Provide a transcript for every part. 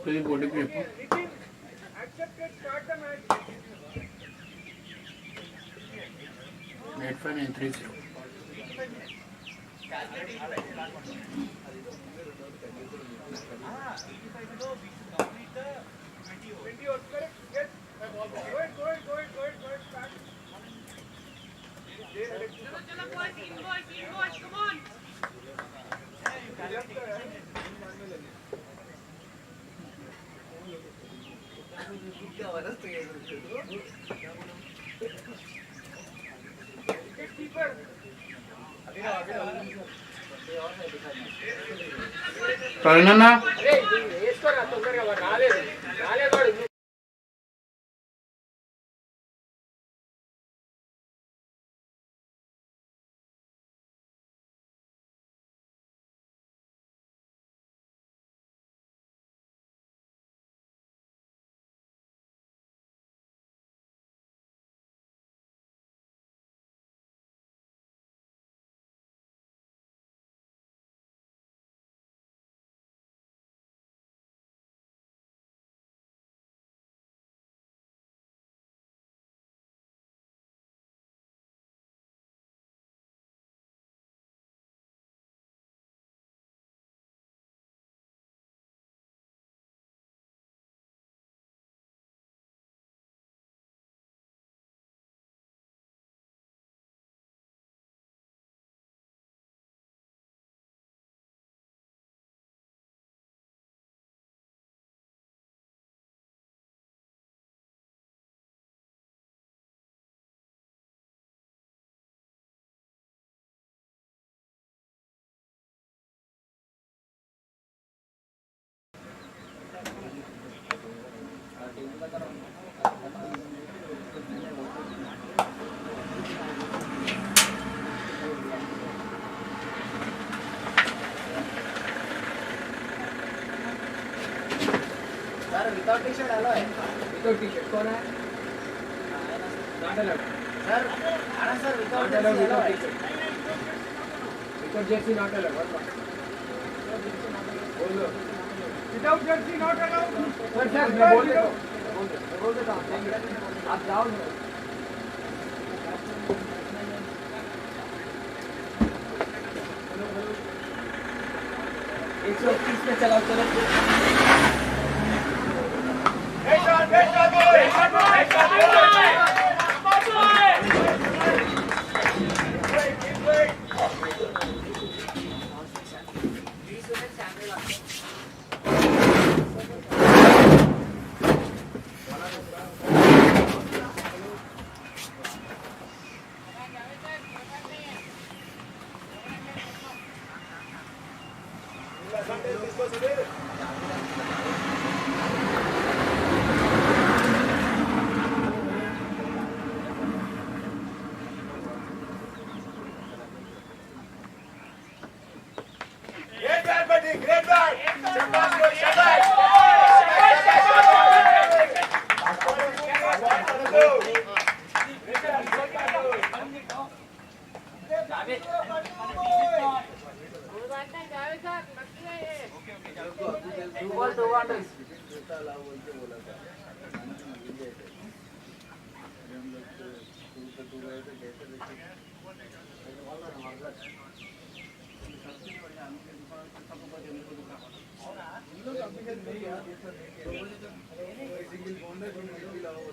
Please body grip. Net 5930. Karnana. Without T shirt allowed है without T shirt कौन है not allowed sir आना sir without T shirt without jersey not allowed बोलो without jersey not allowed sir sir मैं बोल देता हूं आप जाओ 130 पे चलाओ चलो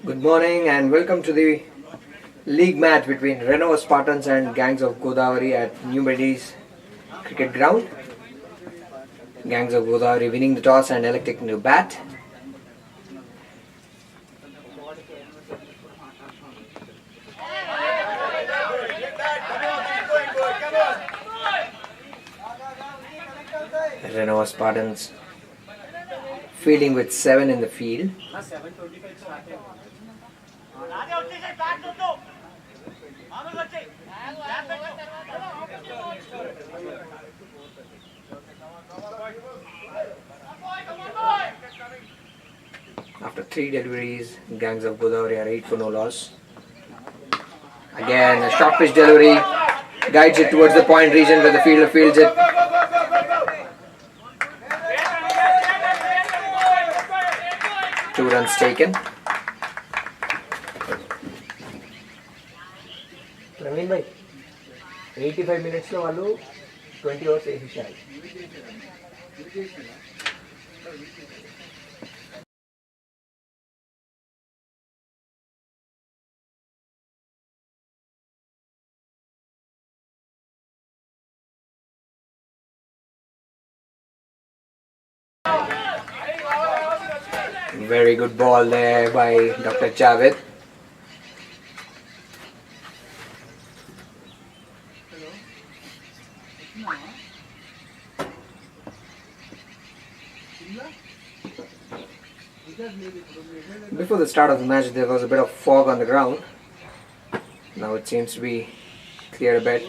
Good morning and welcome to the league match between Renova Spartans and Gangs of Godavari at New Beddy's cricket ground. Gangs of Godavari winning the toss and electing to bat. Renova Spartans fielding with 7 in the field. After 3 deliveries, Gangs of Godavari are 8 for no loss. Again, a short pitch delivery guides it towards the point region where the fielder fields it. Two runs taken. Praveen bhai, 85 minutes lo vallu 20 overs వేసేశారు. Very good ball there by Dr. Javed. Before the start of the match, there was a bit of fog on the ground. Now it seems to be clear a bit.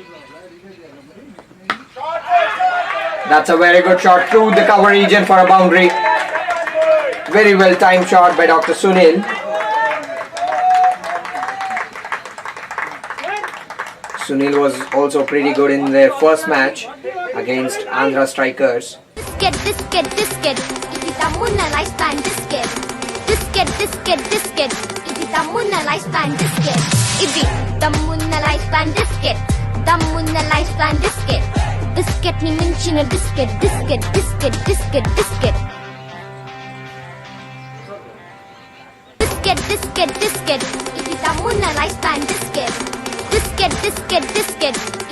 That's a very good shot through the cover region for a boundary. Very well timed shot by Dr. Sunil. Sunil was also pretty good in their first match against Andhra Strikers. Biscuit. ఇది తమ్మున్న life span biscuit. ఇది తమ్మున్న life span biscuit. ఇది తమ్మున్న life span biscuit. Biscuit ని మించిన biscuit. Biscuit.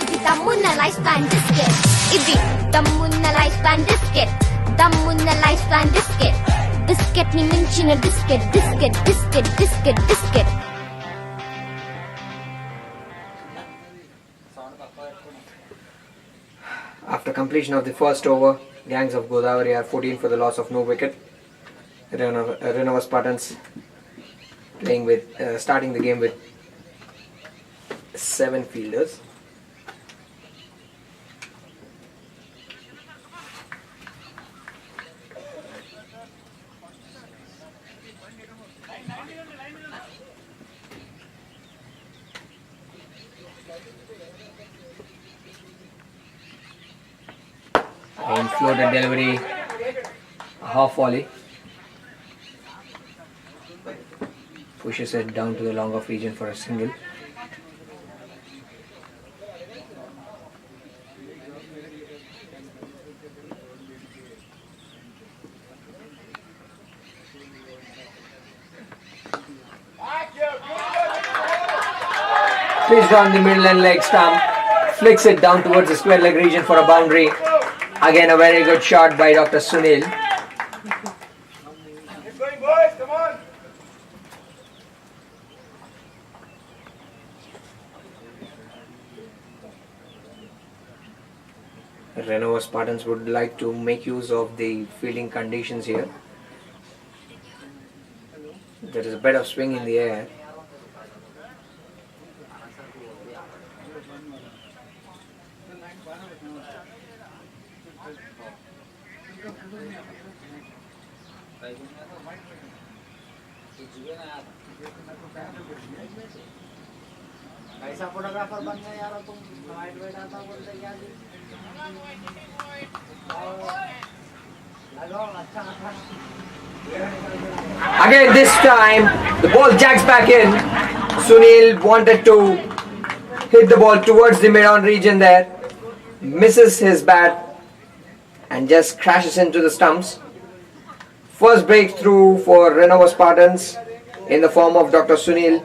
ఇది తమ్మున్న లైఫ్ స్పాన్ బిస్కెట్. ఇది తమ్మున్న లైఫ్ స్పాన్ బిస్కెట్. ఇది తమ్మున్న లైఫ్ స్పాన్ బిస్కెట్. బిస్కెట్ ని మించిన biscuit. After completion of the first over, Gangs of Godavari are 14 for the loss of no wicket. Renova Spartans playing with starting the game with 7 fielders. And floated delivery, half volley. Pushes it down to the long off region for a single. Pitched on the middle and leg stump. Flicks it down towards the square leg region for a boundary. Again a very good shot by Dr. Sunil. Renova Spartans would like to make use of the fielding conditions here. There is a bit of swing in the air. ऐसा photographer बन गया यार तुम white wait आता बोलते क्या जी लगाओ अच्छा Again this time the ball jacks back in. Sunil wanted to hit the ball towards the mid-on region there, misses his bat and just crashes into the stumps. First breakthrough for Renova Spartans in the form of Dr. Sunil.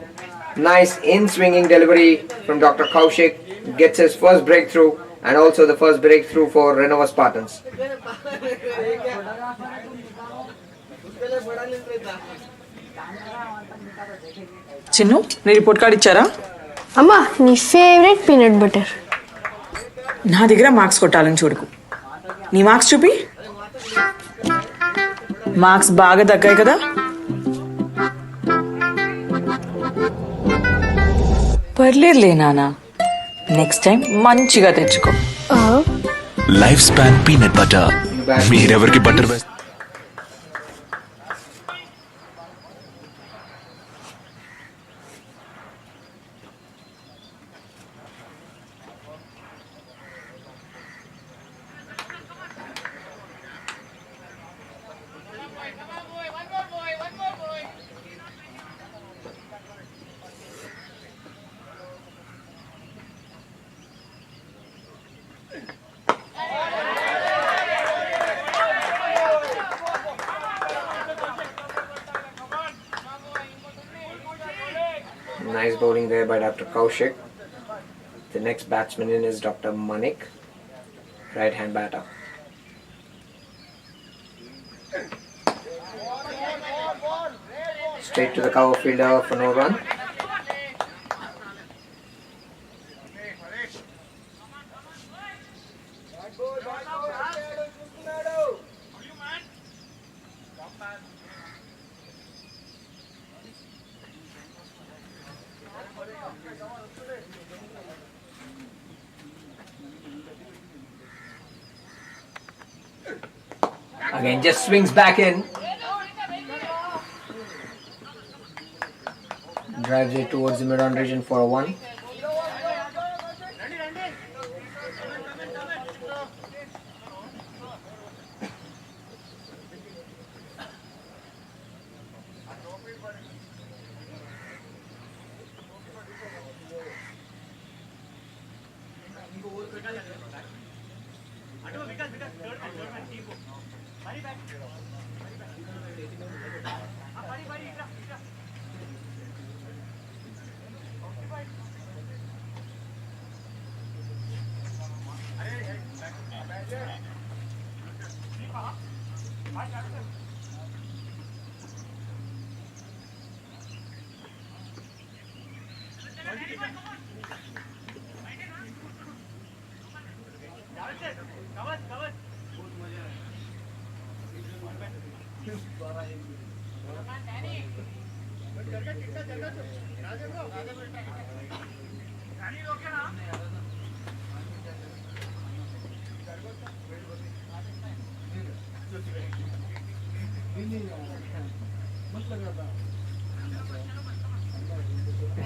Nice in-swinging delivery from Dr. Kaushik. Gets his first breakthrough and also the first breakthrough for Renova Spartans. Chinnu నీ report card ఇచ్చారా? అమ్మా నీ favourite peanut butter. నా దగ్గర marks కొట్టాలని చూడకు. నీ marks చూపి. మార్క్స్ బాగా తగ్గాయి కదా? పర్లేదులే నాన్న, నెక్స్ట్ టైం మంచిగా తెచ్చుకో. Life span peanut butter. మీరెవరికి బటర్ వేస్తారు? Nice bowling there by Dr. Kaushik. The next batsman in is Dr. Manik, right hand batter. Straight to the cover fielder for no run. Again, just swings back in. Drives it towards the mid-on region for a 1.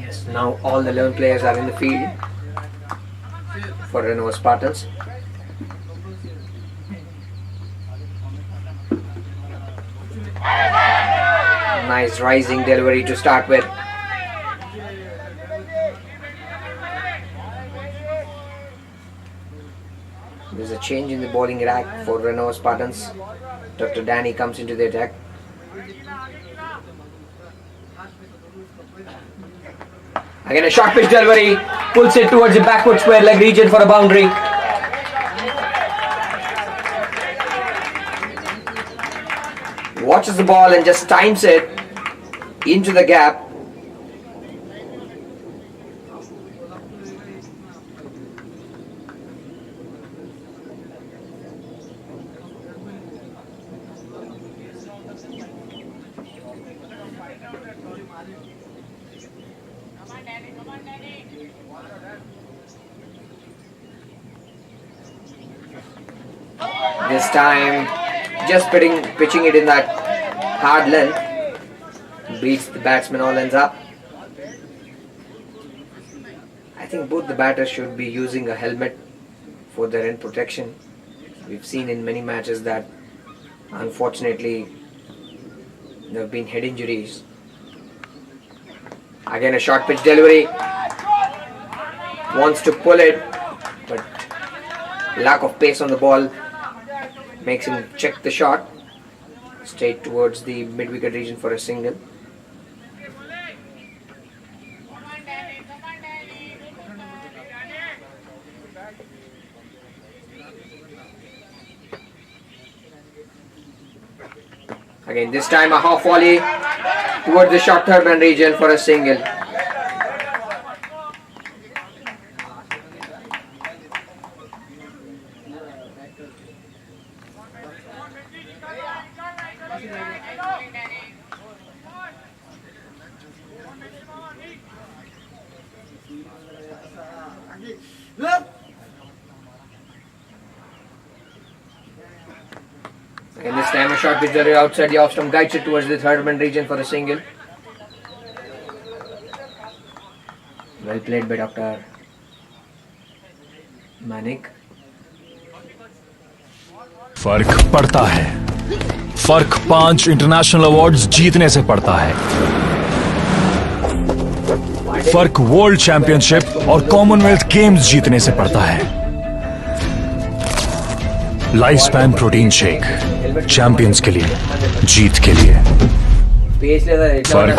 Yes, now all the 11 players are in the field for Renova Spartans. Nice rising delivery to start with. There's a change in the bowling rack for Renova Spartans. Dr. Danny comes into the attack. Again a short pitch delivery, pulls it towards the backward square leg region for a boundary. Watches the ball and just times it into the gap. This time, just pitching it in that hard length, beats the batsman all ends up. I think both the batters should be using a helmet for their end protection. We've seen in many matches that unfortunately there have been head injuries. Again a short pitch delivery. wants to pull it, but lack of pace on the ball makes him check the shot straight towards the mid-wicket region for a single. Again, this time a half volley towards the short third man region for a single. And this time a short pitch delivery outside the off stump guides it towards the third man region for a single. Well played by Dr. Manik. फर्क पड़ता है, फर्क 5 international awards जीतने से पड़ता है। फर्क world championship और कॉमनवेल्थ गेम्स जीतने से पड़ता है। Life span protein shake, champions के लिए, जीत के लिए। फर्क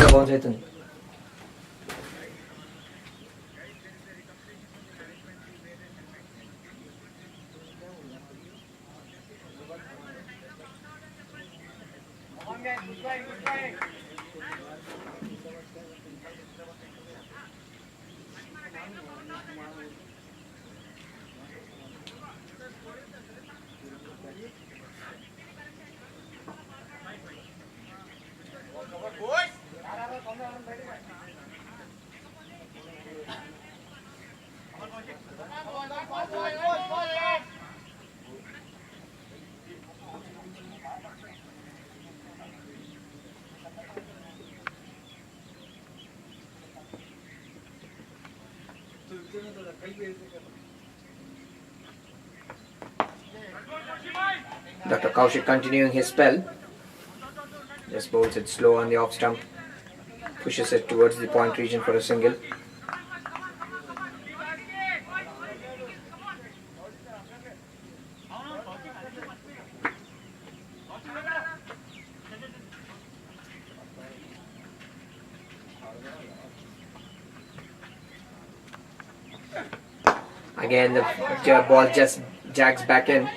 Dr. Kaushik continuing his spell. Just bowls it slow on the off stump. Pushes it towards the point region for a single. Again, the ball just jags back in.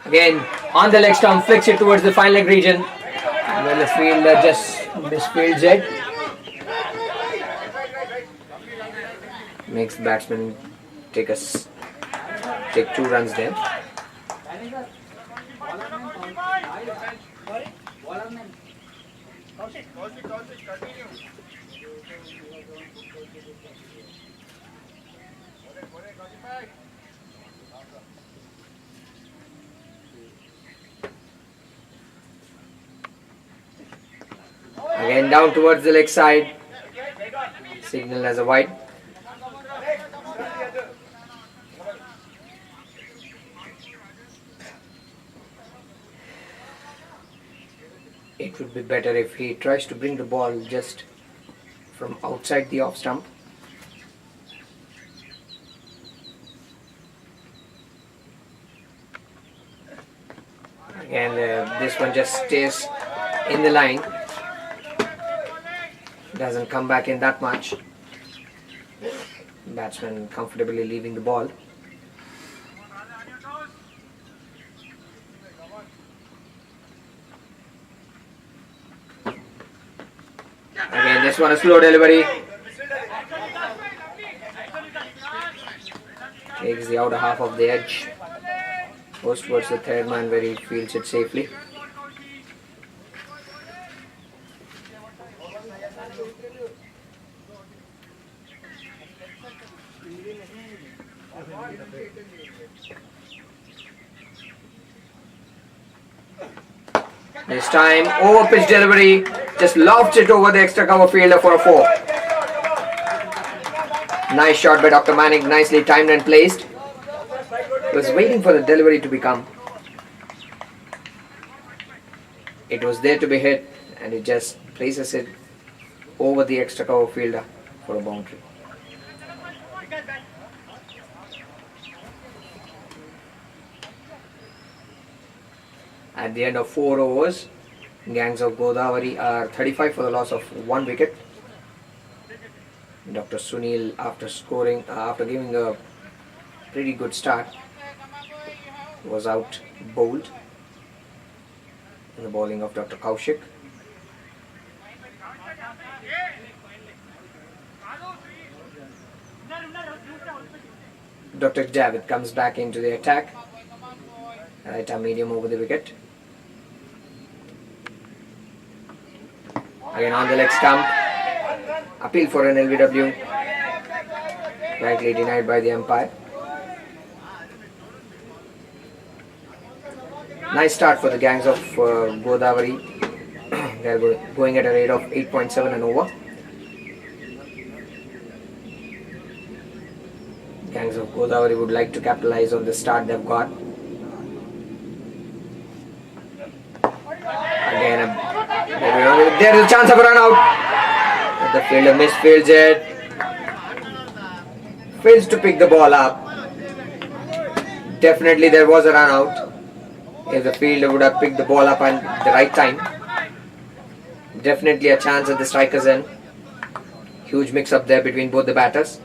Again, on the leg stump, flicks it towards the fine leg region. And then the fielder just misfields it. Makes the batsman take 2 runs there. Again down towards the leg side. Signal as a wide. It would be better if he tries to bring the ball just from outside the off stump. Again, this one just stays in the line. Doesn't come back in that much. Batsman comfortably leaving the ball. Again, this one a slow delivery. Takes the outer half of the edge. Goes towards the third man where he fields it safely. This time over pitch delivery just lofts it over the extra cover fielder for a 4. Nice shot by Dr. Manik, nicely timed and placed. He was waiting for the delivery to become. It was there to be hit, and he just places it over the extra cover fielder for a boundary. At the end of 4 overs, Gangs of Godavari are 35 for the loss of 1 wicket. Dr. Sunil, after giving a pretty good start, was out bowled in the bowling of Dr. Kaushik. Dr. Javed comes back into the attack. Right arm medium over the wicket. Again on the leg stump. Appeal for an LBW. Rightly denied by the umpire. Nice start for the Gangs of Godavari. They are going at a rate of 8.7 and over. Gangs of Godavari would like to capitalize on the start they've got. Again, there is a chance of a run out. The fielder misfields it. Fails to pick the ball up. Definitely there was a run out. If the fielder would have picked the ball up at the right time. Definitely a chance at the striker's end. Huge mix up there between both the batters.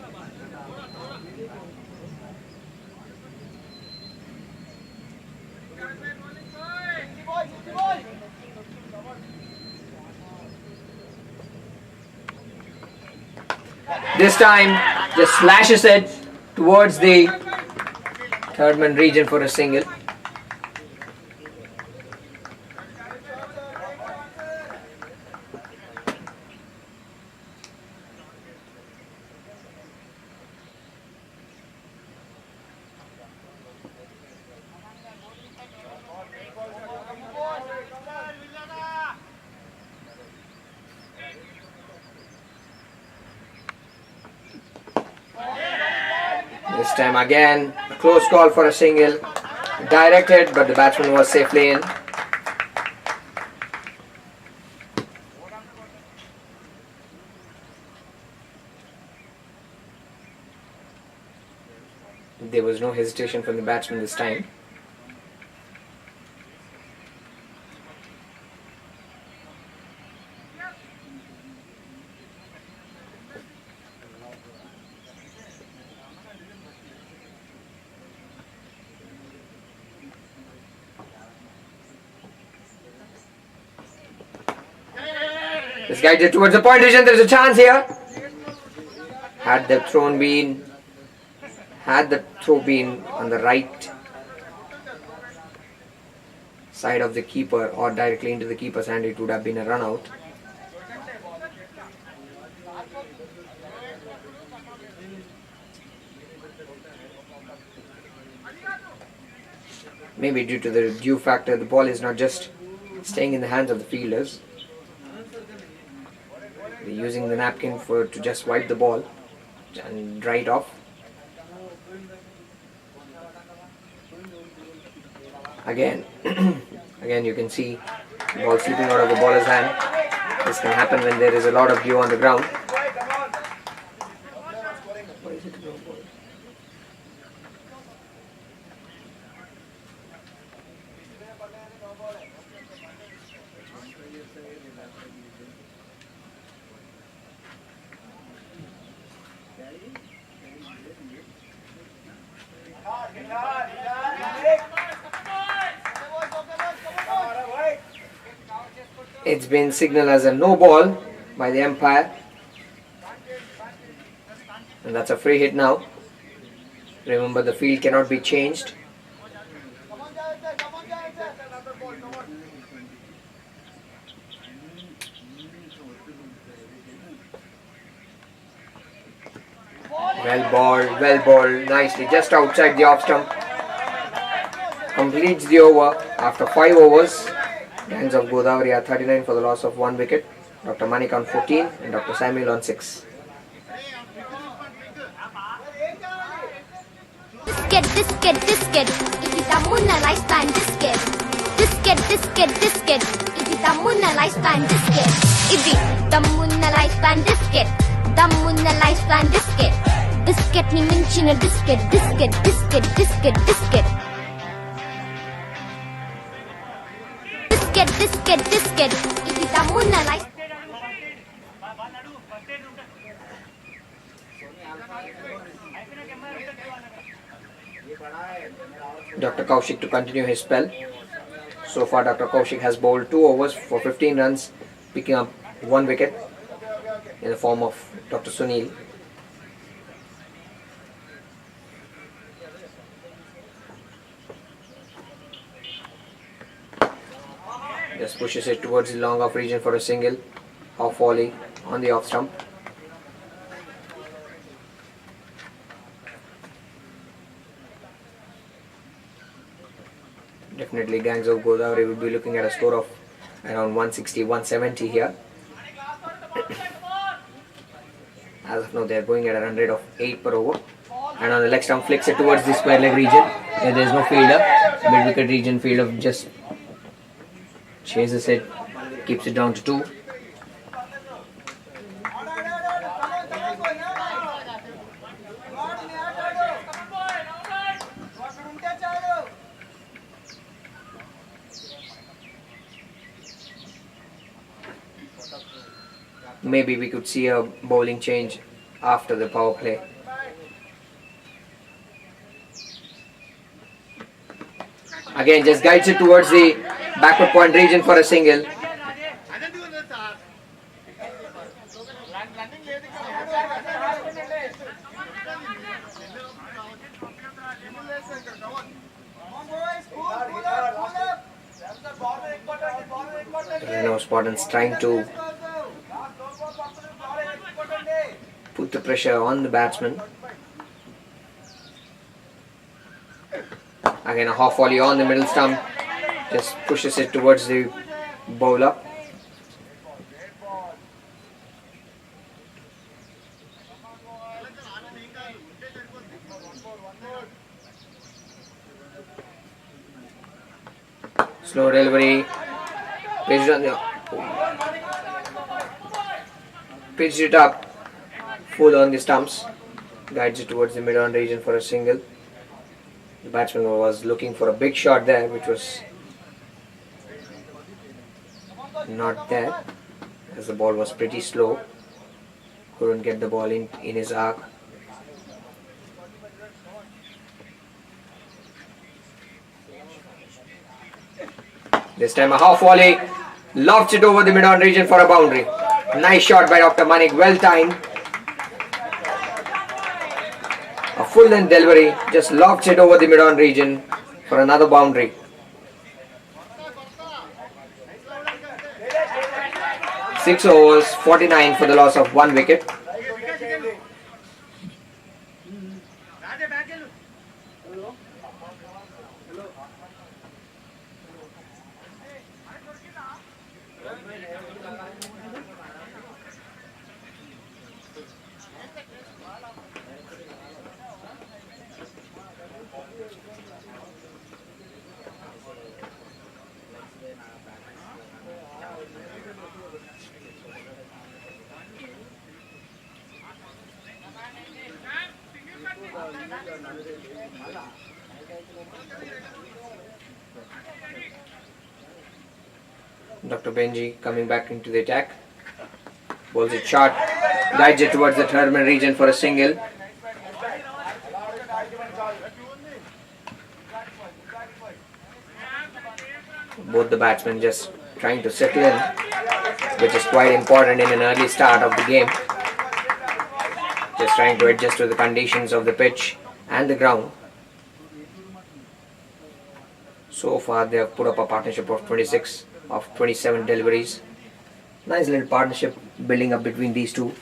This time, just slashes it towards the third man region for a single. This time again, a close call for a single. Directed, but the batsman was safely in. There was no hesitation from the batsman this time. This guy did towards the point position. There is a chance here. Had the throw been on the right side of the keeper or directly into the keeper's hand, it would have been a run out. Maybe due to the dew factor, the ball is not just staying in the hands of the fielders. They're using the napkin to just wipe the ball and dry it off. Again, you can see the ball slipping out of the bowler's hand. This can happen when there is a lot of dew on the ground. It's been signaled as a no ball by the umpire, and that's a free hit now. Remember, the field cannot be changed. Well balled, nicely, just outside the off stump. Completes the over after 5 overs. Gangs of Godavari are 39 for the loss of 1 wicket. Dr. Manik on 14 and Dr. Samuel on 6. Biscuit. ఇది తమ్మున్న life span biscuit. ఇది తమ్మున్న life span biscuit. ఇది తమ్మున్న life span biscuit. Biscuit ని మించిన biscuit. ఇది తమ్మున్న life. Dr. Kaushik to continue his spell. So far Dr. Kaushik has bowled 2 overs for 15 runs, picking up 1 wicket in the form of Dr. Sunil. Just pushes it towards the long off region for a single. Off volley on the off stump. Definitely Gangs of Godavari would be looking at a score of around 160-170 here. As of now they are going at a run rate of 8 per over. And on the leg stump flicks it towards the square leg region. There is no fielder. Mid wicket region fielder just chases it, keeps it down to 2. Maybe we could see a bowling change after the power play. Again, just guides it towards the backward point region for a single. Renova Spartans trying to put the pressure on the batsman. Again a half volley on the middle stump, just pushes it towards the bowler. Slow delivery, pitched it up, full on the stumps, guides it towards the mid-on region for a single. The batsman was looking for a big shot there, which was not there, as the ball was pretty slow. Couldn't get the ball in his arc. This time a half volley, lofts it over the mid-on region for a boundary. Nice shot by Dr. Manik, well timed. A full length delivery, just lofts it over the mid-on region for another boundary. Six overs, 49 for the loss of 1 wicket. Dr. Benji coming back into the attack. Bowls it short, guides it towards the third man region for a single. Both the batsmen just trying to settle in, which is quite important in an early start of the game. Just trying to adjust to the conditions of the pitch and the ground. So far they have put up a partnership of 26 of 27 deliveries. Nice little partnership building up between these two.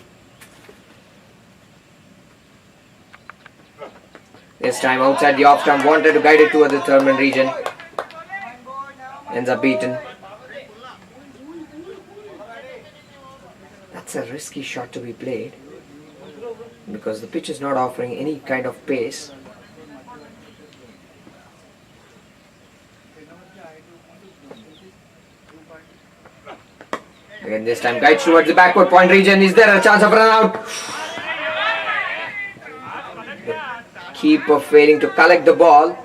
This time outside the off stump, wanted to guide it towards the third man region. Ends up beaten. That's a risky shot to be played because the pitch is not offering any kind of pace. Again, this time guides towards the backward point region. Is there a chance of run out? The keeper failing to collect the ball.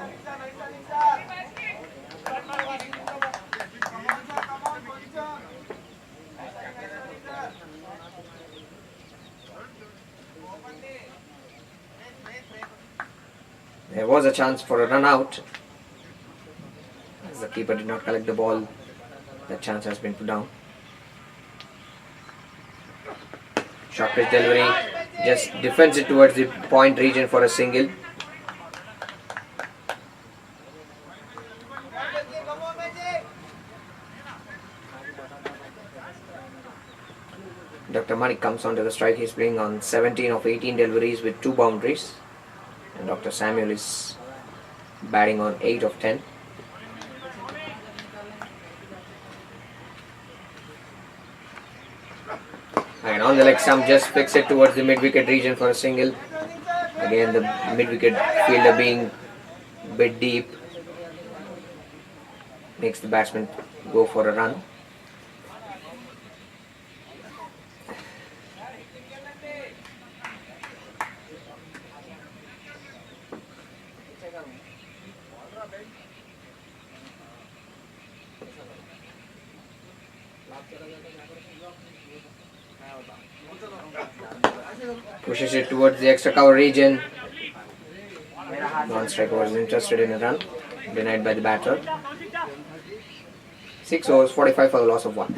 There was a chance for a run out. As the keeper did not collect the ball, that chance has been put down. Short pitch delivery, just defends it towards the point region for a single. Dr. Manik comes onto the strike. He's playing on 17 of 18 deliveries with 2 boundaries. And Dr. Samuel is batting on 8 of 10. And on the leg stump, just fix it towards the mid-wicket region for a single. Again, the mid-wicket fielder being a bit deep makes the batsman go for a run. Pushes it towards the extra cover region. Non-striker was interested in a run, denied by the batter. 6 overs, 45 for the loss of 1.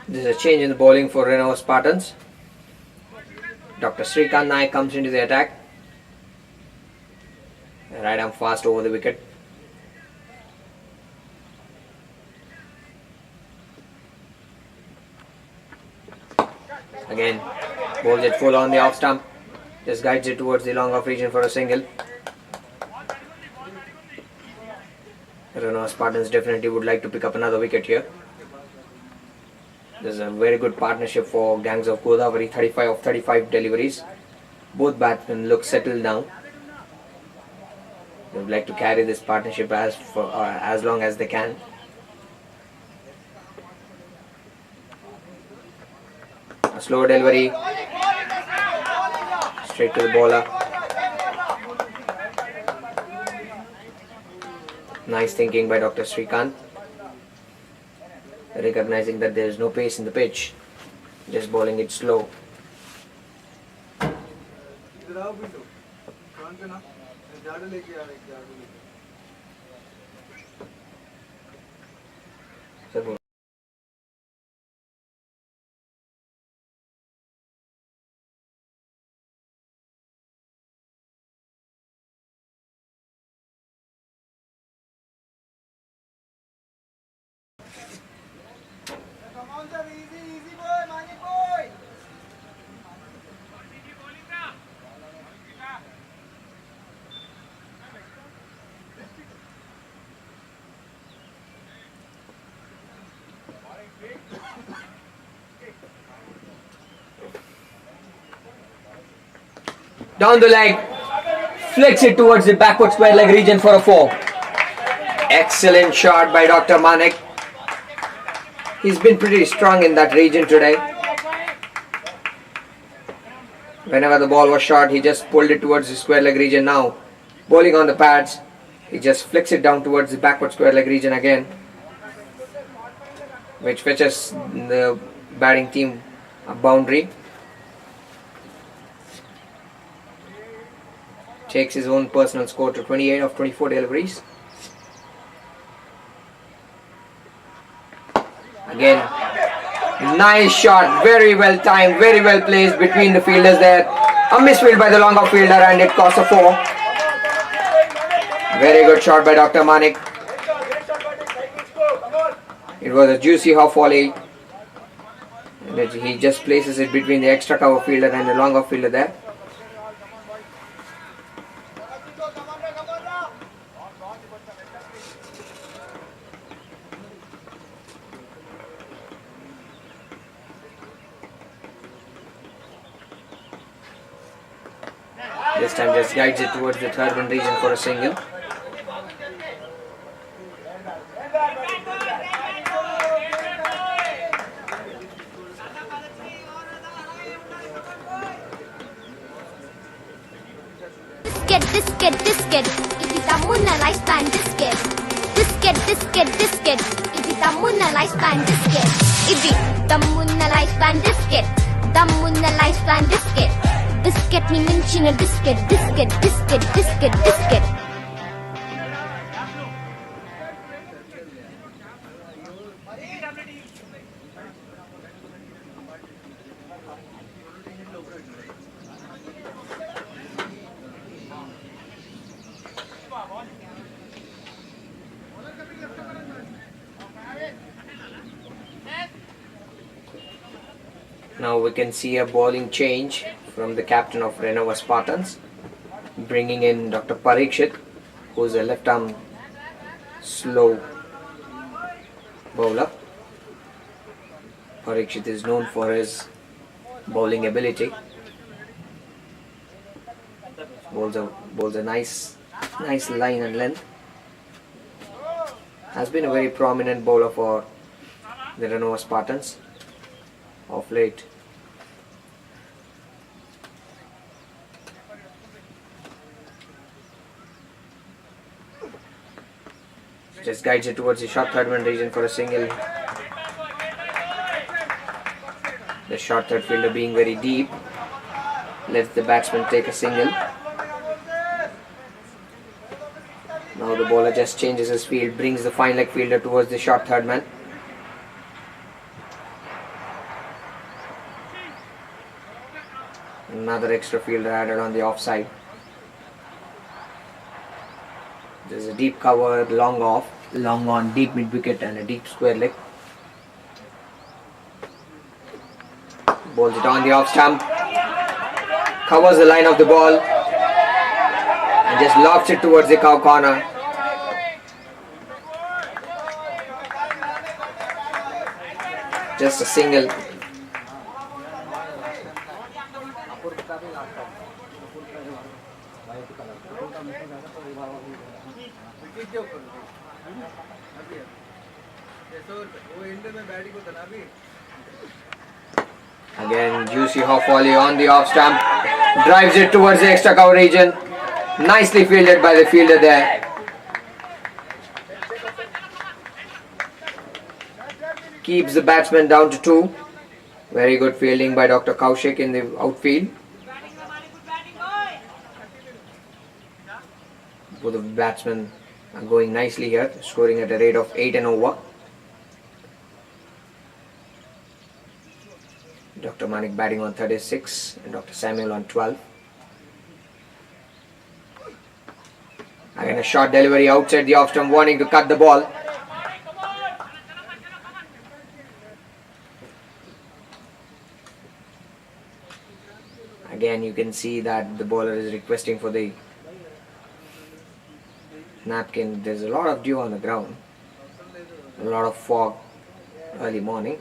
This is a change in the bowling for Renova Spartans. Dr. Srikanth Naik comes into the attack. Right arm fast over the wicket. Again, bowls it full on the off stump. Just guides it towards the long off region for a single. Renova Spartans definitely would like to pick up another wicket here. This is a very good partnership for Gangs of Godavari, 35 of 35 deliveries. Both batsmen look settled now. They would like to carry this partnership as long as they can. A slow delivery, straight to the bowler. Nice thinking by Dr. Srikanth. Recognizing that there is no pace in the pitch, just bowling it slow. Down the leg, flicks it towards the backward square leg region for a 4. Excellent shot by Dr. Manik. He's been pretty strong in that region today. Whenever the ball was shot, he just pulled it towards the square leg region. Now, bowling on the pads, he just flicks it down towards the backward square leg region again, which fetches the batting team a boundary. Takes his own personal score to 28 of 24 deliveries. Again, nice shot, very well timed, very well placed between the fielders there. A misfield by the long off fielder and it costs a 4. Very good shot by Dr. Manik. It was a juicy half volley. He just places it between the extra cover fielder and the long off fielder there. This time just guides it towards the third run region for a single. Disket. Ipitamu na lifespan disket. Disket. Ipitamu na lifespan disket. Ipitamu na lifespan disket. Tamu na lifespan disket. Disket ni minchina disket. Now we can see a bowling change from the captain of Renova Spartans, bringing in Dr. Parikshit, who is a left arm slow bowler. Parikshit is known for his bowling ability. Bowls a nice line and length. Has been a very prominent bowler for the Renova Spartans of late. Just guides it towards the short third man region for a single. The short third fielder being very deep lets the batsman take a single. Now the bowler just changes his field, brings the fine leg fielder towards the short third man. Another extra fielder added on the offside. There's a deep cover, long off, long on, deep mid wicket and a deep square leg. Bowls it on the off stump. Covers the line of the ball and just lofts it towards the cow corner. Just a single. Again, juicy half volley on the off stump. Drives it towards the extra cover region. Nicely fielded by the fielder there. Keeps the batsman down to 2. Very good fielding by Dr. Kaushik in the outfield. Both of the batsmen are going nicely here, scoring at a rate of 8 and over. Dr. Manik batting on 36 and Dr. Samuel on 12. Again a short delivery outside the off stump, wanting to cut the ball. Again you can see that the bowler is requesting for the napkin. There's a lot of dew on the ground, a lot of fog early morning.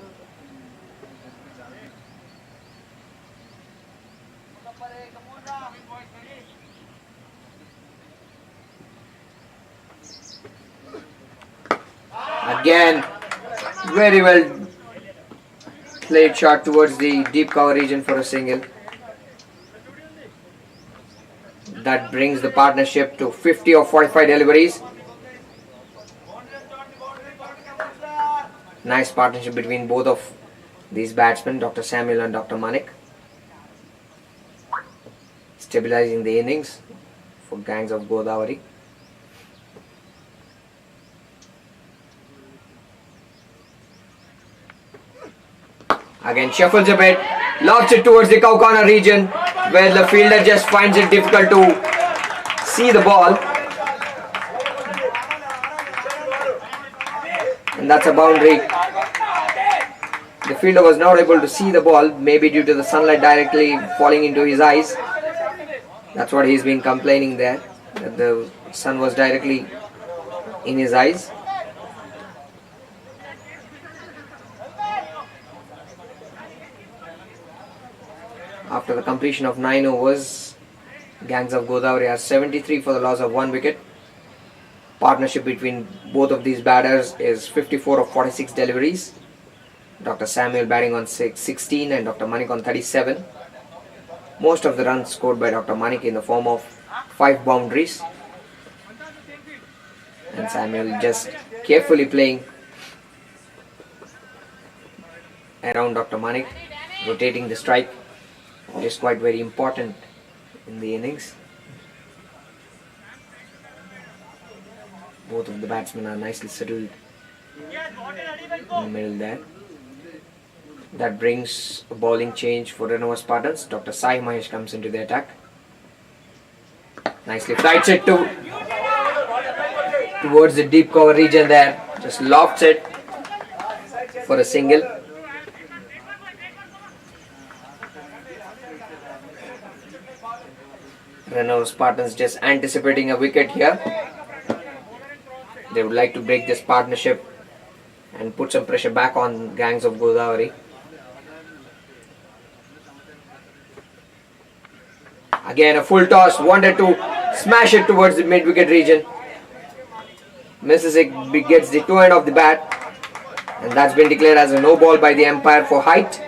Again, very well played shot towards the deep cover region for a single. That brings the partnership to 50 of 45 deliveries. Nice partnership between both of these batsmen, Dr. Samuel and Dr. Manik, stabilizing the innings for Gangs of Godavari. Again shuffles a bit, lofts it towards the cow corner region, where the fielder just finds it difficult to see the ball. And that's a boundary. The fielder was not able to see the ball, maybe due to the sunlight directly falling into his eyes. That's what he's been complaining there, that the sun was directly in his eyes. After the completion of 9 overs, Gangs of Godavari are 73 for the loss of 1 wicket. Partnership between both of these batters is 54 of 46 deliveries. Dr. Samuel batting on 16 and Dr. Manik on 37. Most of the runs scored by Dr. Manik in the form of 5 boundaries. And Samuel just carefully playing around Dr. Manik, rotating the strike, which is quite very important in the innings. Both of the batsmen are nicely settled in the middle there. That brings a bowling change for Renova Spartans. Dr. Sai Mahesh comes into the attack. Nicely flights it towards the deep cover region there. Just lofts it for a single. Renova Spartans just anticipating a wicket here. They would like to break this partnership and put some pressure back on Gangs of Godavari. Again a full toss, wanted to smash it towards the mid-wicket region. Misses it, gets the two end of the bat, and that's been declared as a no ball by the umpire for height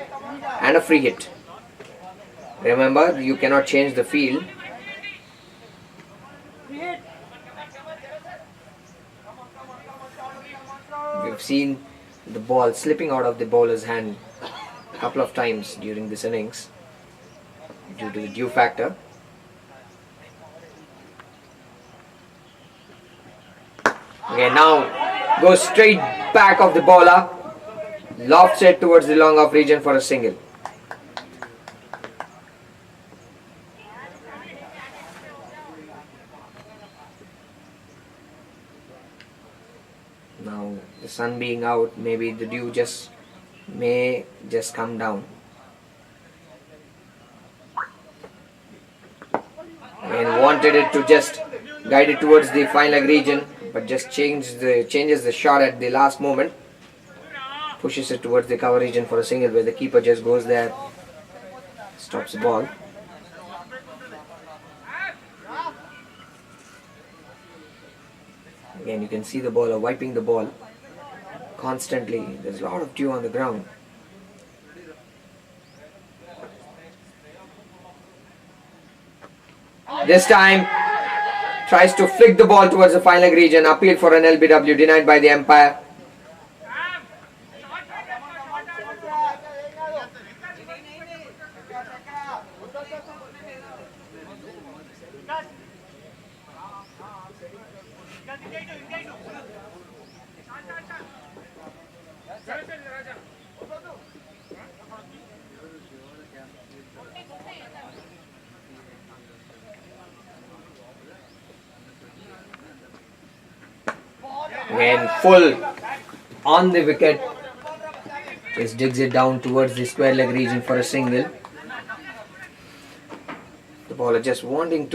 and a free hit. Remember, you cannot change the field. We've seen the ball slipping out of the bowler's hand a couple of times during this innings due to the dew factor. Okay, now goes straight back of the bowler, lofts it towards the long off region for a single. Now the sun being out, maybe the dew may just come down. And wanted it to just guide it towards the fine leg region, but just changes the shot at the last moment. Pushes it towards the cover region for a single, where the keeper just goes there, stops the ball. Again, you can see the bowler wiping the ball constantly. There's a lot of dew on the ground. This time tries to flick the ball towards the fine leg region. Appeal for an LBW, denied by the umpire. Again, full on the wicket. Just digs it down towards the square leg region for a single. The bowler just wanting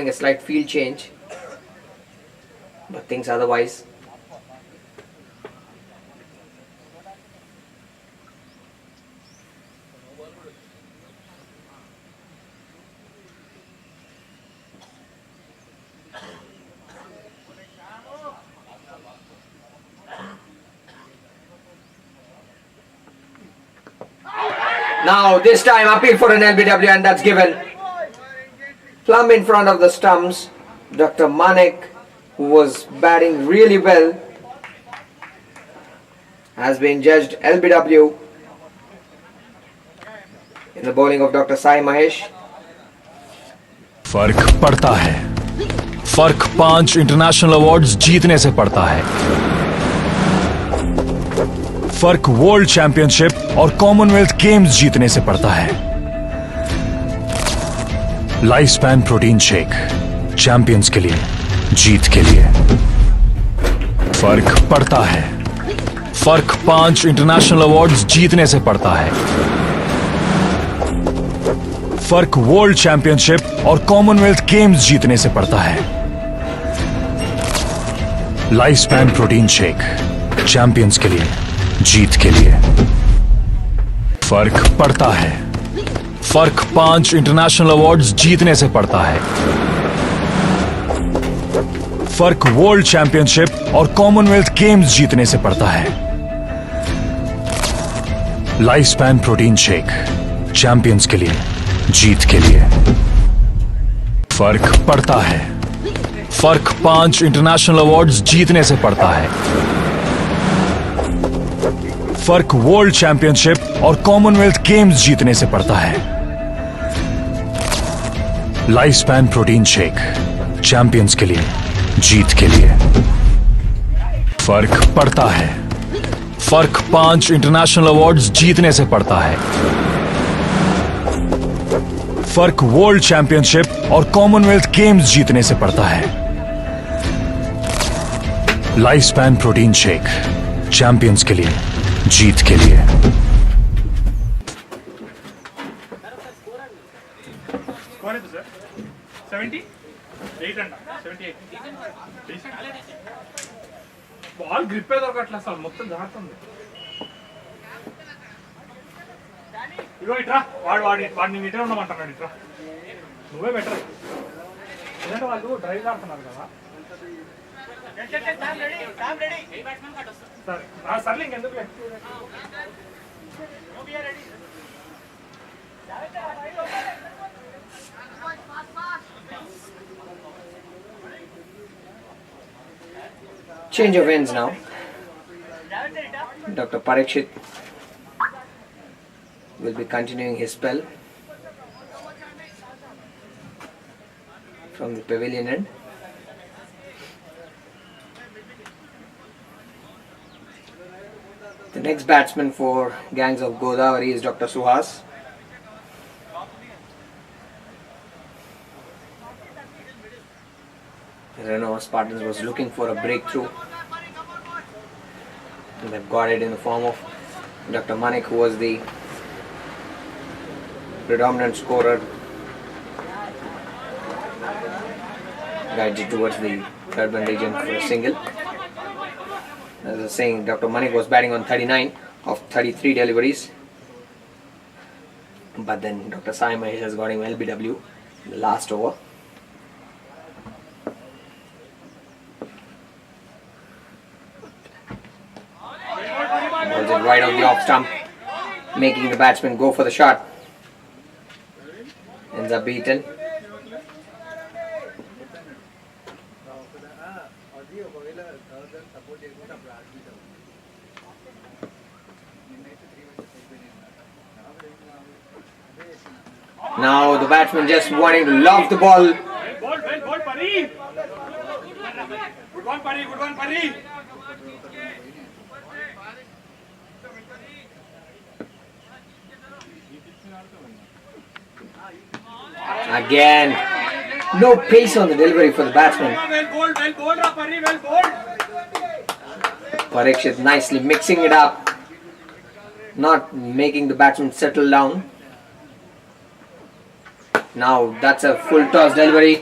a slight field change, but thinks otherwise. Now this time appeal for an LBW, and that's given. Plumb in front of the stumps. Dr. Manik, who was batting really well, has been judged LBW In the bowling of Dr. Sai Mahesh. फर्क पड़ता है. फर्क 5 international awards जीतने से पड़ता है. फर्क world championship और कॉमनवेल्थ गेम्स जीतने से पड़ता है. Life span protein shake, champions के लिए, जीत के लिए. फर्क पड़ता है. फर्क 5 इंटरनेशनल अवार्ड्स जीतने से पड़ता है. फर्क वर्ल्ड चैंपियनशिप और कॉमनवेल्थ गेम्स जीतने से पड़ता है. Life span protein shake, champions के लिए, जीत के लिए. फर्क पड़ता है. फर्क 5 इंटरनेशनल अवार्ड्स जीतने से पड़ता है. फर्क वर्ल्ड चैंपियनशिप और कॉमनवेल्थ गेम्स जीतने से पड़ता है. Life span protein shake, champions के लिए, जीत के लिए. फर्क पड़ता है. फर्क 5 इंटरनेशनल अवार्ड्स जीतने से पड़ता है. फर्क वर्ल्ड चैंपियनशिप और कॉमनवेल्थ गेम्स जीतने से पड़ता है. Life span protein shake, champions के लिए, जीत के लिए. फर्क पड़ता है. फर्क 5 इंटरनेशनल अवार्ड्स जीतने से पड़ता है. फर्क वर्ल्ड चैंपियनशिप और कॉमनवेल्थ गेम्स जीतने से पड़ता है. Life span protein shake, champions के लिए, जीत के लिए. कौन है तो सर 78 अंట 78 బాల్ గ్రిప్పే దొరకట్లే అసలు మొత్తం జారుతుంది. ఇగో ఇట్రా వాడిని ఇట్లా ఉండమంటున్నాడు. ఇట్రా నువ్వే బెటర్ ఎందుకంటే వాళ్ళు డ్రైవ్ ఆడుతున్నారు కదా. సరే సర్లే ఇంకెందుకు. Change of ends now. Dr. Parikshit will be continuing his spell from the pavilion end. The next batsman for Gangs of Godavari is Dr. Suhas. Renova Spartans was looking for a breakthrough, and they've got it in the form of Dr. Manik, who was the predominant scorer, guided towards the third-man region for a single. As I was saying, Dr. Manik was batting on 39 of 33 deliveries, but then Dr. Sai Mahesh has got him LBW in the last over. Balls it right out the off stump, making the batsman go for the shot. Ends up beaten. Now the batsman just wanting to lob the ball. Well, Pari. Good one, Pari. Again, no pace on the delivery for the batsman. Well bowled, Pari, well bowled. Parikshit nicely mixing it up, not making the batsman settle down. Now that's a full toss delivery.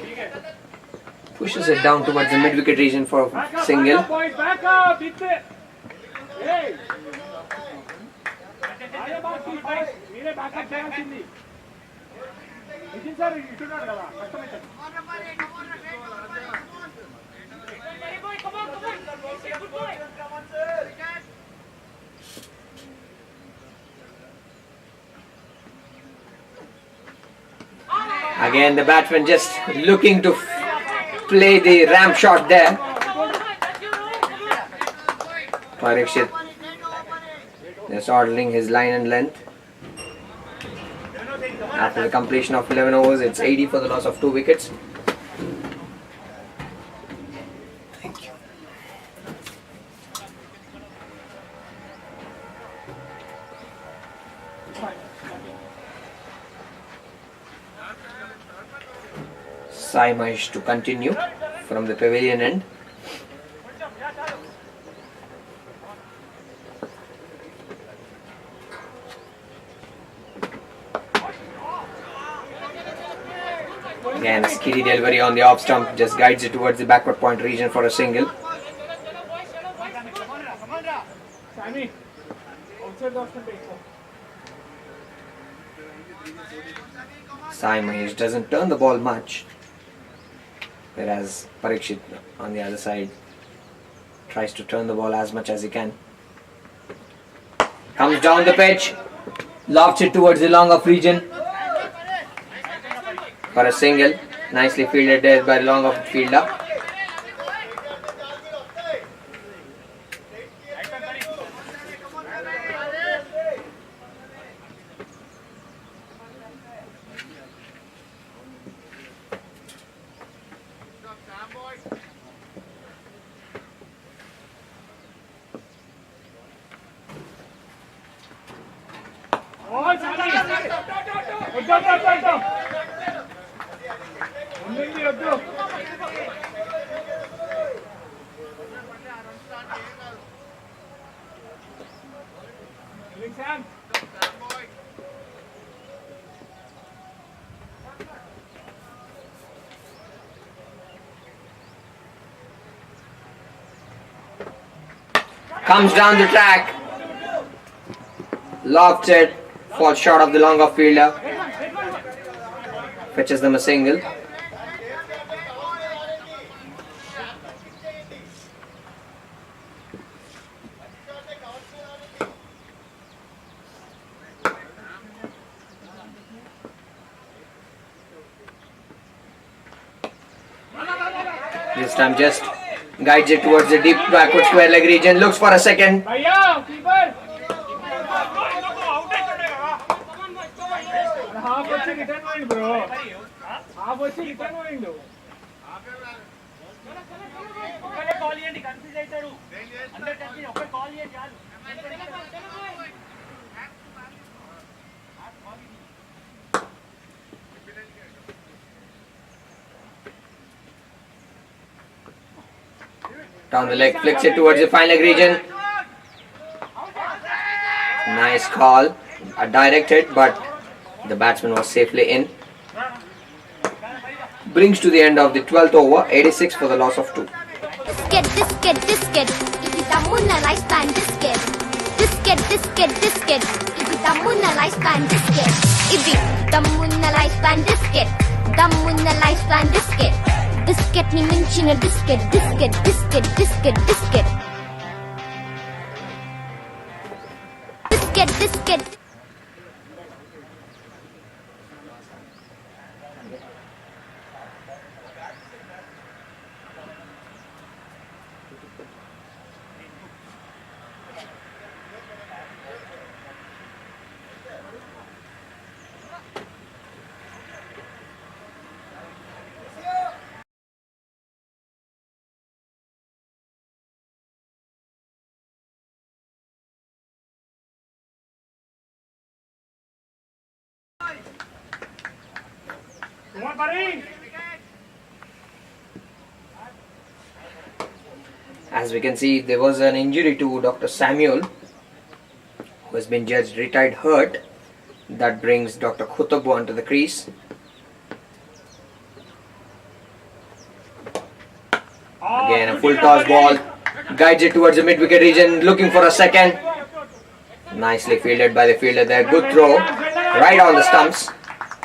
Pushes it down towards the mid-wicket region for a single. Back up. Hey. Again, the batsman just looking to play the ramp shot there. Parikshit just ordering his line and length. After the completion of 11 overs, it's 80 for the loss of 2 wickets. Thank you. Sai Mahesh to continue from the pavilion end. Again, a skiddy delivery on the off stump, just guides it towards the backward point region for a single. Sammy, outside the option take. Sai Mahesh doesn't turn the ball much, whereas Parikshit on the other side tries to turn the ball as much as he can. Comes down the pitch, lofts it towards the long off region for a single. Nicely fielded there by the long off fielder. Oh, Sammy! Sam. Comes down the track, lofts it, falls short of the long off fielder, fetches them a single. This time just guides it towards the deep backward square leg region, looks for a second. Bhaiya, keeper. Half వచ్చి return పోయింది bro. Half వచ్చి return పోయిండు. ఒక్కడే call చేయండి confuse అవుతాడు. అందరూ confuse ఒక్క call చేయండి చాలు. Down the leg, flicks it towards the fine leg region. Nice call, directed, but the batsman was safely in. Brings to the end of the 12th over, 86 for the loss of 2. Disket, disket, disket. ఇది తమ్మున్న life span biscuit. Disket, disket, disket. ఇది తమ్మున్న life span biscuit. ఇది తమ్మున్న life span biscuit. తమ్మున్న life span biscuit. Biscuit ని మించిన డిస్కెట్. డిస్కెట్, డిస్కెట్, డిస్కెట్, డిస్కెట్. Disket, disket. Come on, buddy. As we can see, there was an injury to Dr. Samuel, who has been judged retired hurt. That brings Dr. Khutobu onto the crease. Again, a full toss ball, guides it towards the mid-wicket region, looking for a second. Nicely fielded by the fielder there, good throw, right on the stumps.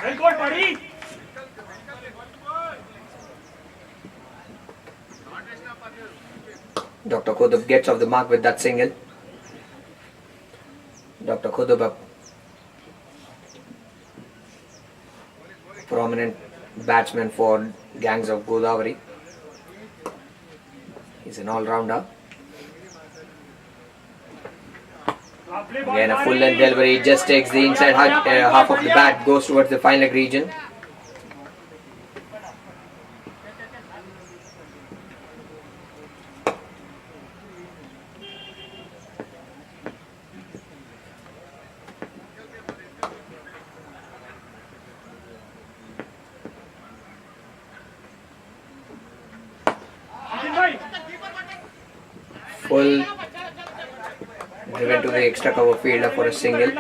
Well good, buddy. Dr. Khutobu gets off the mark with that single. Dr. Khutobu, prominent batsman for Gangs of Godavari. He's an all-rounder. Again, a full length delivery, just takes the inside half of the bat, goes towards the fine leg region. Full driven to the extra cover fielder for a single.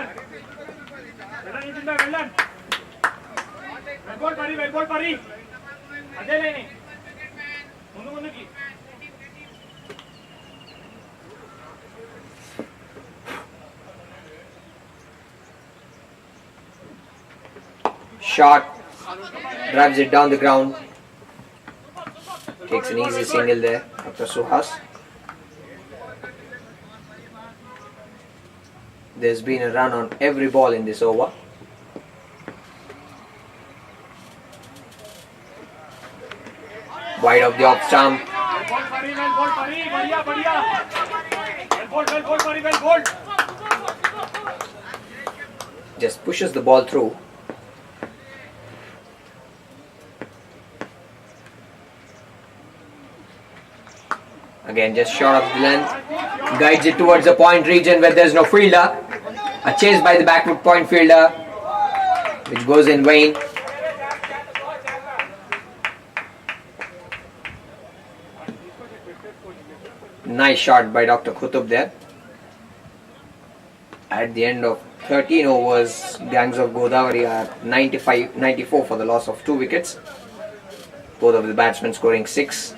Shot, drives it down the ground, takes an easy single there after Suhas. There's been a run on every ball in this over. Wide of the off stump. Just pushes the ball through. Again, just short of the length. Guides it towards the point region where there's no fielder. A chase by the backward point fielder, which goes in vain. Nice shot by Dr. Qutub there. At the end of 13 overs, Gangs of Godavari are 94 for the loss of 2 wickets. Both of the batsmen scoring 6.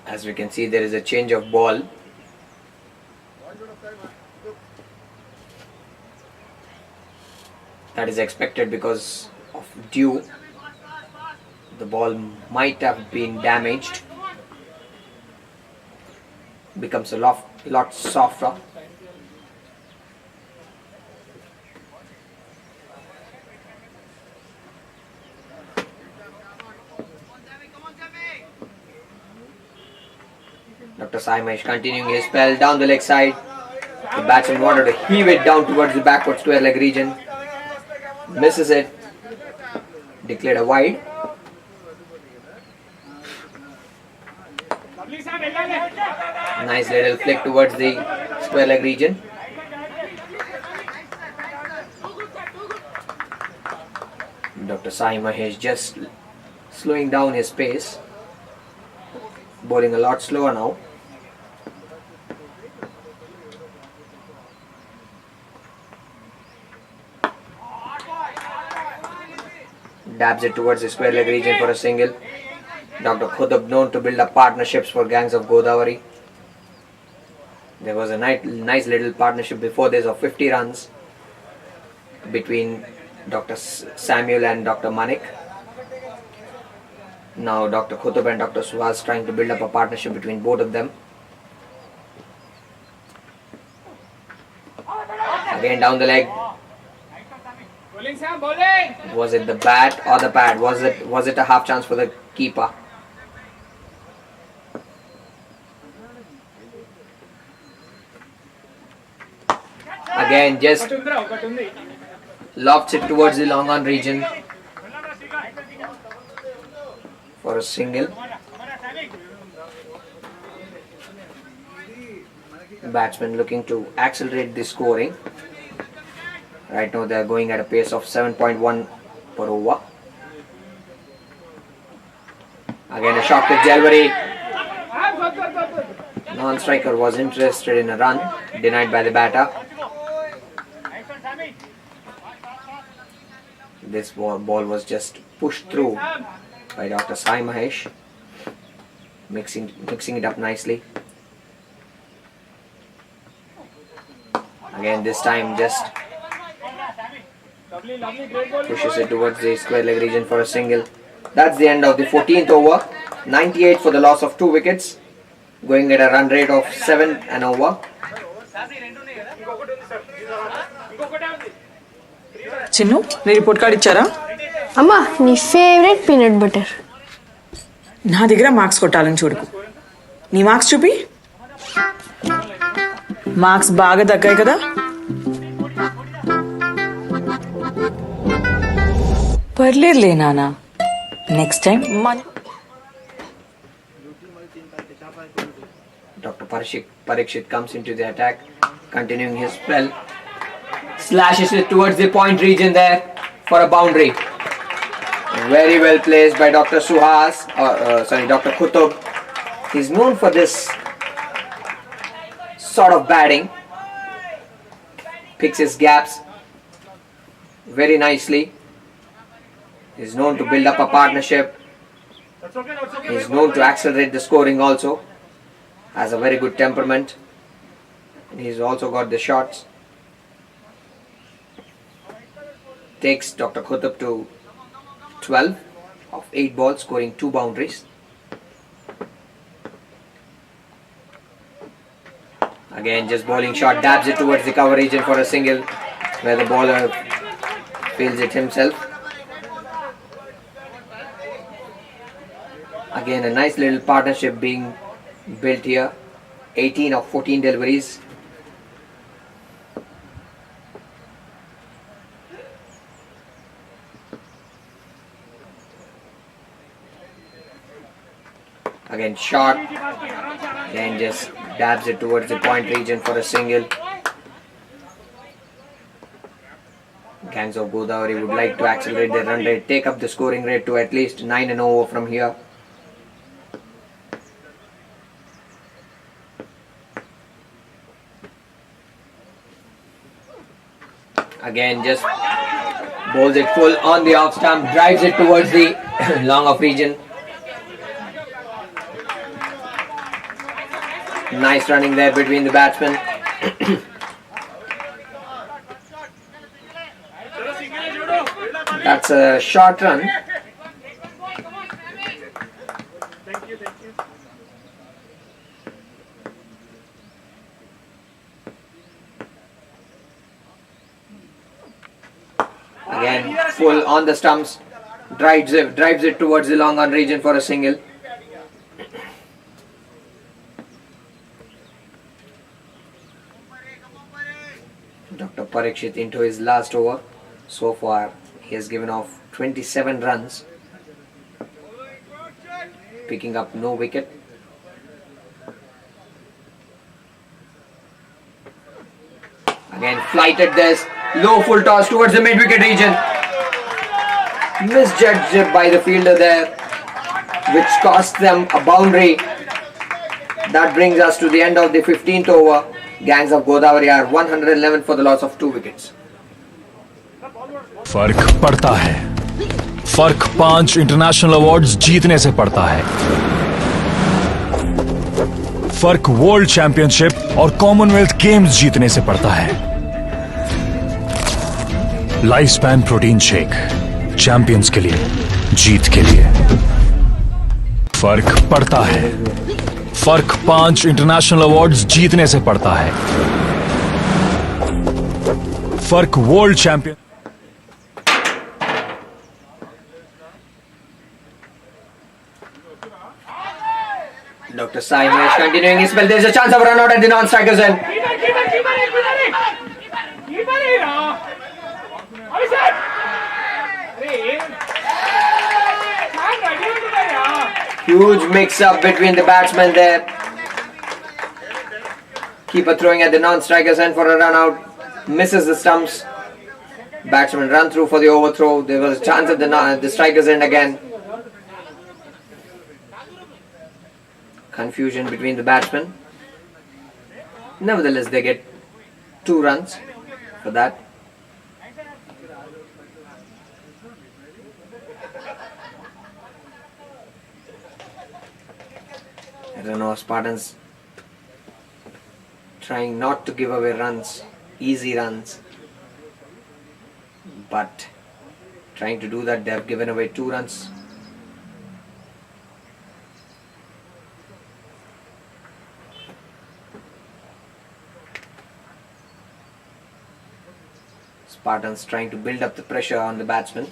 As we can see, there is a change of ball. That is expected because of dew. The ball might have been damaged. Becomes a lot softer. Dr. Saima is continuing his spell down the leg side. The batsman wanted to heave it down towards the backward square leg region. Misses it. Declared a wide. Nice little flick towards the square leg region. Dr. Saima is just slowing down his pace. Bowling a lot slower now. Dabs it towards the square leg region for a single. Dr. Qutub known to build up partnerships for Gangs of Godavari. There was a nice little partnership before this of 50 runs between Dr. Samuel and Dr. Manik. Now Dr. Qutub and Dr. Suhas trying to build up a partnership between both of them. Again down the leg. Was it the bat or the pad? Was it a half chance for the keeper? Again, just lofts it towards the long on region for a single. Batsmen looking to accelerate the scoring. Right now they are going at a pace of 7.1 per over. Again a shot with delivery. Non-striker was interested in a run, denied by the batter. This ball was just pushed through by Dr. Sai Mahesh, mixing it up nicely. Again, this time just pushes it towards the square leg region for a single. That's the end of the 14th over. 98 for the loss of 2 wickets, going at a run rate of 7 an over. Chinnu నీ report card ఇచ్చారా? అమ్మా నీ favourite peanut butter. నా దగ్గర marks కొట్టాలని చూడకు. నీ marks చూపి. మార్క్స్ బాగా తగ్గాయి కదా. పర్లేదులే నాన్న, next time Dr. Parikshit comes into the attack, continuing his spell. Slashes it towards the point region there for a boundary. Very well placed by Dr. Dr. Kutub. He's known for this sort of batting. Picks his gaps very nicely. He's known to build up a partnership. He's known to accelerate the scoring also. Has a very good temperament. And he's also got the shots. Takes Dr. Kutub to 12 of 8 balls, scoring 2 boundaries. Again, just bowling shot, dabs it towards the cover region for a single, where the bowler feels it himself. Again, a nice little partnership being built here. 18 of 14 deliveries. Again, shot. Then just dabs it towards the point region for a single. Gangs of Godavari would like to accelerate their run rate, take up the scoring rate to at least 9 and over from here. Again, just bowls it full on the off stump, drives it towards the long off region. Nice running there between the batsmen. That's a short run. Again, full on the stumps, drives it towards the long on region for a single. Dr. Parikshit into his last over. So far, he has given off 27 runs, picking up no wicket. Again, flighted this. Low full toss towards the mid-wicket region. Misjudged by the fielder there, which cost them a boundary. That brings us to the end of the 15th over. Gangs of Godavari are 111 for the loss of 2 wickets. फर्क पड़ता है. फर्क 5 international awards जीतने से पड़ता है. फर्क world championship और कॉमनवेल्थ गेम्स जीतने से पड़ता है. Life span protein shake, champions के लिए, जीत के लिए. फर्क पड़ता है. फर्क 5 इंटरनेशनल अवार्ड्स जीतने से पड़ता है. फर्क world champion. Dr. Sai Mahesh continuing his spell. There's a chance of run out at the non-strikers end. Huge mix-up between the batsmen there. Keeper throwing at the non-strikers end for a run out. Misses the stumps. Batsmen run through for the overthrow. There was a chance at the strikers end again. Confusion between the batsmen. Nevertheless, they get 2 runs for that. Renova Spartans trying not to give away runs, easy runs, but trying to do that, they have given away 2 runs. Spartans trying to build up the pressure on the batsmen.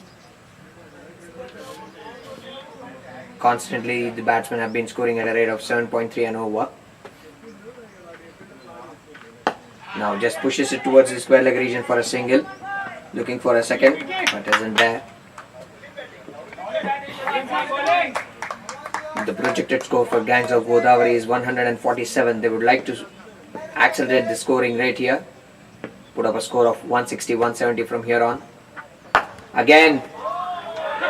Constantly the batsmen have been scoring at a rate of 7.3 and over. Now just pushes it towards the square leg region for a single. Looking for a second, but isn't there. The projected score for Gangs of Godavari is 147. They would like to accelerate the scoring rate here. Put up a score of 160, 170 from here on. Again,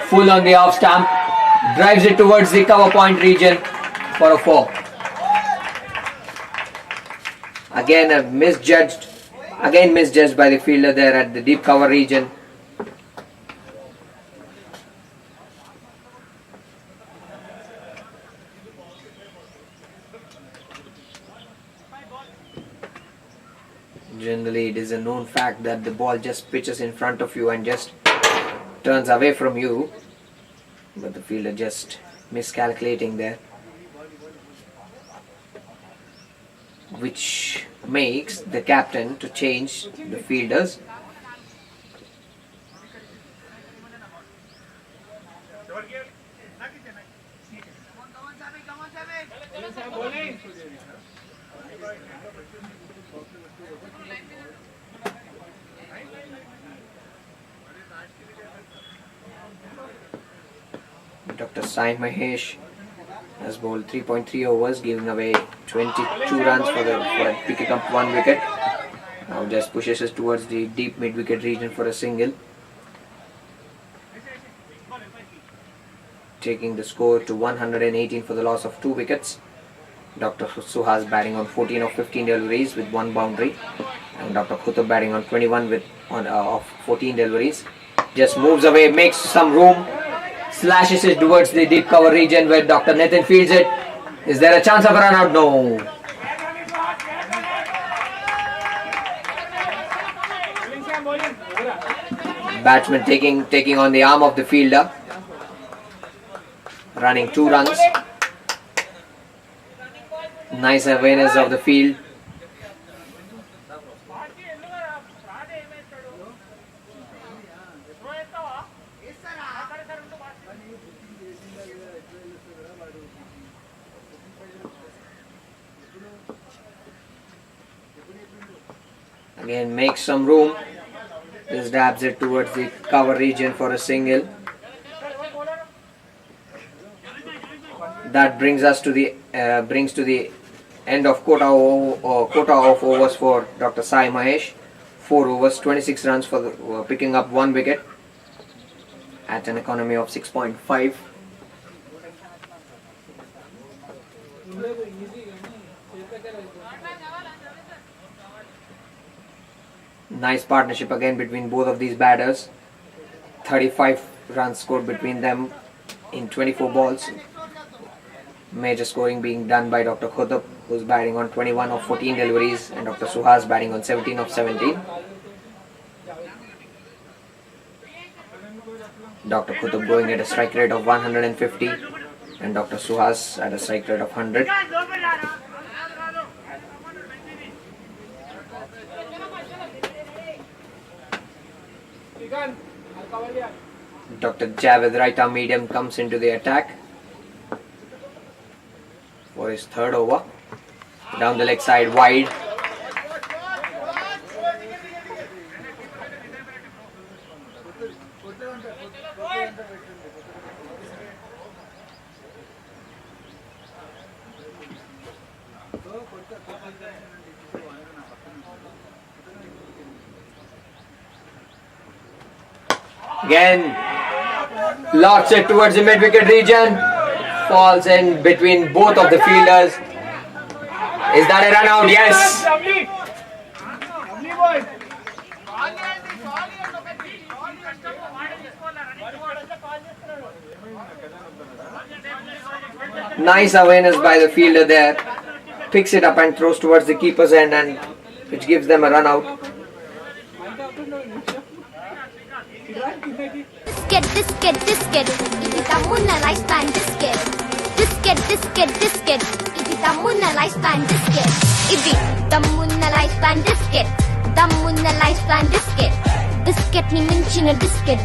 full on the off stump. Drives it towards the cover point region for a 4. Again misjudged by the fielder there at the deep cover region. Generally, it is a known fact that the ball just pitches in front of you and just turns away from you, but the fielder just miscalculating there, which makes the captain to change the fielders. Dr. Sai Mahesh has bowled 3.3 overs, giving away 22 runs for picking up 1 wicket. Now just pushes us towards the deep mid-wicket region for a single, taking the score to 118 for the loss of 2 wickets. Dr. Suhas batting on 14 of 15 deliveries with 1 boundary, and Dr. Khutab batting on 21 of 14 deliveries. Just moves away, makes some room, slashes it towards the deep cover region where Dr. Nitin fields it. Is there a chance of a run out? No. Batsman taking on the arm of the fielder, running 2 runs. Nice awareness of the field. Again makes some room. Just dabs it towards the cover region for a single. That brings us to the end of quota of overs for Dr. Sai Mahesh. 4 overs, 26 runs for the, picking up 1 wicket at an economy of 6.5. Nice partnership again between both of these batters. 35 runs scored between them in 24 balls. Major scoring being done by Dr. Khutab, who's batting on 21 of 14 deliveries, and Dr. Suhas batting on 17 of 17. Dr. Khutab going at a strike rate of 150 and Dr. Suhas at a strike rate of 100. Dr. Javed right arm medium comes into the attack for his 3rd over. Down the leg side wide. Again, lofts it towards the mid-wicket region, falls in between both of the fielders. Is that a run out? Yes. Nice awareness by the fielder there. Picks it up and throws towards the keeper's end, and which gives them a run out. Biscuit. ఇది తమ్మున్న life span biscuit. ఇది తమ్మున్న life span biscuit. ఇది తమ్మున్న life span biscuit. Biscuit ని మించిన biscuit.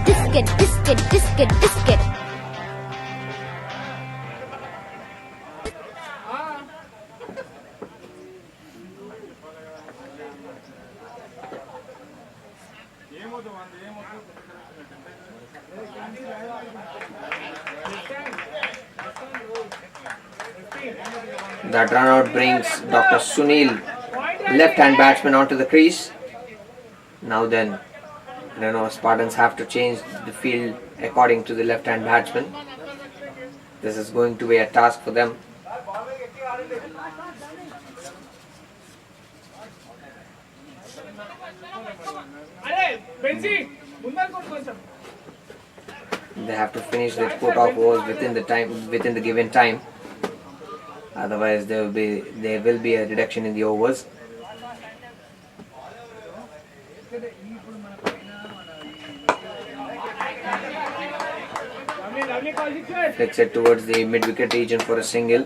That run out brings Dr. Sunil, left-hand batsman, onto the crease. Now then, Renova Spartans have to change the field according to the left-hand batsman. This is going to be a task for them. They have to finish their quota of overs within the given time. Otherwise, there will be a reduction in the overs. Flicks it towards the mid-wicket region for a single.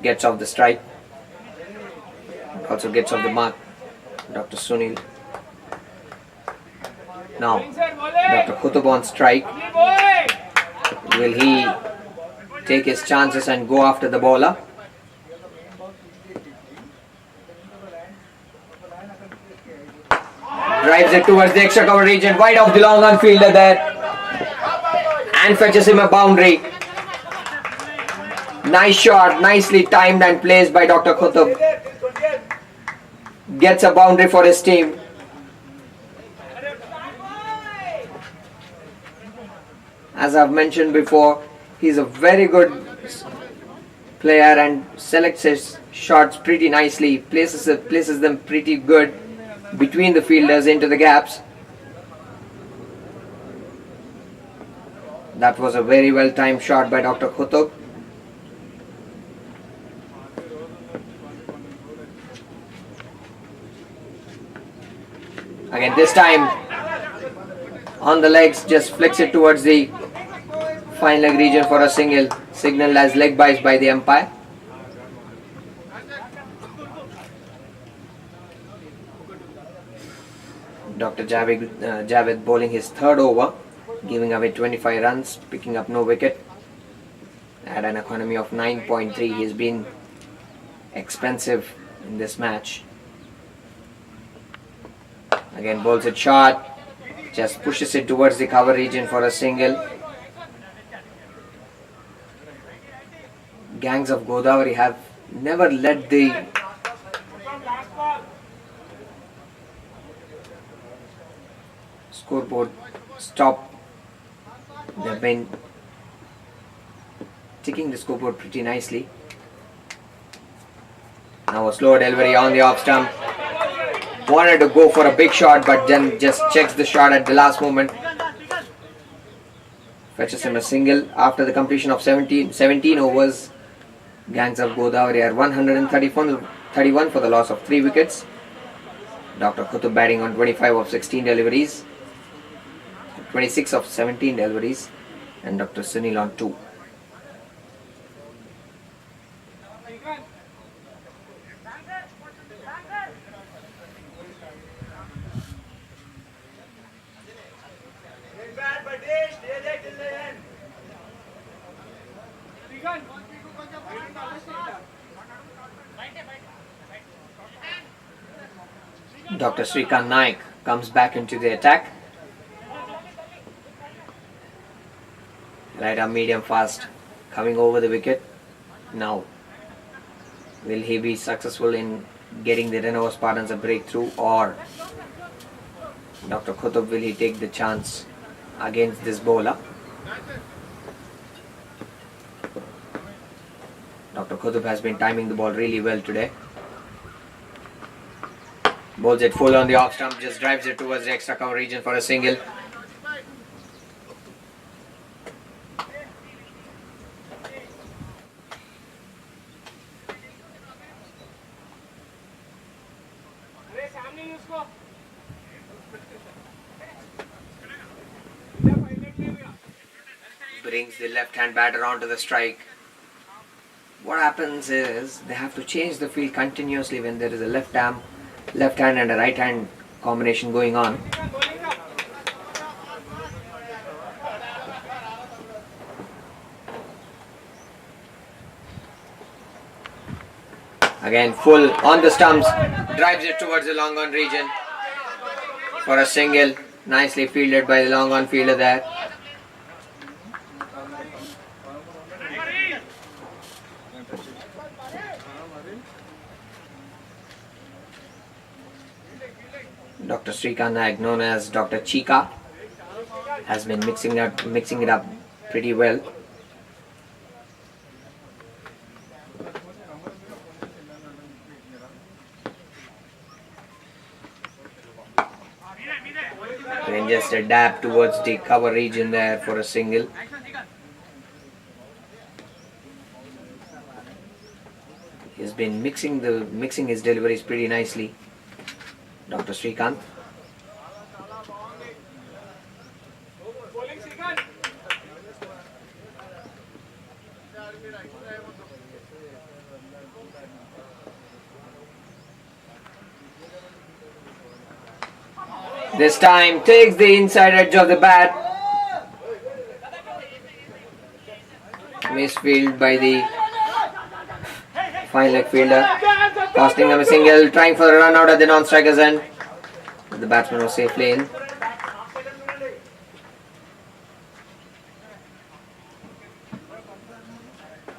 Gets off the strike. Also gets off the mark. Dr. Sunil. Now, Dr. Kutub on strike. Will he take his chances and go after the bowler? Drives it towards the extra cover region, wide off the long on fielder there, and fetches him a boundary. Nice shot, nicely timed and placed by Dr. Kutub. Gets a boundary for his team. As I've mentioned before, he's a very good player and selects his shots pretty nicely, places them pretty good between the fielders into the gaps. That was a very well timed shot by Dr. Kutub. Again, this time on the legs, just flicks it towards the fine leg region for a single, signaled as leg byes by the umpire. Dr. Javed bowling his third over, giving away 25 runs, picking up no wicket. At an economy of 9.3, he's been expensive in this match. Again, bowls it short, just pushes it towards the cover region for a single. Gangs of Godavari have never let the scoreboard stop. They've been ticking the scoreboard pretty nicely. Now a slow delivery on the off stump. Wanted to go for a big shot, but then just checks the shot at the last moment. Fetches him a single after the completion of 17 overs. Gangs of Godavari are 131 for the loss of 3 wickets. Dr. Kutub batting on 25 of 16 deliveries, 26 of 17 deliveries, and Dr. Sunil on 2. Dr. Srikant Naik comes back into the attack. Right arm medium fast, coming over the wicket. Now, will he be successful in getting the Renova Spartans a breakthrough, or Dr. Kutub, will he take the chance against this bowler? Dr. Kutub has been timing the ball really well today. Bowls it full on the off stump, just drives it towards the extra cover region for a single. Brings the left hand batter onto the strike. What happens is they have to change the field continuously when there is a left hand and a right hand combination going on. Again, full on the stumps, drives it towards the long on region for a single. Nicely fielded by the long on fielder there. Dr. Srikanth Nayak, known as Dr. Chika, has been mixing it up pretty well. Then just a dab towards the cover region there for a single. He's been mixing his deliveries pretty nicely, Dr. Srikanth. This time takes the inside edge of the bat. Misfield by the fine leg fielder, costing him a single, trying for a run out at the non-striker's end. But the batsman was safely in.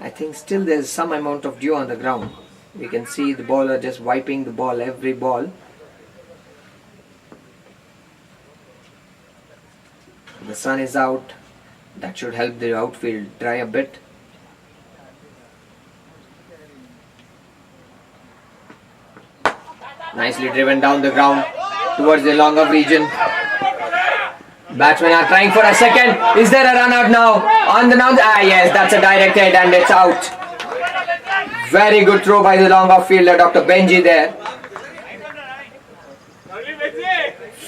I think still there's some amount of dew on the ground. We can see the bowler just wiping the ball, every ball. The sun is out. That should help the outfield dry a bit. Nicely driven down the ground towards the longer region. Batsmen are trying for a second. Is there a run out now? On the nose. Yes, that's a direct hit and it's out. Very good throw by the long off fielder, Dr. Benji there.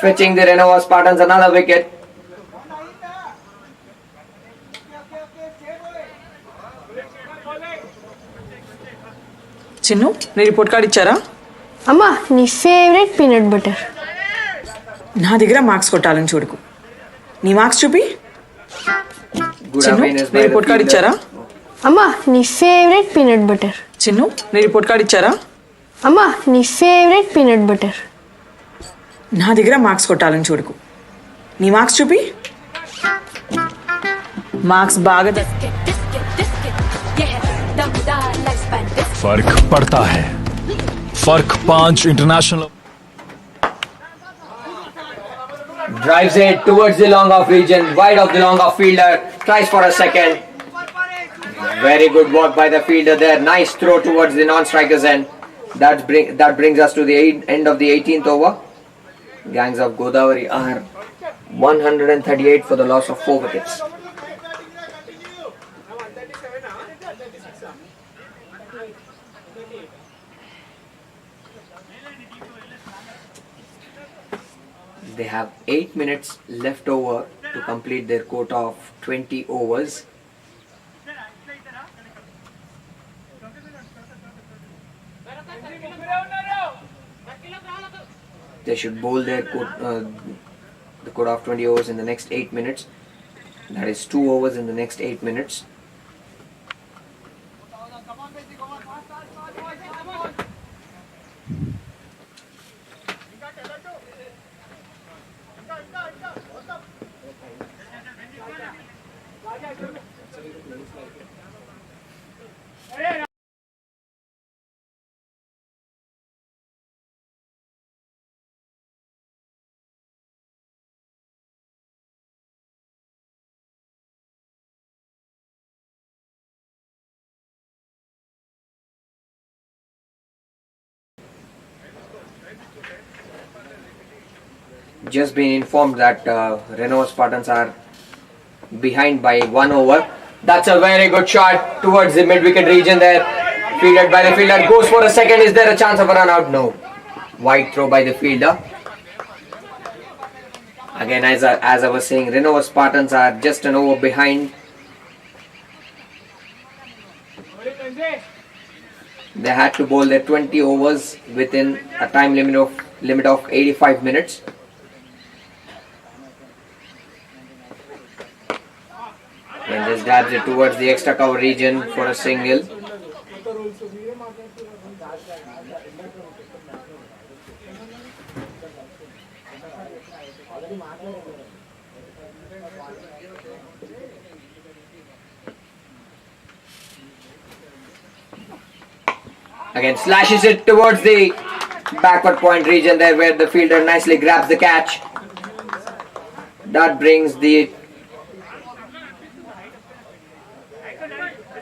Fetching the Renova Spartans another wicket. Chinnu నీ report card ఇచ్చారా? అమ్మా నీ favourite peanut butter. నా దగ్గర marks కొట్టాలని చూడకు. నీ marks చూపి. చిన్ను నీ రిపోర్ట్ కార్డ్ ఇచ్చారా? అమ్మా నీ ఫేవరెట్ పీనట్ బటర్. చిన్ను నీ రిపోర్ట్ కార్డ్ ఇచ్చారా? అమ్మా నీ ఫేవరెట్ పీనట్ బటర్. నా దగ్గర మార్క్స్ కొట్టాలని చూడకు. నీ మార్క్స్ చూపి. మార్క్స్ బాగా फर्क पड़ता है. फर्क 5 international. Drives it towards the long off region, wide of the long off fielder, tries for a second. Very good work by the fielder there. Nice throw towards the non-striker's end. That brings us to the end of the 18th over. Gangs of Godavari are 138 for the loss of 4 wickets. They have 8 minutes left over to complete their quota of 20 overs. They should bowl the quota of 20 overs in the next 8 minutes. That is 2 overs in the next 8 minutes. Just been informed that Renova Spartans are behind by 1 over. That's a very good shot towards the mid-wicket region there. Fielded by the fielder. Goes for a second. Is there a chance of a run out? No. Wide throw by the fielder. Again, as I was saying, Renova Spartans are just an over behind. They had to bowl their 20 overs within a time limit of 85 minutes. And just dabs it towards the extra cover region for a single. Again slashes it towards the backward point region there where the fielder nicely grabs the catch. That brings the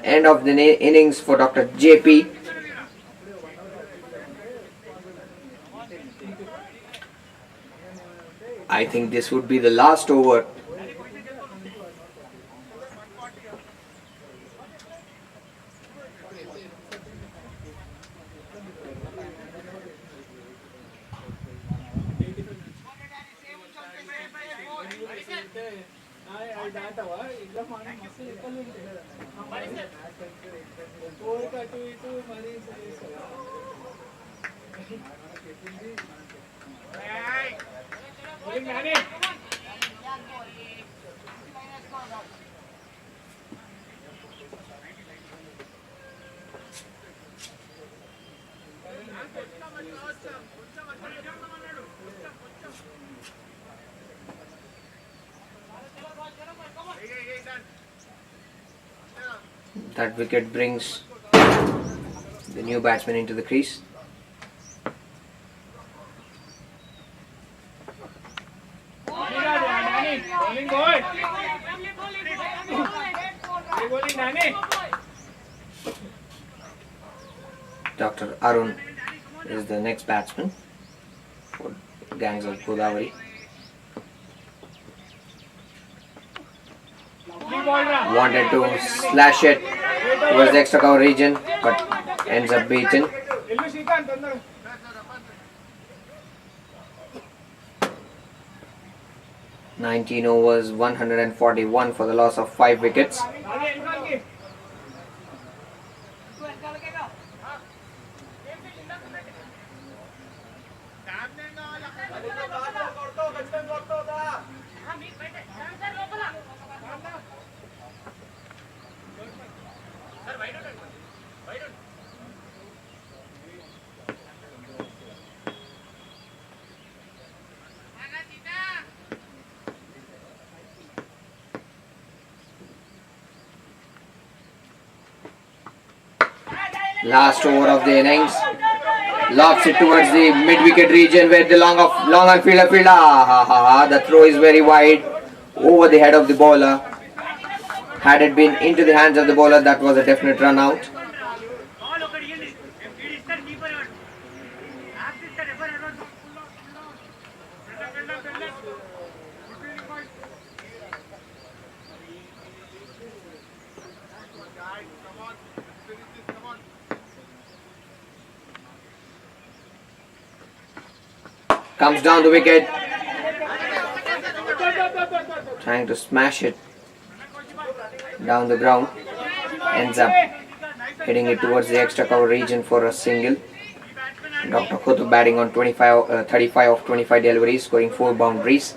end of the innings for Dr. JP. I think this would be the last over. That wicket brings the new batsman into the crease. Dr. Arun is the next batsman for Gangs of Godavari. Wanted to slash it towards the extra cover region, but ends up beaten. "19 overs, 141 for the loss of 5 wickets. Last over of the innings. Lobs it towards the mid-wicket region where the long on fielder. The throw is very wide over the head of the bowler. Had it been into the hands of the bowler, that was a definite run out. Comes down the wicket, trying to smash it down the ground, ends up hitting it towards the extra cover region for a single. Dr. Khutub batting on 35 of 25 deliveries, scoring 4 boundaries.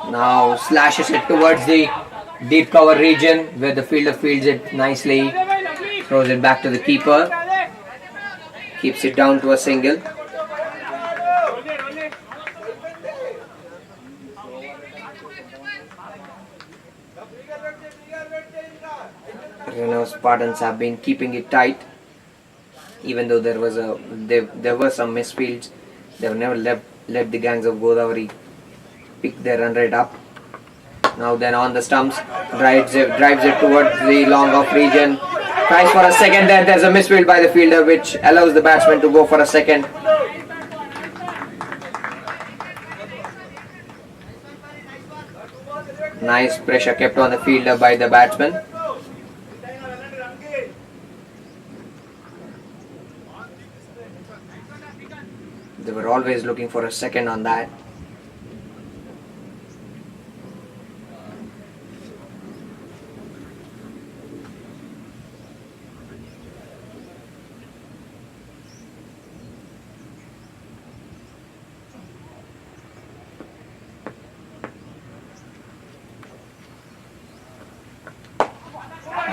Now slashes it towards the deep cover region where the fielder fields it nicely, throws it back to the keeper, keeps it down to a single. Spartans have been keeping it tight, even though there were some misfields. They have never let the Gangs of Godavari pick their run rate up. Now then on the stumps, drives it towards the long off region. Tries for a second there. There's a misfield by the fielder which allows the batsman to go for a second. Nice pressure kept on the fielder by the batsman. They were always looking for a second on that.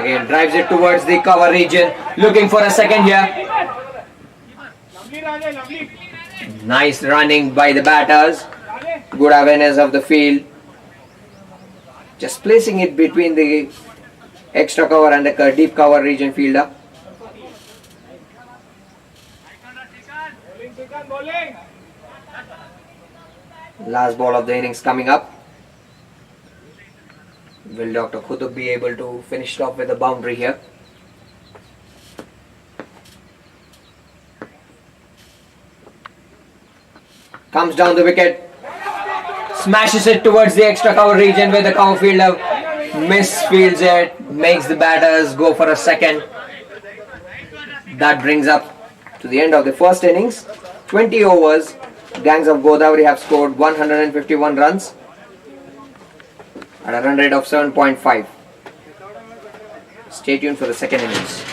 Again drives it towards the cover region, looking for a second here. Nice running by the batters. Good awareness of the field. Just placing it between the extra cover and the deep cover region fielder. Last ball of the innings coming up. Will Dr. Qutub be able to finish it off with a boundary here? Comes down the wicket, smashes it towards the extra cover region where the cover fielder misfields it, makes the batters go for a second. That brings up to the end of the first innings. 20 overs, Gangs of Godavari have scored 151 runs at a run rate of 7.5. Stay tuned for the second innings.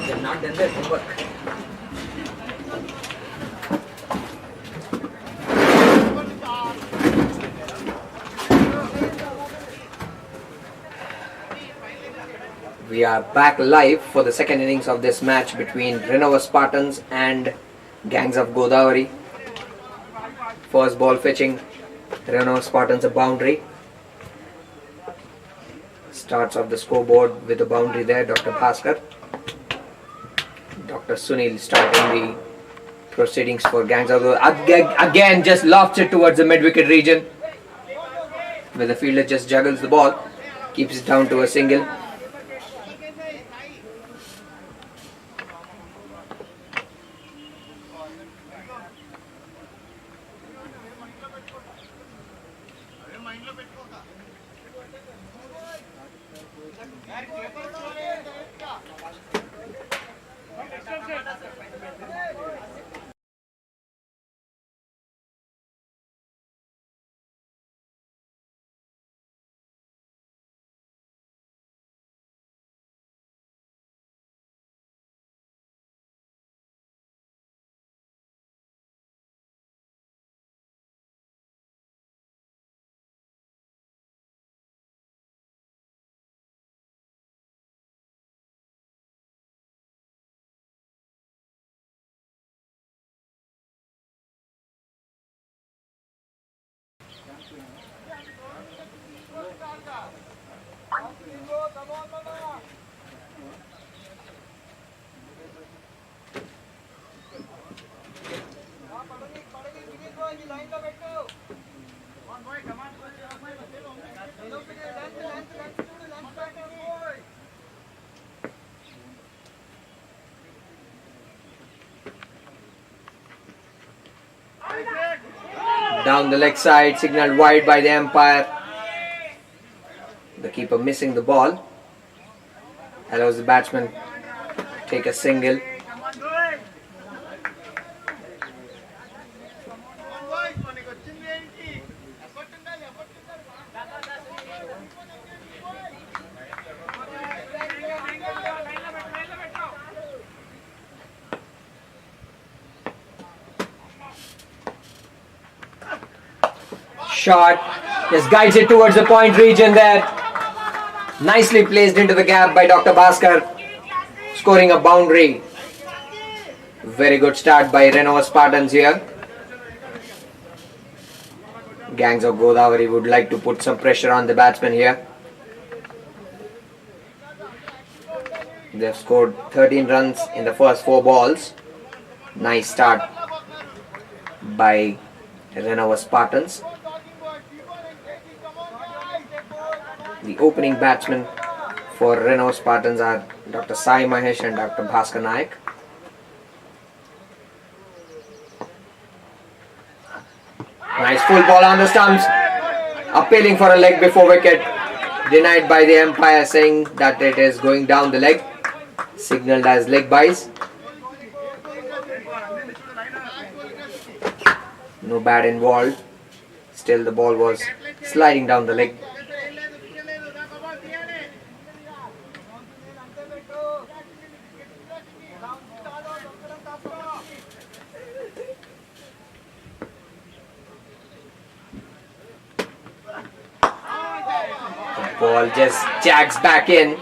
They've not done their homework. We are back live for the second innings of this match between Renova Spartans and Gangs of Godavari. First ball fetching Renova Spartans a boundary. Starts off the scoreboard with a boundary there, Dr. Bhaskar. Dr. Sunil starting the proceedings for Gangs of Godavari. Again just lofts it towards the mid-wicket region, where the fielder just juggles the ball, keeps it down to a single. Down the leg side, signaled wide by the umpire. The keeper missing the ball. Allows the batsman take a single. Shot, just guides it towards the point region there. Nicely placed into the gap by Dr. Bhaskar. scoring a boundary. Very good start by Renova Spartans here. Gangs of Godavari would like to put some pressure on the batsmen here. They've scored 13 runs in the first 4 balls. Nice start by Renova Spartans. The opening batsmen for Renova Spartans are Dr. Sai Mahesh and Dr. Bhaskar Naik. Nice full ball on the stumps. Appealing for a leg before wicket. Denied by the umpire, saying that it is going down the leg. Signalled as leg byes. No bat involved. Still the ball was sliding down the leg. The ball just jags back in,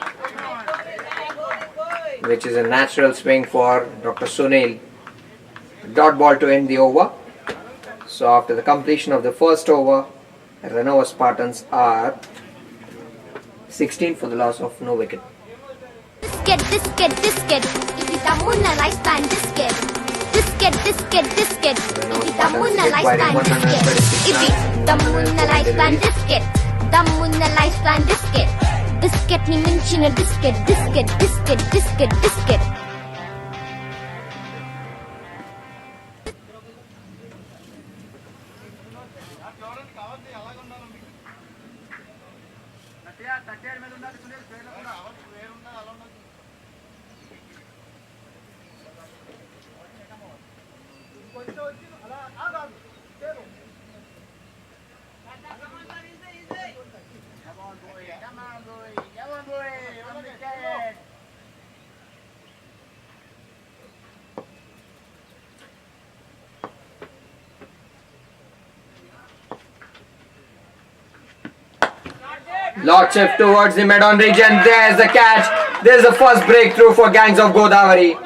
which is a natural swing for Dr. Sunil. Dot ball to end the over. So after the completion of the first over, Renova Spartans are 16 for the loss of no wicket. Disket, disket, disket. Iti tamuna lifespan disket. Disket, disket, disket. Iti tamuna lifespan disket. Iti tamuna lifespan disket. Tamuna lifespan disket. Disket ni minchina disket, disket, disket, disket, disket. Lot shift towards the mid-on region. There's the catch. There's the first breakthrough for Gangs of Godavari.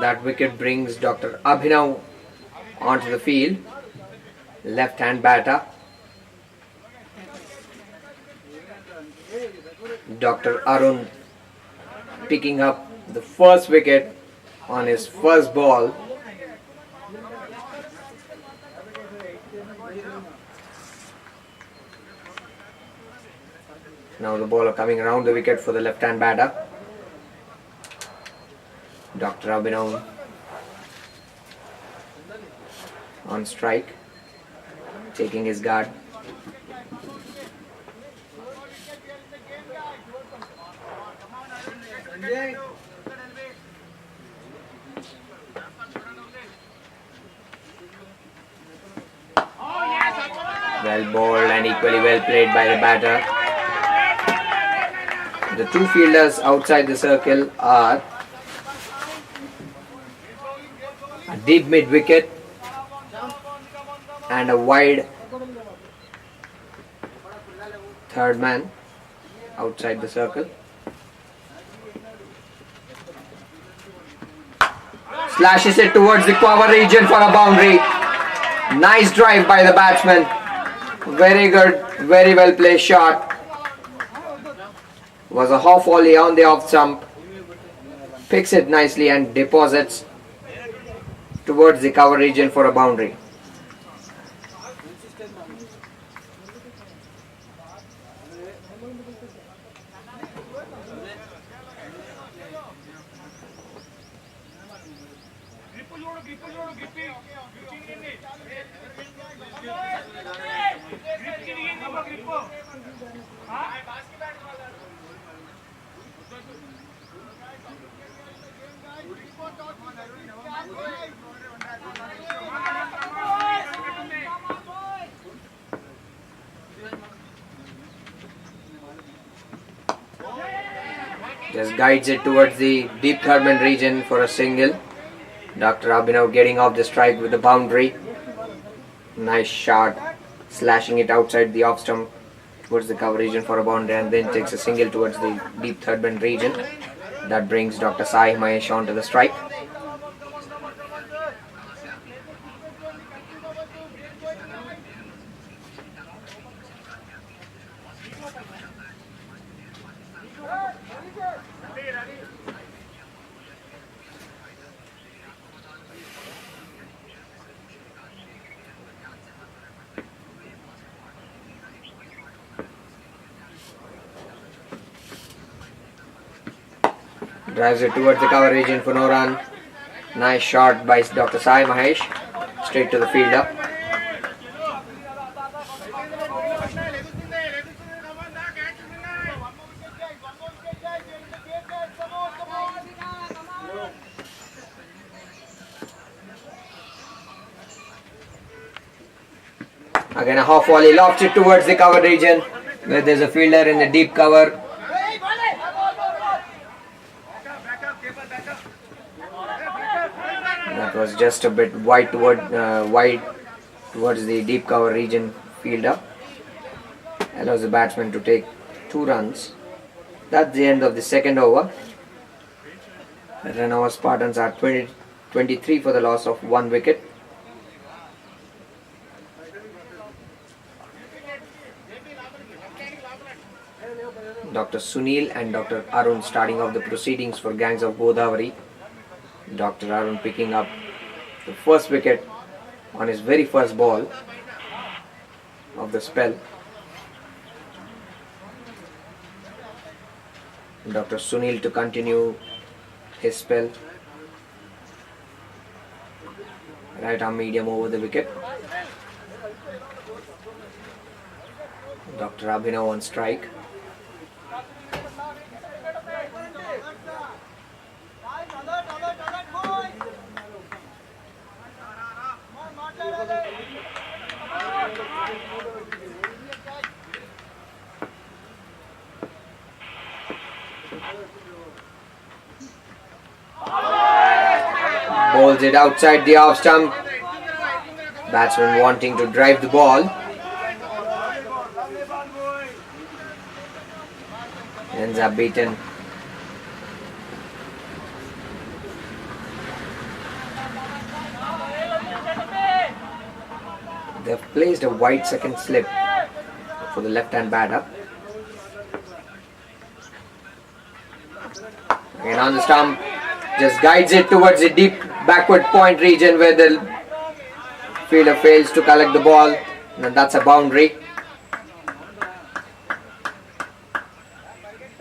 That wicket brings Dr. Abhinav onto the field. Left-hand batter. Dr. Arun picking up the first wicket on his first ball. Now the bowler coming around the wicket for the left-hand batter. Dr. Abhinav on strike, taking his guard. Well bowled and equally well played by the batter. The two fielders outside the circle are a deep mid wicket and a wide third man. outside the circle. Slashes it towards the cover region for a boundary. Nice drive by the batsman. Very good, very well placed shot. Was a half volley on the off stump. Picks it nicely and deposits towards the cover region for a boundary. Just guides it towards the deep third man region for a single. Dr. Abhinav getting off the strike with the boundary. Nice shot, slashing it outside the off stump towards the cover region for a boundary, and then takes a single towards the deep third man region. That brings Dr. Sai Mahesh onto the strike. Drives it towards the cover region for no run. Nice shot by Dr. Sai Mahesh. Straight to the fielder. Again a half volley, lofts it towards the cover region where there's a fielder in the deep cover. That was just a bit wide towards the deep cover region fielder. Allows the batsman to take 2 runs. That's the end of the second over. The Renova Spartans are 23 for the loss of 1 wicket. Dr. Sunil and Dr. Arun starting off the proceedings for Gangs of Godavari. Dr. Arun picking up the first wicket on his very first ball of the spell. Dr. Sunil to continue his spell. Right arm medium over the wicket. Dr. Abhinav on strike. Bowls it outside the off stump. Batsman wanting to drive the ball. Ends up beaten. They've placed a wide second slip for the left-hand batter. Again on the stump, just guides it towards the deep backward point region where the fielder fails to collect the ball, and that's a boundary.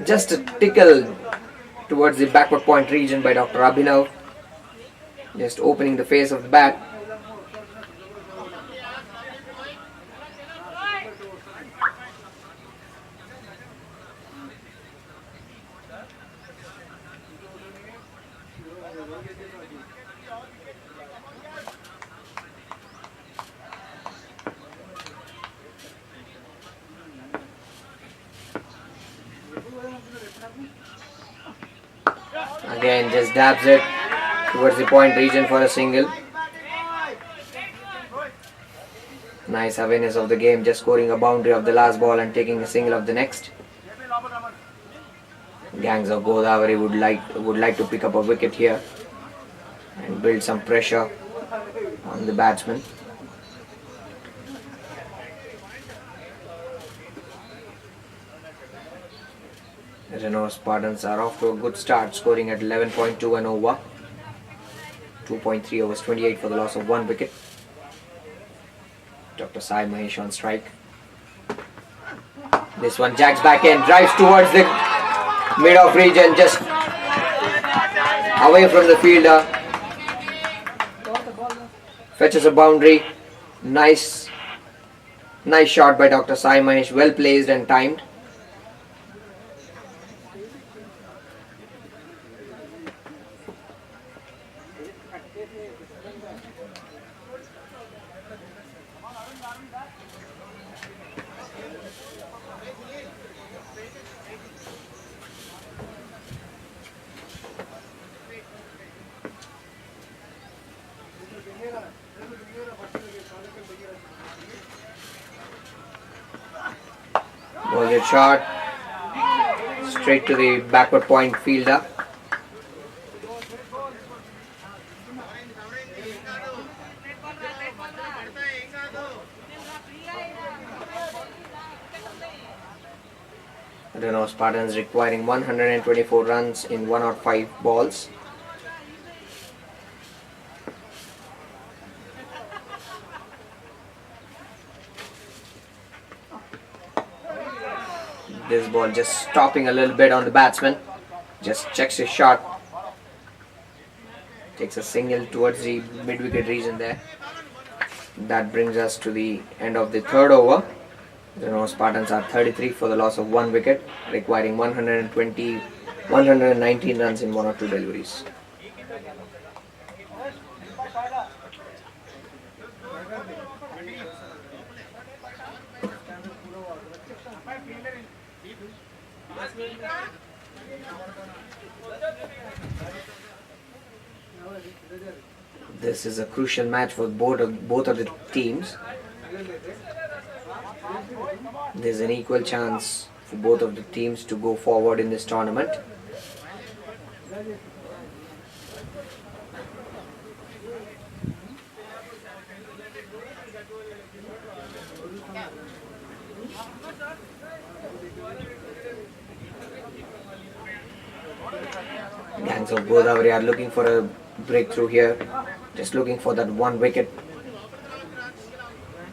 Just a tickle towards the backward point region by Dr. Abhinav, just opening the face of the bat. Again, just dabs it towards the point region for a single. Nice awareness of the game, just scoring a boundary of the last ball and taking a single of the next. Gangs of Godavari would like to pick up a wicket here and build some pressure on the batsman. Renova Spartans are off to a good start, scoring at 11.2 and over. 2.3 overs, 28 for the loss of 1 wicket. Dr. Sai Mahesh on strike. This one jacks back in, drives towards the mid-off region, just away from the fielder. Fetches a boundary. Nice shot by Dr. Sai Mahesh, well placed and timed. Bowler shot straight to the backward point fielder. Renova Spartans requiring 124 runs in 105 balls. This ball just stopping a little bit on the batsman. Just checks his shot. Takes a single towards the mid-wicket region there. That brings us to the end of the third over. The Renova Spartans are 33 for the loss of 1 wicket, requiring 119 runs in 1 or 2 deliveries. This is a crucial match for both of the teams. There's an equal chance for both of the teams to go forward in this tournament. Gangs of Godavari are looking for a breakthrough here, just looking for that 1 wicket.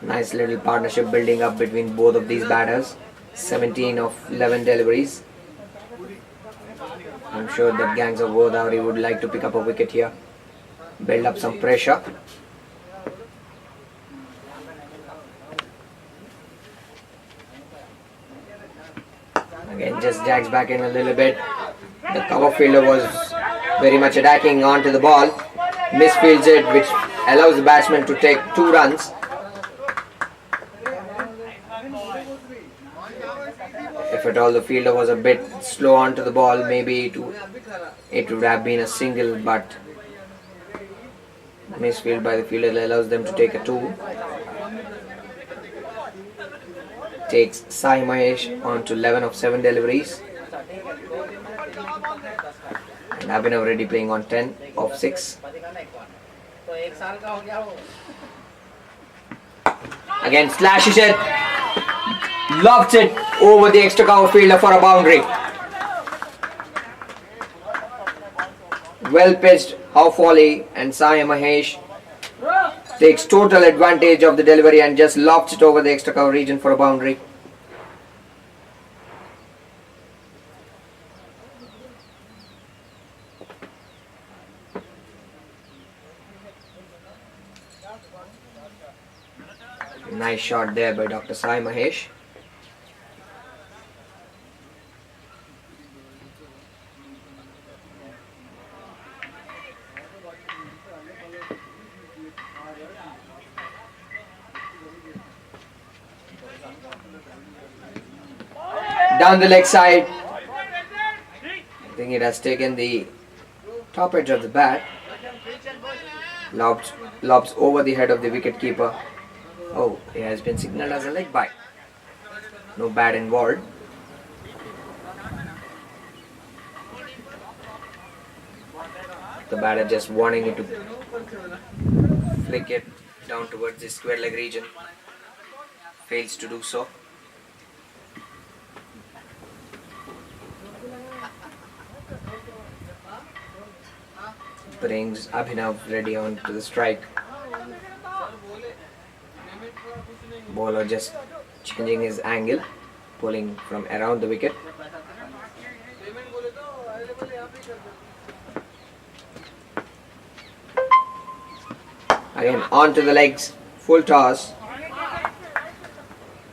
Nice little partnership building up between both of these batters. 17 of 11 deliveries. I'm sure that Gangs of Godavari would like to pick up a wicket here, build up some pressure. Again, just jacks back in a little bit. The cover fielder was very much attacking onto the ball, misfields it, which allows the batsman to take 2 runs. If at all the fielder was a bit slow onto the ball, maybe it would have been a single, but misfield by the fielder allows them to take a 2. Takes Sai Mahesh on to 11 of 7 deliveries. And Abhinav already playing on 10 of 6. Again slashes it, lofts it over the extra cover fielder for a boundary. Well pitched half volley, and Sai Mahesh takes total advantage of the delivery and just lofts it over the extra cover region for a boundary. Nice shot there by Dr. Sai Mahesh. Down the leg side. I think it has taken the top edge of the bat. Lobs over the head of the wicket keeper. Oh, it has been signaled as a leg bite. No bat involved. The batter just wanting it to flick it down towards the square leg region. Fails to do so. Brings Abhinav ready on to the strike. Bowler just changing his angle, pulling from around the wicket. Again onto the legs, full toss.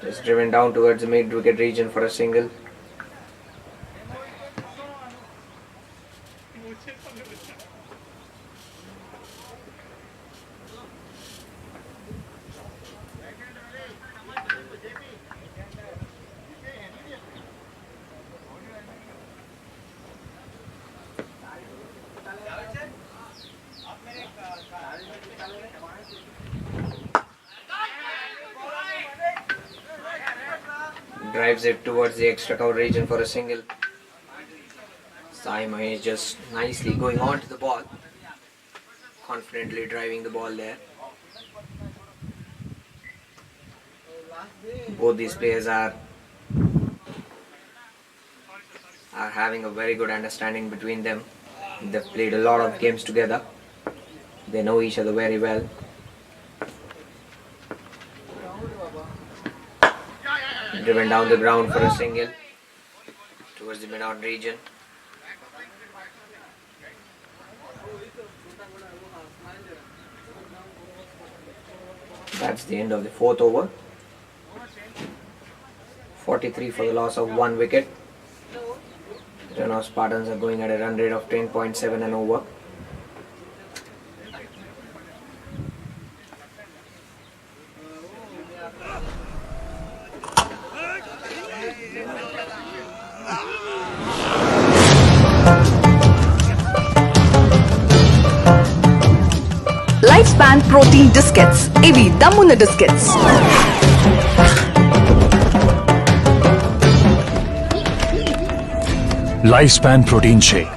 Just driven down towards the mid wicket region for a single. Drives it towards the extra cover region for a single. Sai Mahesh just nicely going on to the ball. Confidently driving the ball there. Both these players are having a very good understanding between them. They've played a lot of games together. They know each other very well. Driven down the ground for a single towards the mid-on region. That's the end of the fourth over. 43 for the loss of 1 wicket. Renova Spartans are going at a run rate of 10.7 and over. Lifespan protein biscuits. Ivi Dammuna biscuits. Lifespan protein shake.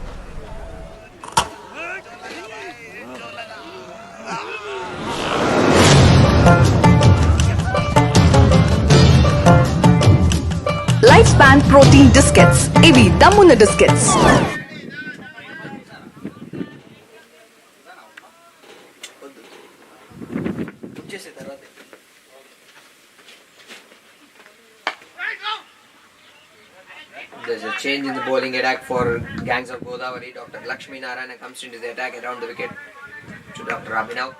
Lifespan protein biscuits. Ivi Dammuna biscuits. There's a change in the bowling attack for Gangs of Godavari. Dr. Lakshmi Narayana comes into the attack around the wicket to Dr. Abhinav.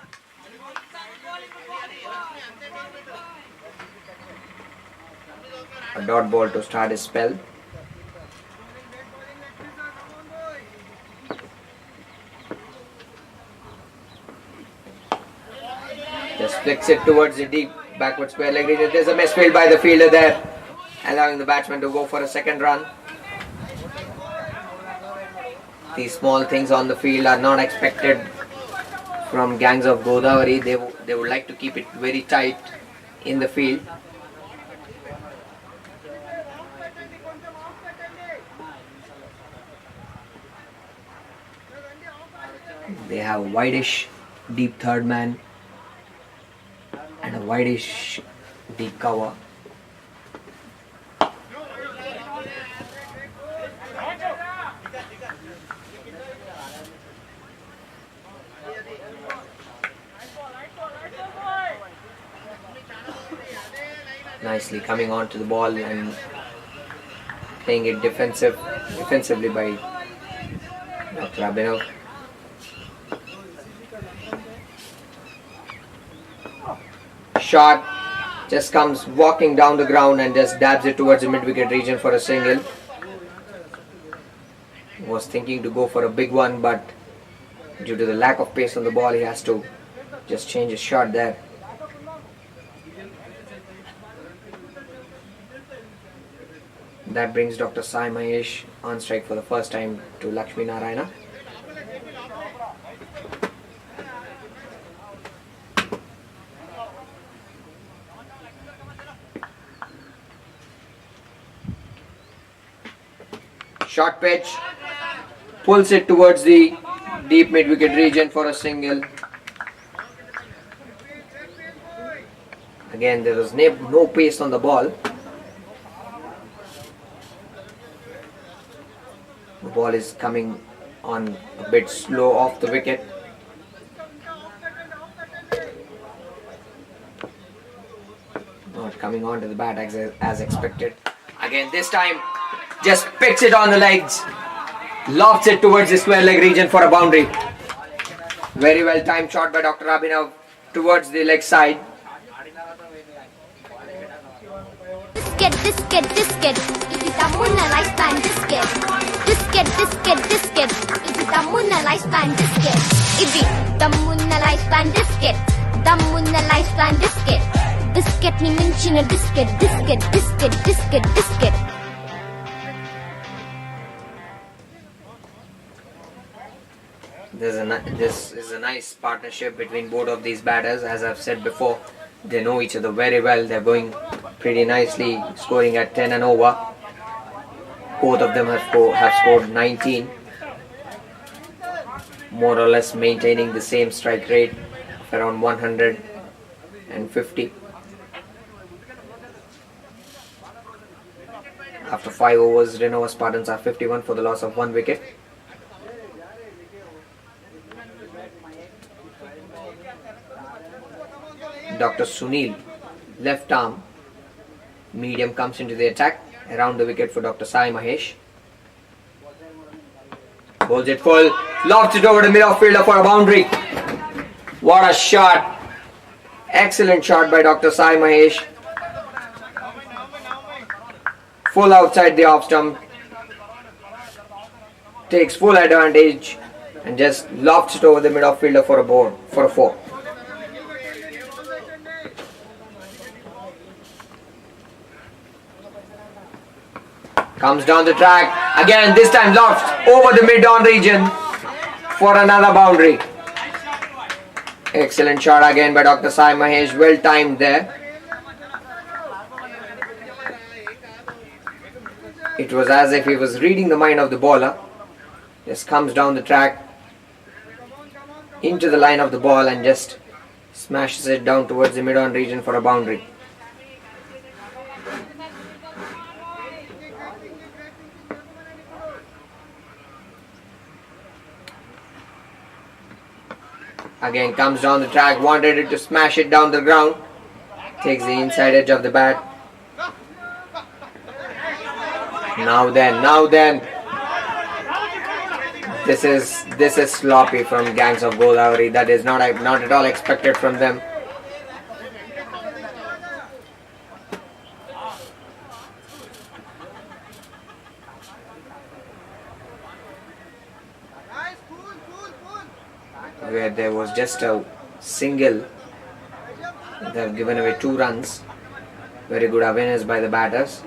A dot ball to start his spell. Just flicks it towards the deep backward square leg region. There's a misfield by the fielder there, allowing the batsman to go for a second run. These small things on the field are not expected from Gangs of Godavari. They would like to keep it very tight in the field. They have a wideish deep third man and a wideish deep cover. Nicely coming on to the ball and playing it defensively by Dr. Abhinav. Shot just comes walking down the ground and just dabs it towards the mid-wicket region for a single. Was thinking to go for a big one, but due to the lack of pace on the ball, he has to just change his shot there. That brings Dr. Sai Mahesh on strike for the first time to Lakshmi Narayana. Short pitch, pulls it towards the deep mid wicket region for a single. Again, there was no pace on the ball. The ball is coming on a bit slow off the wicket. Not coming onto the bat as expected. Again, this time just picks it on the legs, lofts it towards the square leg region for a boundary. Very well timed shot by Dr. Abhinav towards the leg side. Biscuit. ఇది తమ్మున్న life span biscuit. ఇది తమ్మున్న life span biscuit. ఇది తమ్మున్న life span biscuit. Biscuit ని మించిన biscuit. This is a nice partnership between both of these batters. As I've said before, they know each other very well. They're going pretty nicely, scoring at 10 and over. Both of them have scored 19, more or less maintaining the same strike rate of around 150. After 5 overs, Renova Spartans are 51 for the loss of 1 wicket. Dr. Sunil, left arm, medium, comes into the attack. Around the wicket for Dr. Sai Mahesh. Bowls it full, lofts it over the middle fielder for a boundary. What a shot! Excellent shot by Dr. Sai Mahesh. Full outside the off stump. Takes full advantage and just lofts it over the middle fielder for a 4. Comes down the track, again this time lofts over the mid-on region for another boundary. Excellent shot again by Dr. Sai Mahesh, well timed there. It was as if he was reading the mind of the bowler. Just comes down the track into the line of the ball and just smashes it down towards the mid-on region for a boundary. Again comes down the track, wanted it to smash it down the ground. Takes the inside edge of the bat. Now then. This is sloppy from Gangs of Godavari. That is not at all expected from them. Where there was just a single, they have given away 2 runs. Very good awareness by the batters.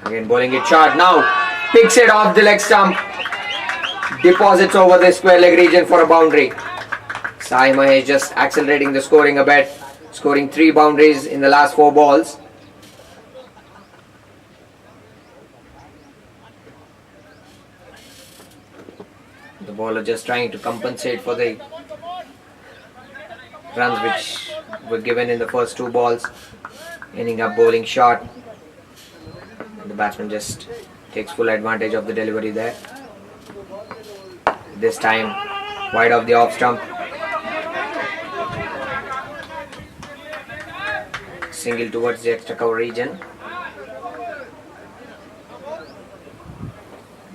Again bowling it short, now picks it off the leg stump, deposits over the square leg region for a boundary. Sai Mahesh just accelerating the scoring a bit, scoring 3 boundaries in the last 4 balls. The bowler just trying to compensate for the runs which were given in the first 2 balls, ending up bowling short. And the batsman just takes full advantage of the delivery there. This time wide of the off stump. Single towards the extra cover region.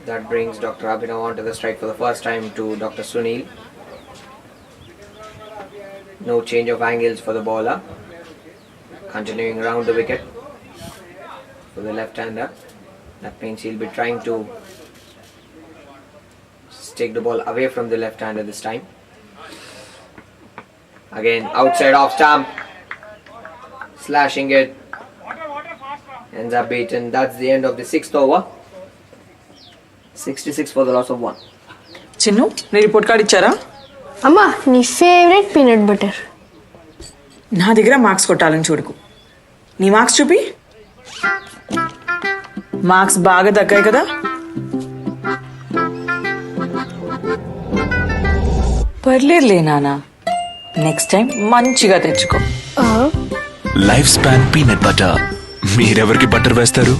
That brings Dr. Abhinav onto the strike for the first time to Dr. Sunil. No change of angles for the bowler. Continuing around the wicket for the left-hander. That means he'll be trying to take the ball away from the left-hander this time. Again outside off stump, slashing it, ends up beaten. That's the end of the 6th over. 66 for the loss of 1. Chinnu నీ report card ఇచ్చారా? అమ్మా నీ favourite peanut butter. నా దగ్గర marks కొట్టాలని చూడకు. నీ marks చూపి. మార్క్స్ బాగా తగ్గాయి కదా. పర్లేదులే నాన్న, నెక్స్ట్ టైం మంచిగా తెచ్చుకో. Life span peanut butter. మీరెవరికి బటర్ వేస్తారు?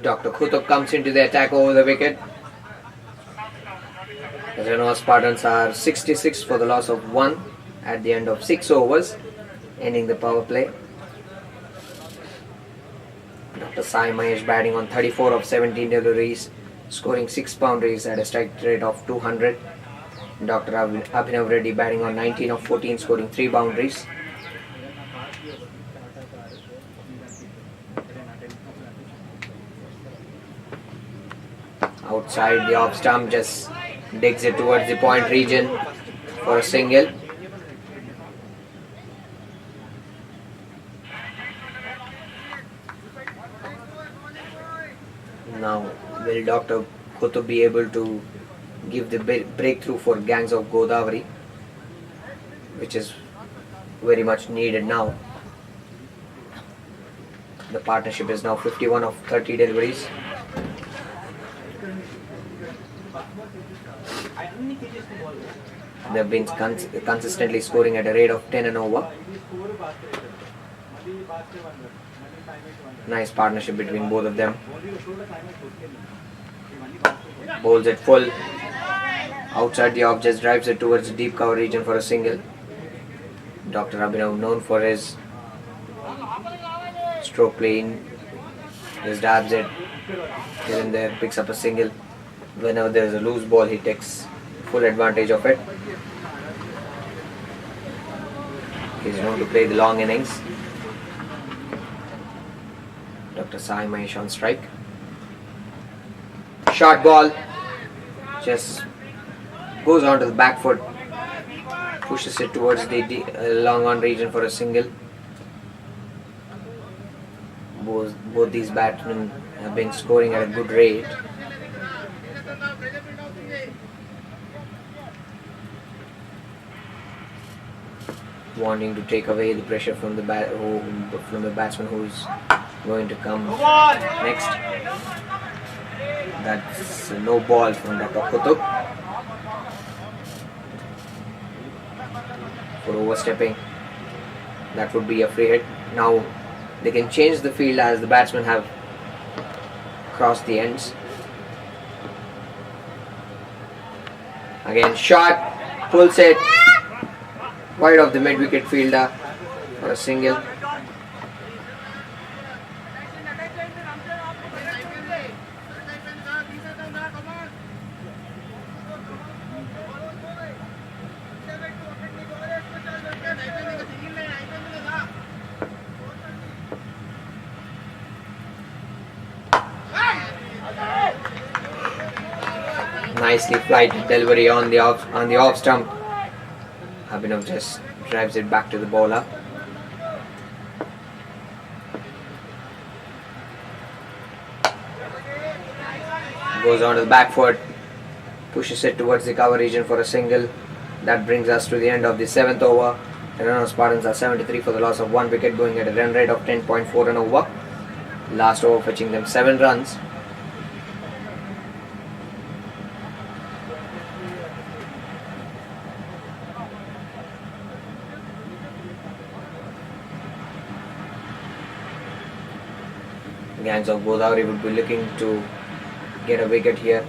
Dr. Kutub comes into the attack over the wicket. The Renova Spartans are 66 for the loss of 1 at the end of 6 overs, ending the power play. Dr. Sai Mahesh batting on 34 of 17 deliveries, scoring 6 boundaries at a strike rate of 200. Dr. Abhinav Reddy batting on 19 of 14, scoring 3 boundaries. Outside the off stump, just digs it towards the point region for a single. Now, will Dr. Kutub be able to give the breakthrough for Gangs of Godavari, which is very much needed now? The partnership is now 51 of 30 deliveries. They have been consistently scoring at a rate of 10 and over. Nice partnership between both of them. Bowls it full. Outside the off, just drives it towards the deep cover region for a single. Dr. Abhinav, known for his stroke play, just dabs it here and there, picks up a single. Whenever there is a loose ball, he takes full advantage of it. He is known to play the long innings. Dr. Sai Mahesh on strike. Short ball, just goes onto the back foot, pushes it towards the long on region for a single. Both these batsmen have been scoring at a good rate. Wanting to take away the pressure from the batsman who is going to come next. That's a no ball from Dr. Kutub for overstepping. That would be a free hit. Now they can change the field as the batsmen have crossed the ends. Again, shot, pulls it wide of the mid-wicket fielder for a single. Nicely flighted delivery on the off stump. Abhinav just drives it back to the bowler. Goes on to the back foot, pushes it towards the cover region for a single. That brings us to the end of the 7th over. The Renova Spartans are 73 for the loss of 1 wicket, going at a run rate of 10.4 and over. Last over fetching them 7 runs. Gangs of Godavari would be looking to get a wicket here.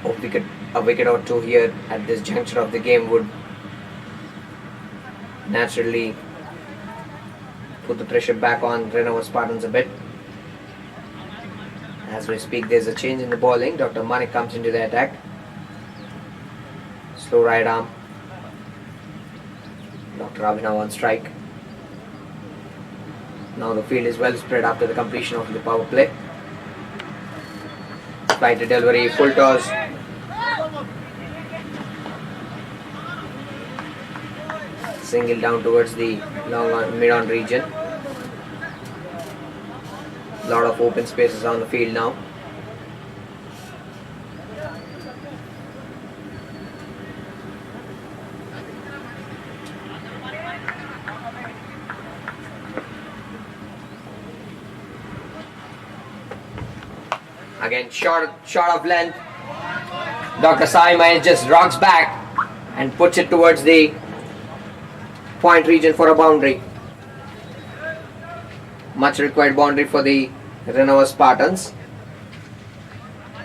A wicket or two here at this juncture of the game would naturally put the pressure back on Renova Spartans a bit. As we speak, there's a change in the bowling. Dr. Manik comes into the attack. Slow right arm. Dr. Abhinav on strike. Now the field is well spread after the completion of the power play. Flighted delivery, full toss. Single down towards the long on, mid-on region. lot of open spaces on the field now. Again, short of length. Dr. Sai Mahesh just rocks back and puts it towards the point region for a boundary. Much required boundary for the Renova Spartans,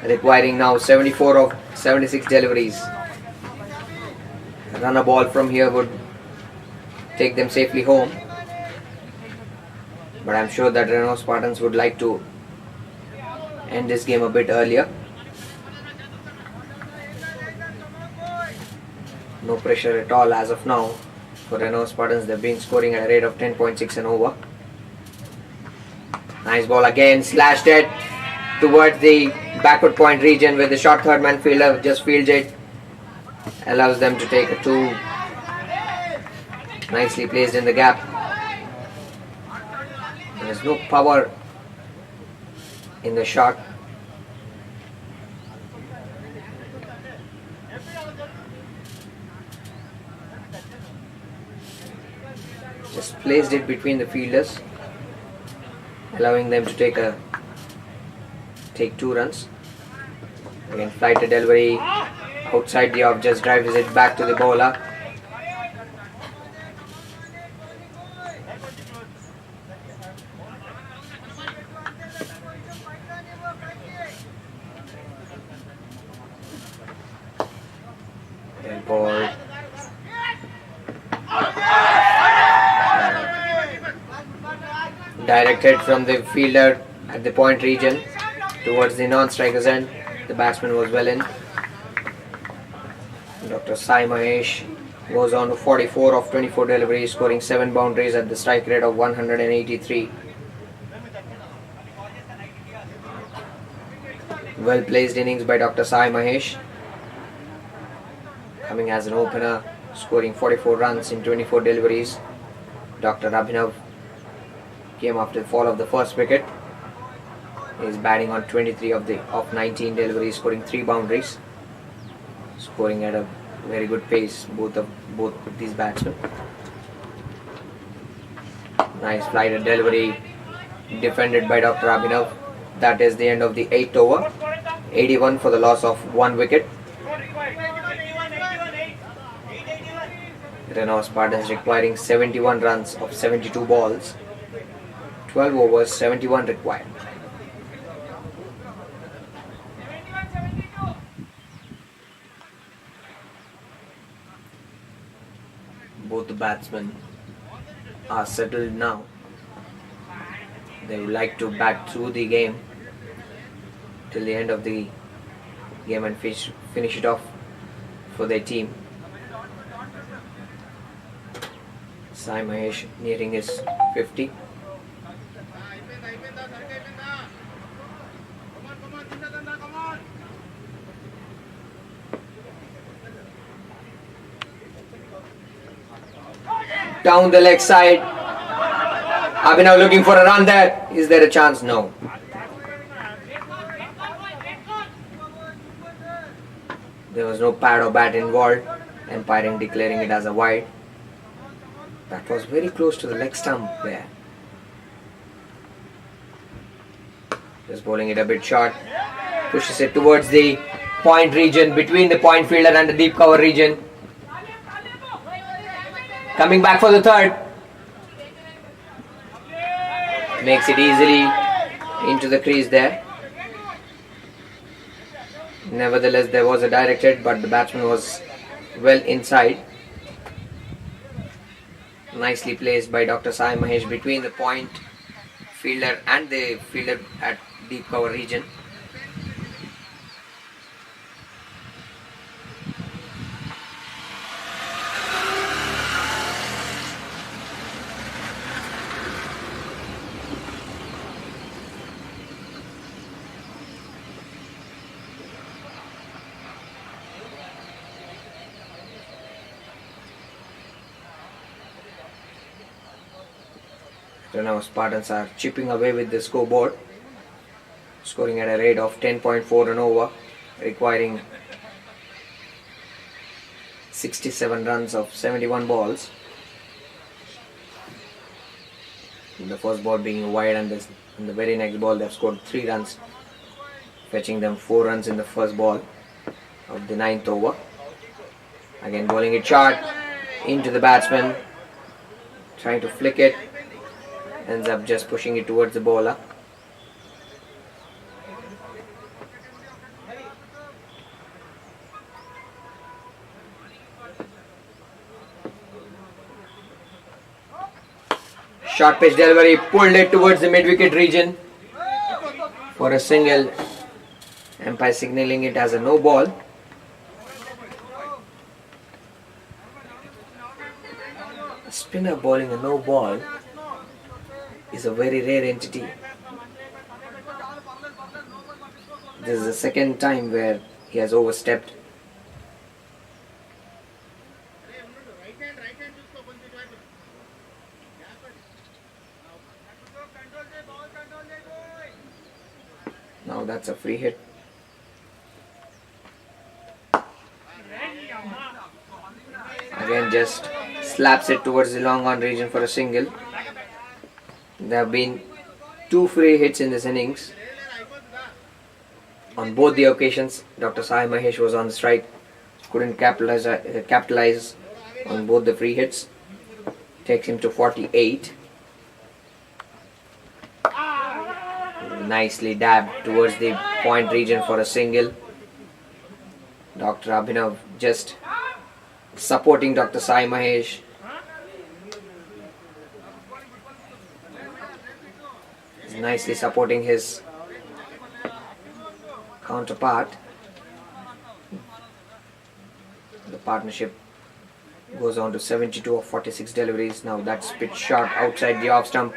requiring now 74 of 76 deliveries. Run a ball from here would take them safely home, but I'm sure that Renova Spartans would like to end this game a bit earlier. No pressure at all as of now for Renova Spartans. They've been scoring at a rate of 10.6 and over. Nice ball again, slashed it towards the backward point region where the short third man fielder just fields it. Allows them to take a 2. Nicely placed in the gap. There's no power in the shot. Just placed it between the fielders, allowing them to take 2 runs. Again, flighted delivery outside the off, just drives it back to the bowler. Ball. Directed from the fielder at the point region towards the non-striker's end. The batsman was well in. Dr. Sai Mahesh goes on to 44 of 24 deliveries, scoring 7 boundaries at the strike rate of 183. Well placed innings by Dr. Sai Mahesh, coming as an opener, scoring 44 runs in 24 deliveries. Dr. Abhinav came after the fall of the first wicket. He is batting on 23 of 19 deliveries, scoring 3 boundaries, scoring at a very good pace, both of these batsmen. Nice flighted delivery, defended by Dr. Abhinav. That is the end of the 8th over. 81 for the loss of 1 wicket. Renova Spartans requiring 71 runs of 72 balls. 12 overs, 71 required. Both the batsmen are settled now. They would like to bat through the game till the end of the game and finish it off for their team. Sai Mahesh nearing his 50. Down the leg side. Abhinav looking for a run there. Is there a chance? No. There was no pad or bat involved. Umpiring declaring it as a wide. That was very close to the leg stump there. Just bowling it a bit short. Pushes it towards the point region, between the point fielder and the deep cover region. Coming back for the third. Makes it easily into the crease there. Nevertheless, there was a directed, but the batsman was well inside. Nicely placed by Dr. Sai Mahesh between the point fielder and the fielder at deep cover region. Renova Spartans are chipping away with the scoreboard. scoring at a rate of 10.4 Renova, requiring 67 runs of 71 balls. The first ball being wide, and in the very next ball they've scored 3 runs, fetching them 4 runs in the first ball of the 9th over. Again bowling it short into the batsman, trying to flick it, ends up just pushing it towards the bowler. Short pitch delivery, pulled it towards the mid-wicket region for a single. Umpire signalling it as a no ball. A spinner bowling a no ball is a very rare entity. This is the second time where he has overstepped. Now that's a free hit. Again just slaps it towards the long on region for a single. There have been 2 free hits in this innings. On both the occasions, Dr. Sai Mahesh was on strike. Couldn't capitalize on both the free hits. Takes him to 48. Nicely dabbed towards the point region for a single. Dr. Abhinav just supporting Dr. Sai Mahesh. He's nicely supporting his counterpart. The partnership goes on to 72 of 46 deliveries. Now that's pitch shot outside the off stump.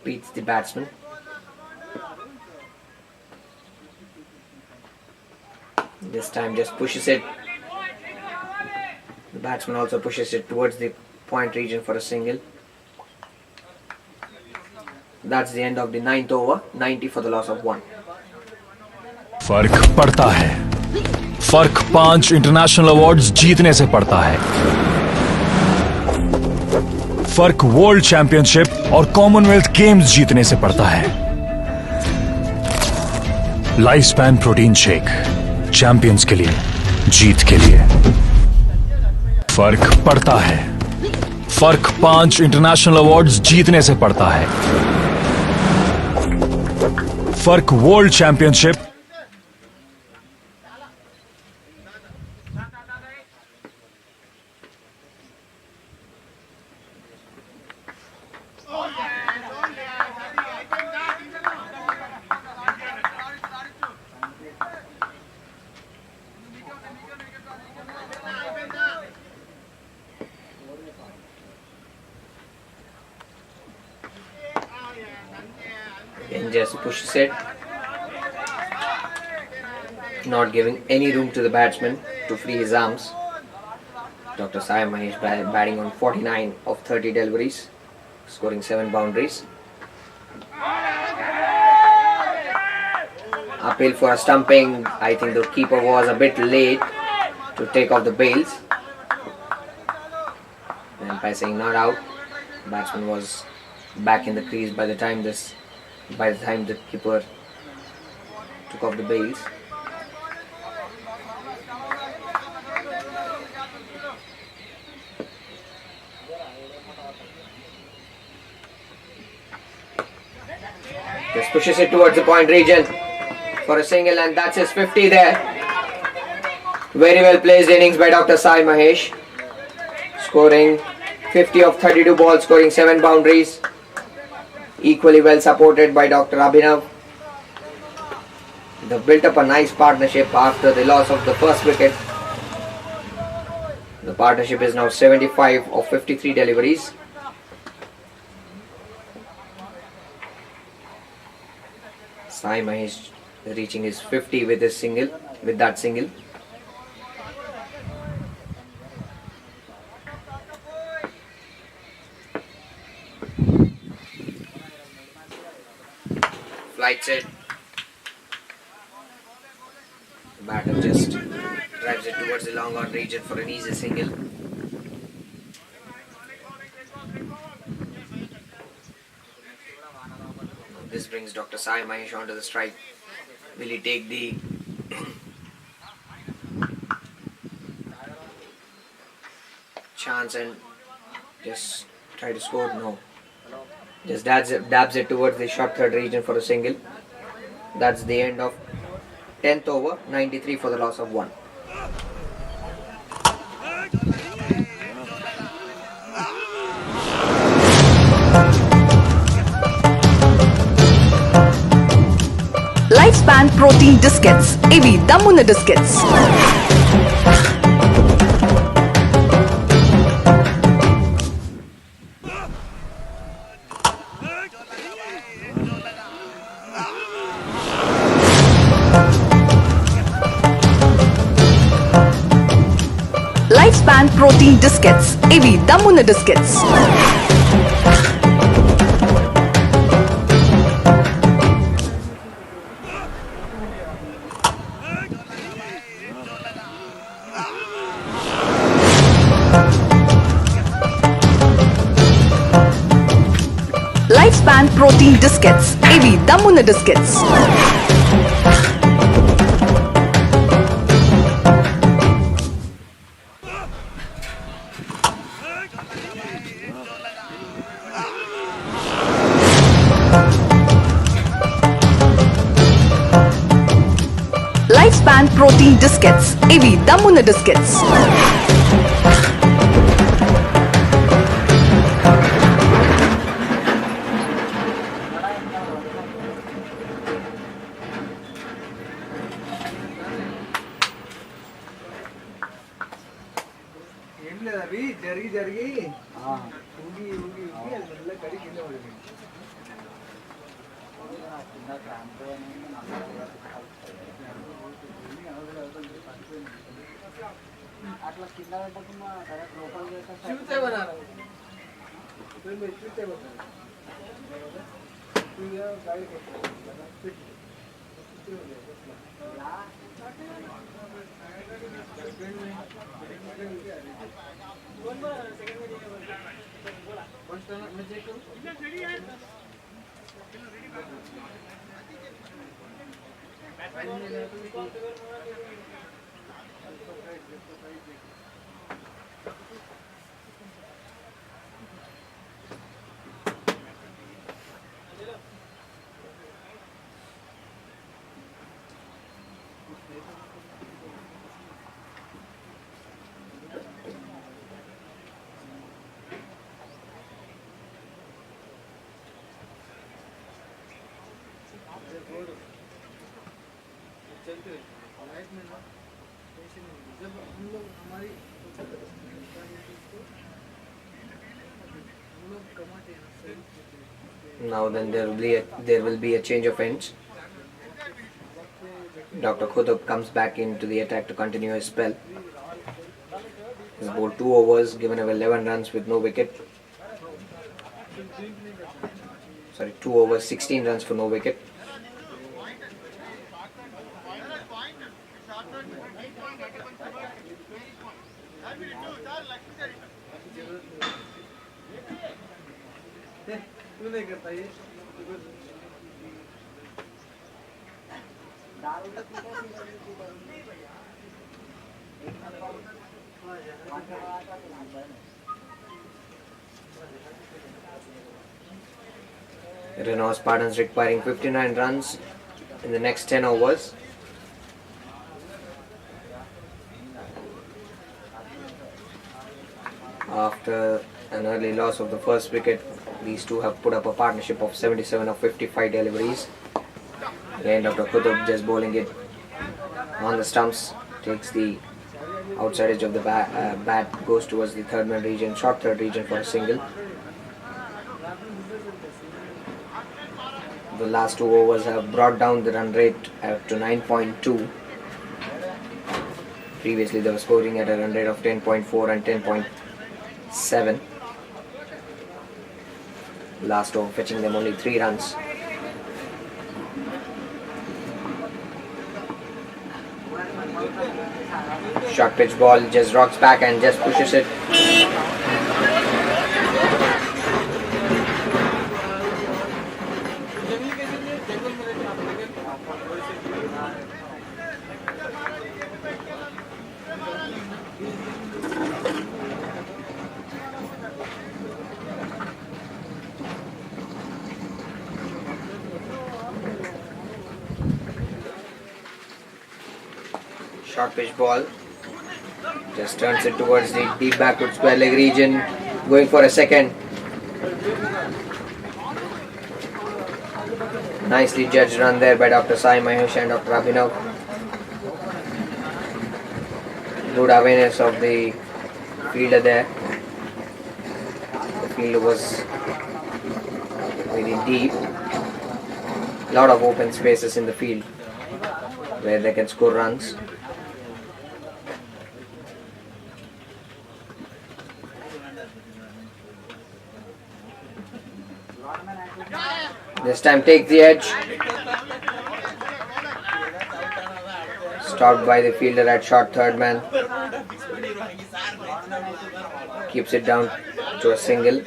Beats the batsman. This time just pushes it. The batsman also pushes it towards the point region for a single. That's the end of the 9th over. 90 for the loss of 1. फर्क पड़ता है. फर्क 5 international awards जीतने से पड़ता है. फर्क world championship और कॉमनवेल्थ गेम्स जीतने से पड़ता है. Life span protein shake, champions के लिए, जीत के लिए. फर्क पड़ता है. फर्क 5 इंटरनेशनल अवार्ड्स जीतने से पड़ता है. फर्क world championship and just pushes it, not giving any room to the batsman to free his arms. Dr. Sai Mahesh batting on 49 of 30 deliveries, scoring 7 boundaries. Appeal for a stumping. I think the keeper was a bit late to take off the bails. And by saying not out, batsman was back in the crease by the time the keeper took off the bails. Just pushes it towards the point region for a single, and that's his 50 there. Very well placed innings by Dr. Sai Mahesh, scoring 50 of 32 balls, scoring 7 boundaries. Equally well supported by Dr. Abhinav. They built up a nice partnership after the loss of the first wicket. The partnership is now 75 of 53 deliveries. Sai Mahesh reaching his 50 with that single. The batter just drives it towards the long on region for an easy single. This brings Dr. Sai Mahesh onto the strike. Will he take the chance and just try to score? No. Just dabs it towards the short third region for a single. That's the end of 10th over, 93 for the loss of 1. Lifespan protein biscuits. Ivi Dammuna biscuits. Lifespan protein biscuits. Ivi Dammuna biscuits. Lifespan protein biscuits. Ivi Dammuna biscuits. Lifespan protein biscuits. Ivi Dammuna biscuits. Now then there will be a change of ends. Dr. Kutub comes back into the attack to continue his spell. He's bowled 2 overs, given away 11 runs with no wicket. 2 overs, 16 runs for no wicket. Renova Spartans requiring 59 runs in the next 10 overs. After an early loss of the first wicket, these two have put up a partnership of 77 of 55 deliveries. Again, Dr. Kutub just bowling it on the stumps, takes the outside edge of the bat, goes towards the third man region, short third region for a single. The last 2 overs have brought down the run rate to 9.2. Previously they were scoring at a run rate of 10.4 and 10.7. Last over fetching them only 3 runs. Short pitch ball, just rocks back and just pushes it. Short pitch ball, just turns it towards the deep backward square leg region, going for a second. Nicely judged run there by Dr. Sai Mahesh and Dr. Abhinav. Good awareness of the fielder there. The fielder was very deep. Lot of open spaces in the field where they can score runs. This time take the edge. Stopped by the fielder at short third man. Keeps it down to a single.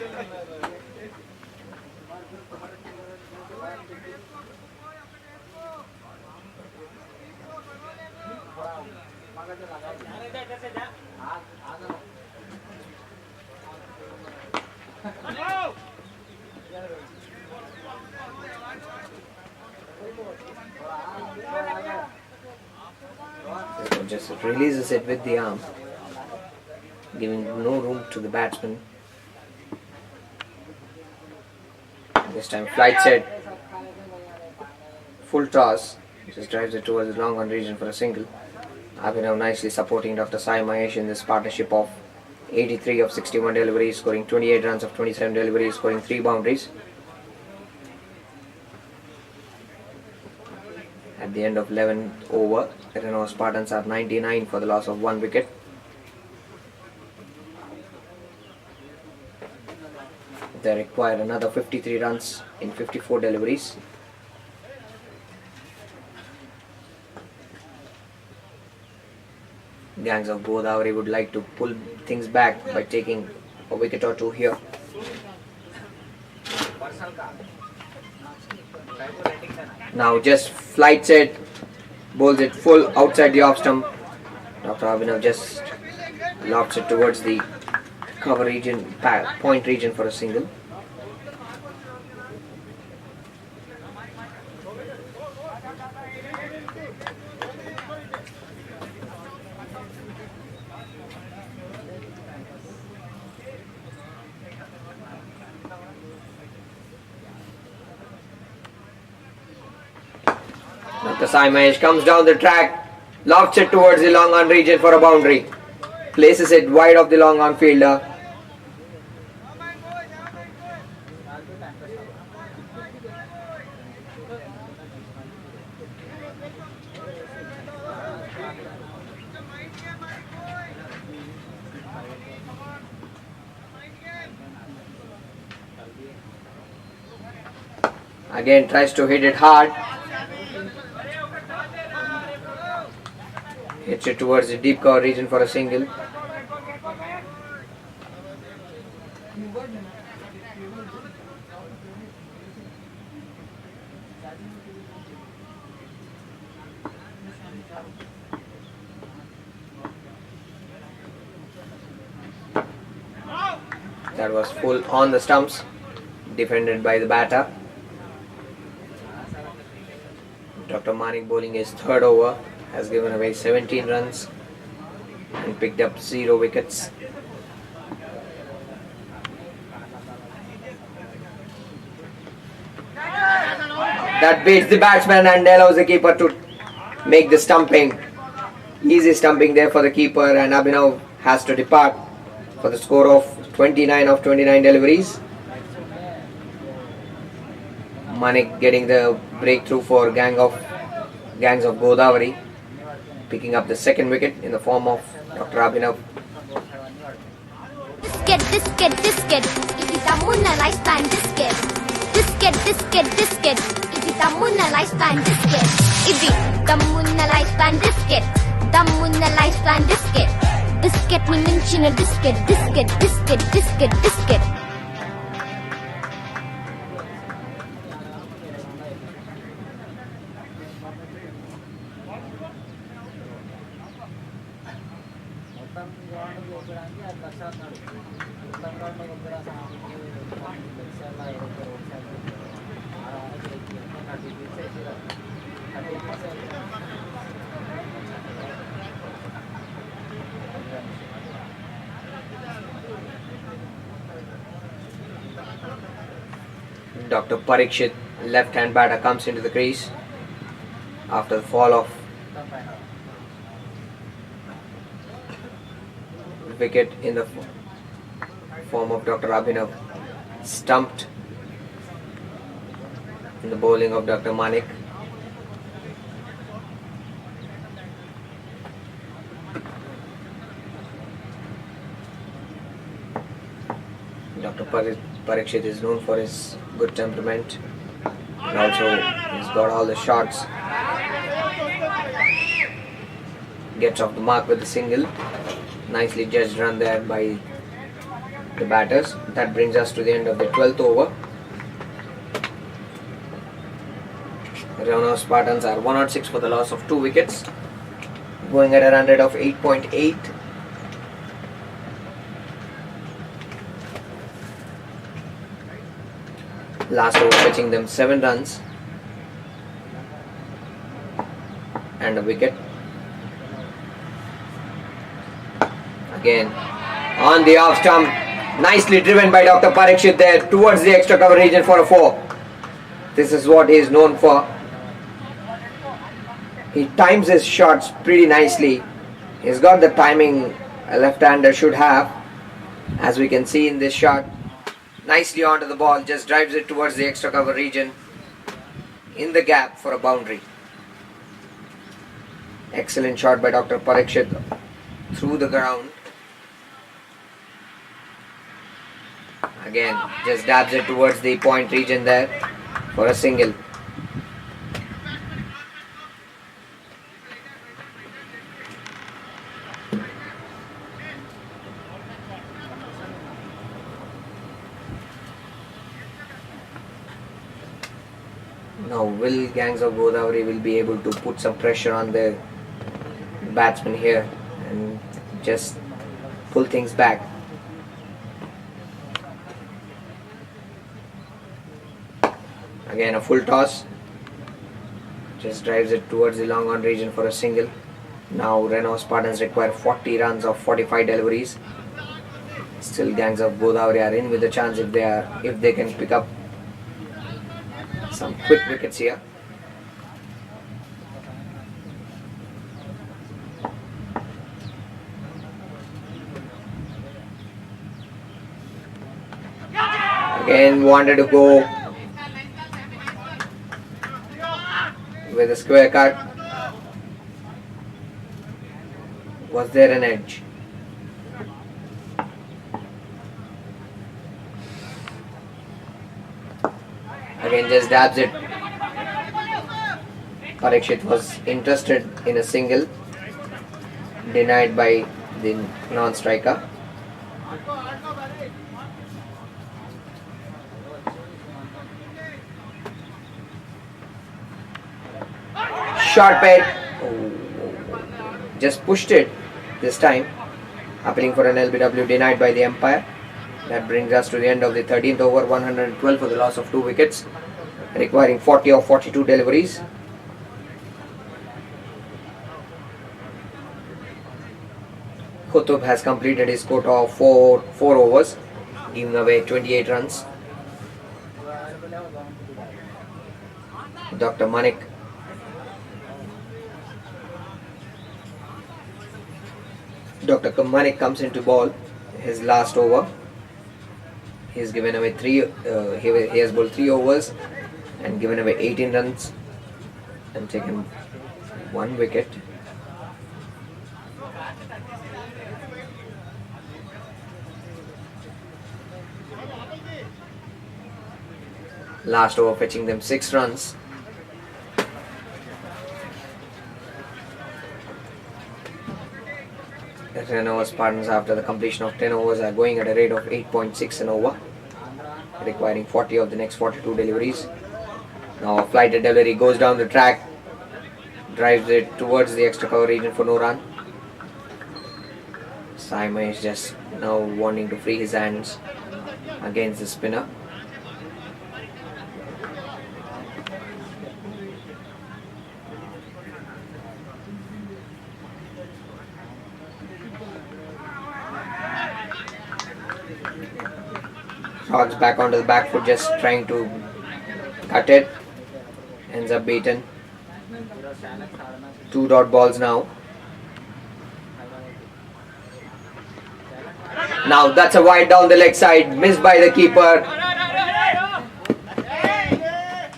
Just releases it with the arm, giving no room to the batsman. This time flight set, full toss, just drives it towards the long on region for a single. Abhinav nicely supporting Dr. Sai Mahesh in this partnership of 83 of 61 deliveries, scoring 28 runs of 27 deliveries, scoring 3 boundaries. At the end of 11th over, Renova Spartans are 99 for the loss of 1 wicket. They require another 53 runs in 54 deliveries. Gangs of Godavari would like to pull things back by taking a wicket or two here. Now just flight set, bowls it full outside the off stump. Dr. Abhinav just lofts it towards the cover region, point region for a single. Dr. Sai Mahesh comes down the track, lofts it towards the long on region for a boundary. Places it wide of the long on fielder. Again tries to hit it hard. Hits it towards the deep cover region for a single. That was full on the stumps, defended by the batter. Dr. Manik bowling his third over, has given away 17 runs and picked up 0 wickets. That beats the batsman and allows the keeper to make the stumping. Easy stumping there for the keeper, and Abhinav has to depart for the score of 29 of 29 deliveries. Manik getting the breakthrough for Gangs of Godavari, picking up the second wicket in the form of Dr. Abhinav. Biscuit. ఇది తమ్మున్న life span biscuit. ఇది తమ్మున్న life span biscuit. ఇది తమ్మున్న life span biscuit. lifespan disket. Disket ni minchina disket, disket, disket, disket, disket. Dr. Parikshit, left-hand batter, comes into the crease after the fall of wicket in the form of Dr. Abhinav, stumped in the bowling of Dr. Manik. Dr. Parikshit is known for his good temperament, and also he's got all the shots. Gets off the mark with a single. Nicely judged run there by the batters. That brings us to the end of the 12th over. Renova Spartans are 106 for the loss of 2 wickets, going at a run rate of 8.8. Last over fetching them 7 runs and a wicket. Again on the off stump, nicely driven by Dr. Parikshit there towards the extra cover region for a 4. This is what he is known for. He times his shots pretty nicely. He's got the timing a left-hander should have, as we can see in this shot. Nicely onto the ball, just drives it towards the extra cover region in the gap for a boundary. Excellent shot by Dr. Parikshit through the ground. Again, just dabs it towards the point region there for a single. Now will Gangs of Godavari will be able to put some pressure on the batsman here and just pull things back. Again a full toss, just drives it towards the long on region for a single. Now Renova Spartans require 40 runs of 45 deliveries. Still Gangs of Godavari are in with a chance if they can pick up some quick wickets here. Again wanted to go with a square cut. Was there an edge? Again just dabs it. Parikshit was interested in a single, denied by the non-striker. Short ped, just pushed it this time, appealing for an LBW, denied by the umpire. That brings us to the end of the 13th over, 112 for the loss of 2 wickets, requiring 40 of 42 deliveries. Qutub has completed his quota of 4 overs, giving away 28 runs. Dr. Manik comes into ball his last over. He has given away he has bowled 3 overs and given away 18 runs and taken 1 wicket. Last over fetching them 6 runs. Renova Spartans, after the completion of 10 overs, are going at a rate of 8.6 an over, requiring 40 of the next 42 deliveries. Now a flighted delivery goes down the track, drives it towards the extra cover region for no run. Simon is just now wanting to free his hands against the spinner. Rogs back onto the back foot, just trying to cut it. Ends up beaten. 2 dot balls now. Now that's a wide down the leg side, missed by the keeper.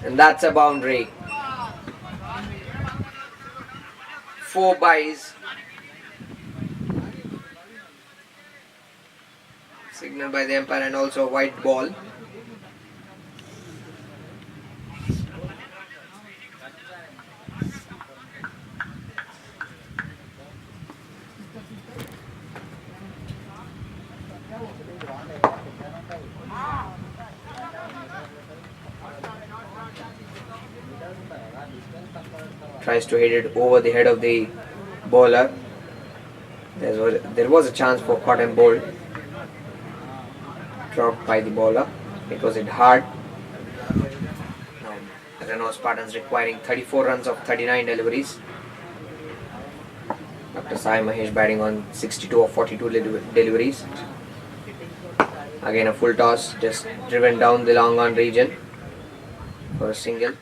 And that's a boundary. 4 byes. Signaled by the umpire, and also a white ball. Tries to hit it over the head of the bowler. There was a chance for caught and bowled. Dropped by the bowler. It was hit hard. Now Renova Spartans requiring 34 runs of 39 deliveries. Dr. Sai Mahesh batting on 62 of 42 deliveries. Again a full toss, just driven down the long on region for a single.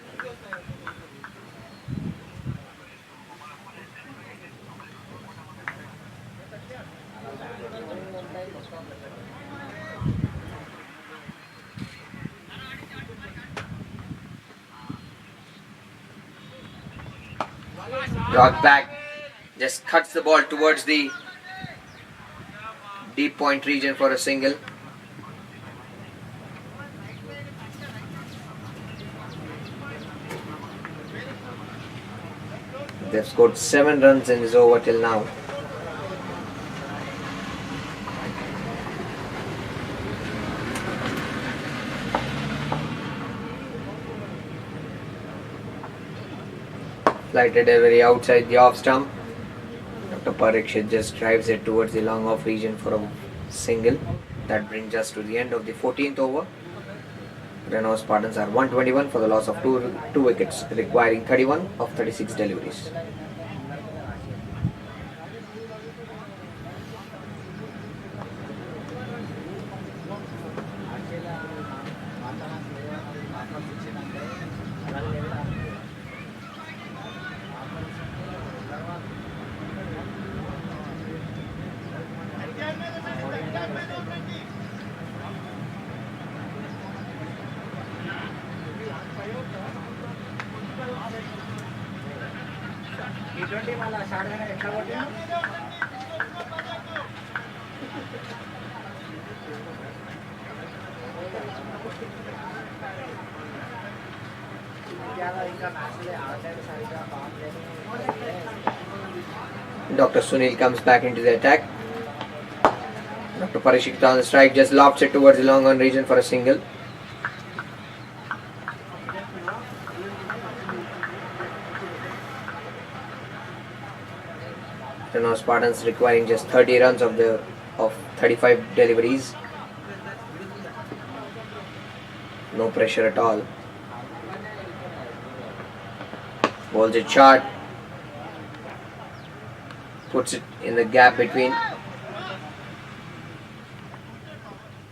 Rock back, just cuts the ball towards the deep point region for a single. They've scored 7 runs in this over till now. Flighted delivery outside the off stump. Dr. Parikshit just drives it towards the long off region for a single. That brings us to the end of the 14th over. Renova Spartans are 121 for the loss of 2 wickets, requiring 31 of 36 deliveries. Dr. Sunil comes back into the attack. Dr. Parikshit on the strike, just lofts it towards the long on region for a single. Renova Spartans requiring just 30 runs of 35 deliveries. No pressure at all. Bowls it short. Puts it in the gap between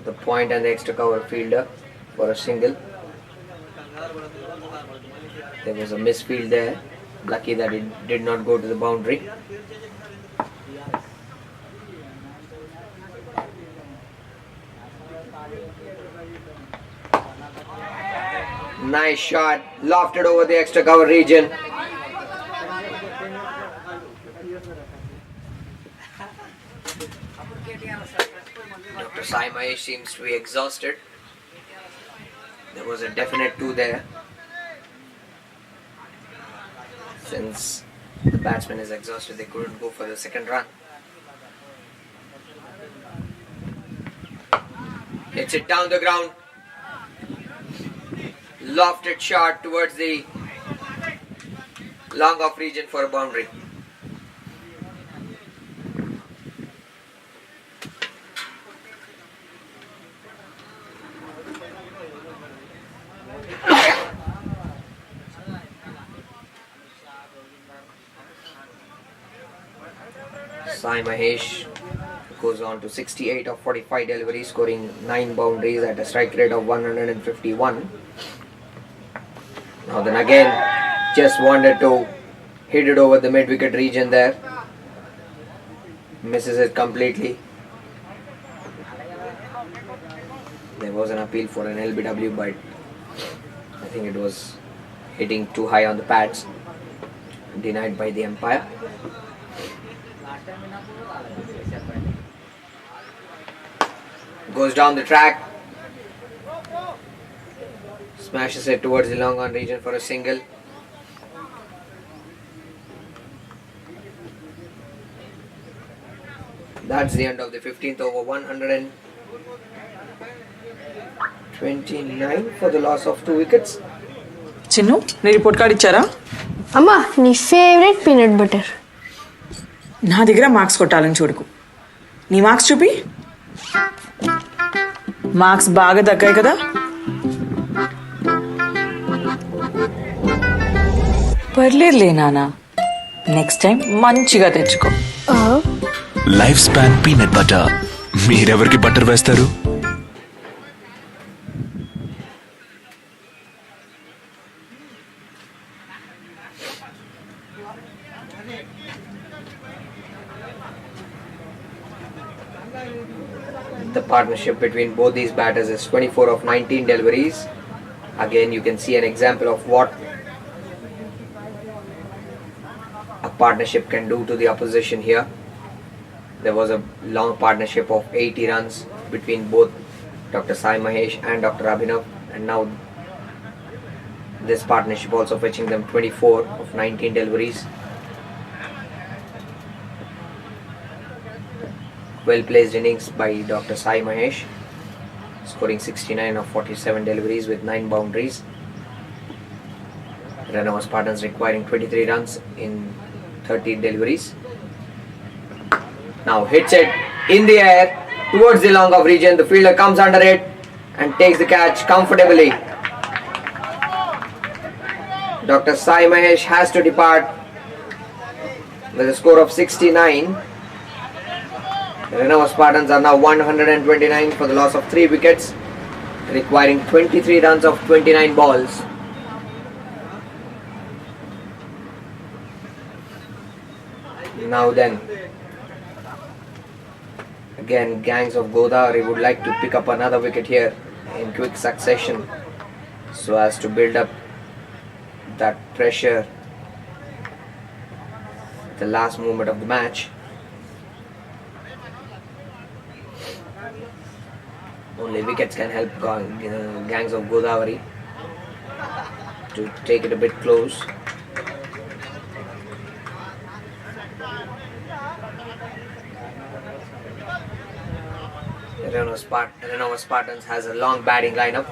the point and the extra cover fielder for a single. There was a misfield there. Lucky that it did not go to the boundary. Nice shot, lofted over the extra cover region. Dr. Sai Mahesh seems to be exhausted. There was a definite 2 there. Since the batsman is exhausted, they couldn't go for the second run. Hits it down the ground. Lofted shot towards the long off region for a boundary. Sai Mahesh goes on to 68 of 45 deliveries, scoring 9 boundaries at a strike rate of 151. Now then again, just wanted to hit it over the mid-wicket region there. Misses it completely. There was an appeal for an LBW, but I think it was hitting too high on the pads. Denied by the umpire. Goes down the track. Smashes it towards the long on region for a single. That's the end of the 15th over. 129 for the loss of 2 wickets. Chinnu నీ report card ఇచ్చారా? అమ్మా నీ favourite peanut butter. నా దగ్గర marks కొట్టాలని చూడకు. నీ marks చూపి. మార్క్స్ బాగా తగ్గాయి కదా? పర్లేదులే నానా, నెక్స్ట్ టైం మంచిగా తెచ్చుకో. Life span peanut butter. మీరెవరికి బటర్ వేస్తారు? The partnership between both these batters is 24 of 19 deliveries. Again, you can see an example of what a partnership can do to the opposition here. There was a long partnership of 80 runs between both Dr. Sai Mahesh and Dr. Abhinav, and now this partnership also fetching them 24 of 19 deliveries. Well placed innings by Dr. Sai Mahesh, scoring 69 of 47 deliveries with 9 boundaries. Renova Spartans requiring 23 runs in 30 deliveries. Now hits it in the air towards the long off region. The fielder comes under it and takes the catch comfortably. Dr. Sai Mahesh has to depart with a score of 69. Renova Spartans are now 129 for the loss of 3 wickets, requiring 23 runs of 29 balls. Now then, again Gangs of Godavari would like to pick up another wicket here in quick succession so as to build up that pressure at the last moment of the match. Only wickets can help Gangs of Godavari to take it a bit close. Renova Spartans has a long batting lineup.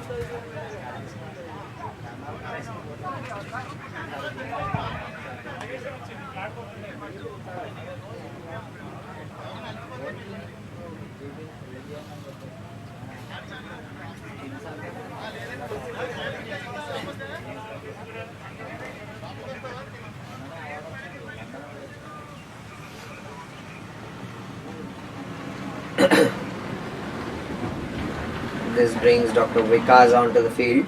This brings Dr. Vikas onto the field,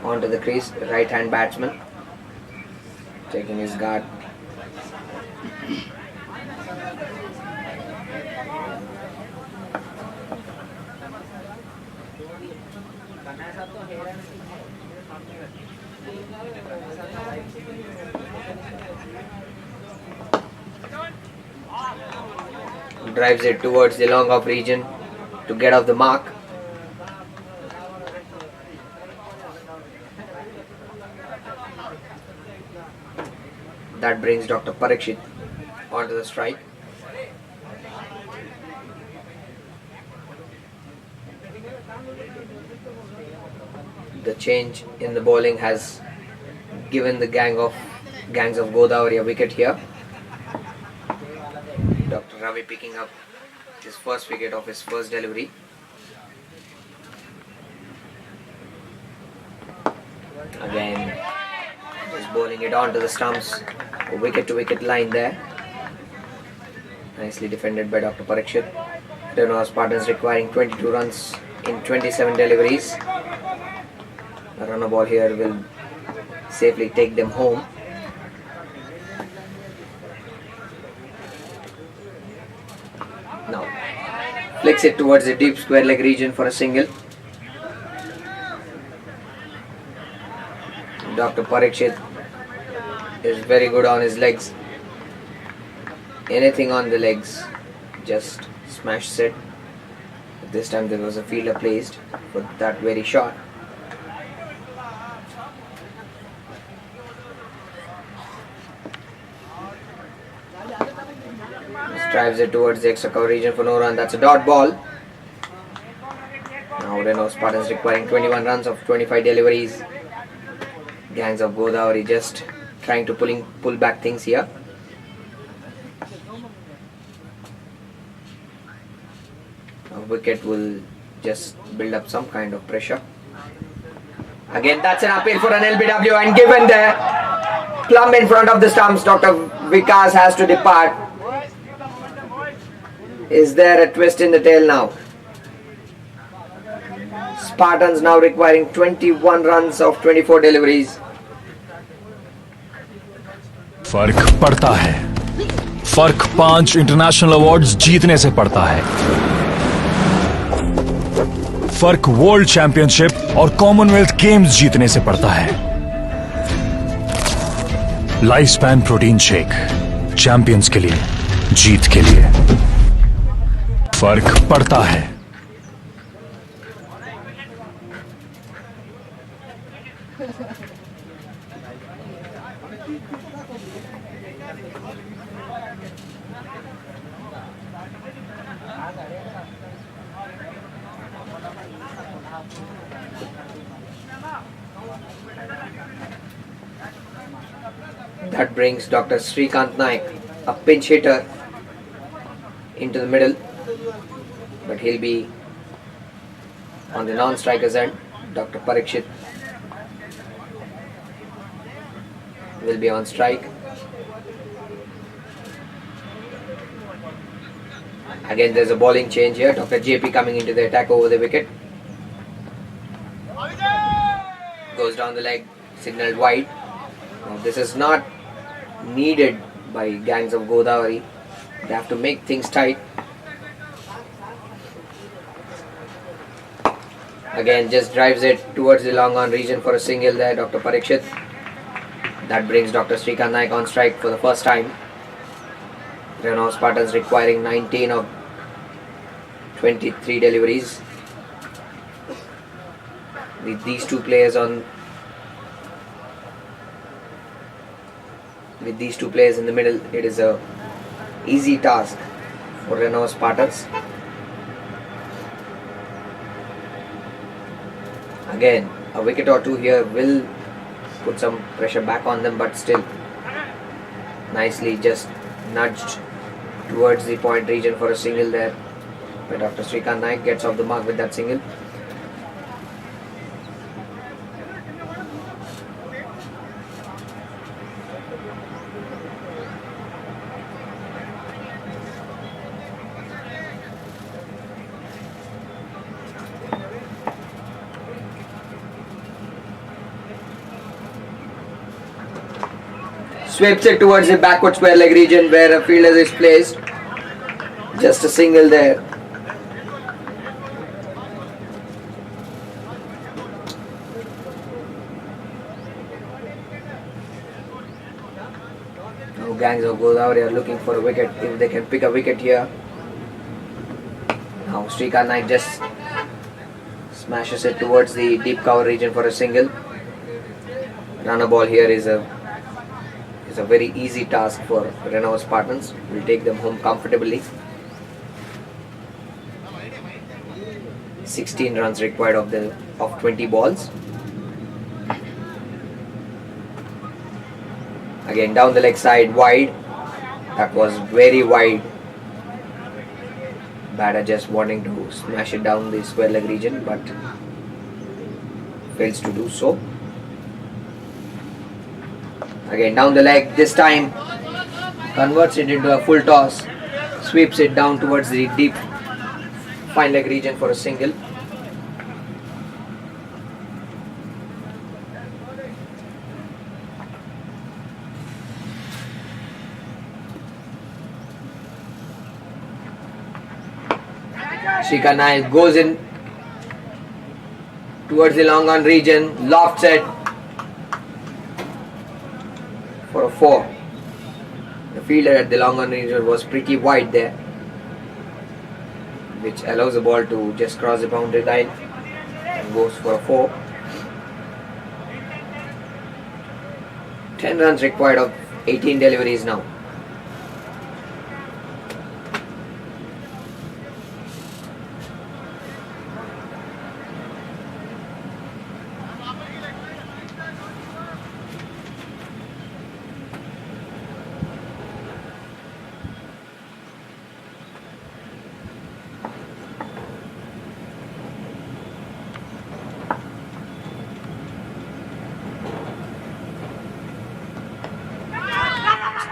onto the crease, right hand batsman, taking his guard. Drives it towards the long off region to get off the mark. That brings Dr. Parikshit onto the strike. the change in the bowling has given the gangs of Godavari a wicket here. Dr. Ravi picking up his first wicket of his first delivery. Again, just bowling it onto the stumps. A wicket to wicket line there. Nicely defended by Dr. Parikshit. Renova Spartans requiring 22 runs in 27 deliveries. A runner ball here will safely take them home. Now flicks it towards the deep square leg region for a single. Dr. Parikshit is very good on his legs. Anything on the legs, just smashes it. This time there was a fielder placed for that very shot. Just drives it towards the extra cover region for no run. That's a dot ball. Now Renova Spartans requiring 21 runs of 25 deliveries. Gangs of Godavari just trying to pull back things here. A wicket will just build up some kind of pressure. Again, that's an appeal for an LBW, and given the plumb in front of the stumps, Dr. Vikas has to depart. Is there a twist in the tail now? Spartans now requiring 21 runs of 24 deliveries. फर्क पड़ता है. फर्क 5 international awards जीतने से पड़ता है. फर्क world championship और कॉमनवेल्थ गेम्स जीतने से पड़ता है. Life span protein shake, champions के लिए, जीत के लिए. फर्क पड़ता है. That brings Dr. Srikanth Naik, a pinch hitter, into the middle, but he'll be on the non-striker's end. Dr. Parikshit will be on strike. Again, there's a bowling change here. Dr. JP coming into the attack over the wicket. Goes down the leg, signaled wide. Now, this is not needed by gangs of Godavari. They have to make things tight. Again, just drives it towards the long on region for a single there, Dr. Parikshit. That brings Dr. Srikanth Naik on strike for the first time. Renova Spartans requiring 19 of 23 deliveries. With these two players in the middle, it is a easy task for Renova Spartans. Again, a wicket or two here will put some pressure back on them, but still nicely just nudged towards the point region for a single there. But Dr. Srikanth Naik gets off the mark with that single. Sweeps it towards the backward square leg region where a fielder is placed. Just a single there. Now gangs of Godavari are looking for a wicket. If they can pick a wicket here. Now Srikanth Naik just smashes it towards the deep cover region for a single. Runner ball here is a very easy task for Renova Spartans. Will take them home comfortably. 16 runs required of 20 balls. Again down the leg side, wide. That was very wide. Batter just wanting to smash it down the square leg region, but fails to do so. Again down the leg, this time converts it into a full toss, sweeps it down towards the deep fine leg region for a single. Shikhar Naik goes in towards the long on region, lofts it for a 4. The fielder at the long on region was pretty wide there, which allows the ball to just cross the boundary line and goes for a 4. 10 runs required of 18 deliveries now.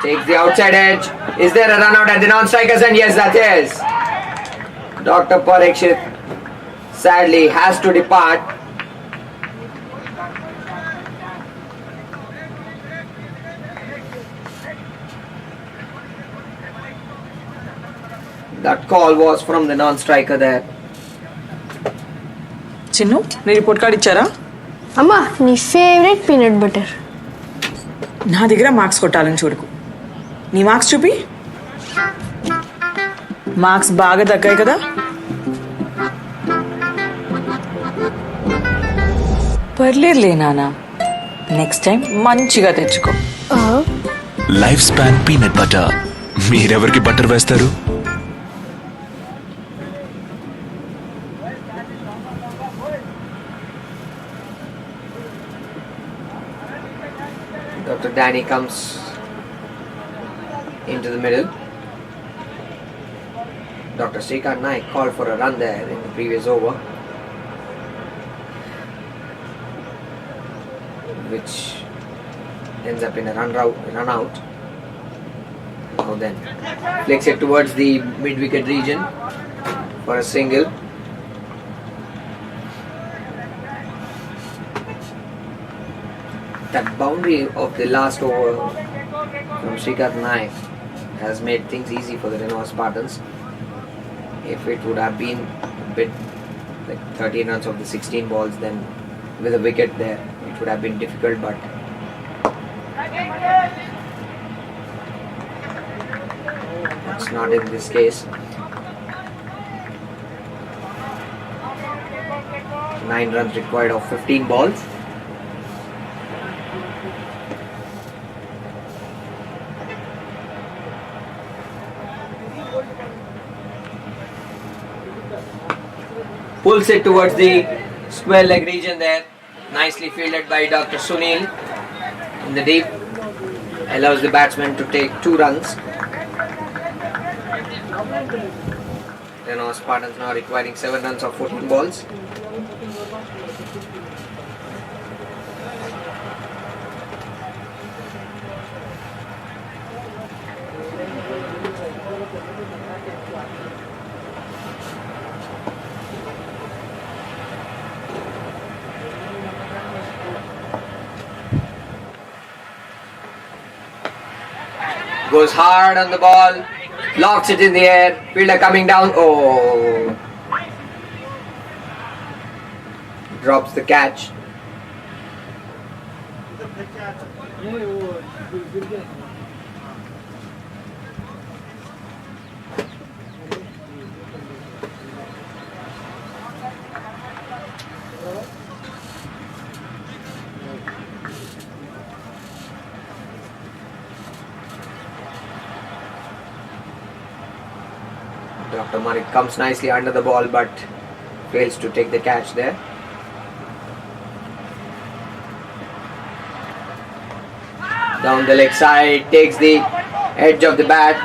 Takes the outside edge. Is there a run out at the non-strikers? And yes, that is. Dr. Parikshit sadly has to depart. That call was from the non-striker there. Chinnu నీ report card ఇచ్చారా? అమ్మా నీ favourite peanut butter. నా దగ్గర marks కొట్టాలని చూడకు. నీ marks చూపి. మార్క్స్ బాగా తగ్గాయి కదా. పర్లేదులే నాన్న, నెక్స్ట్ టైం మంచిగా తెచ్చుకో. Life span peanut butter. మీరెవరికి బటర్ వేస్తారు? Dr. Danny comes into the middle. Dr. Srikanth Naik called for a run there in the previous over, which ends up in a run out. Now then, flicks it towards the mid-wicket region for a single. That boundary of the last over from Srikanth Naik has made things easy for the Renova Spartans. If it would have been a bit like 13 runs of the 16 balls, then with a wicket there, it would have been difficult, but that's not in this case. 9 runs required of 15 balls. Pulls it towards the square leg region there. Nicely fielded by Dr. Sunil in the deep. Allows the batsman to take 2 runs. Renova Spartans now requiring 7 runs of 14 balls. Goes hard on the ball, lofts it in the air, fielder coming down, oh! Drops the catch. Dr. Marik comes nicely under the ball but fails to take the catch there. Down the leg side, takes the edge of the bat.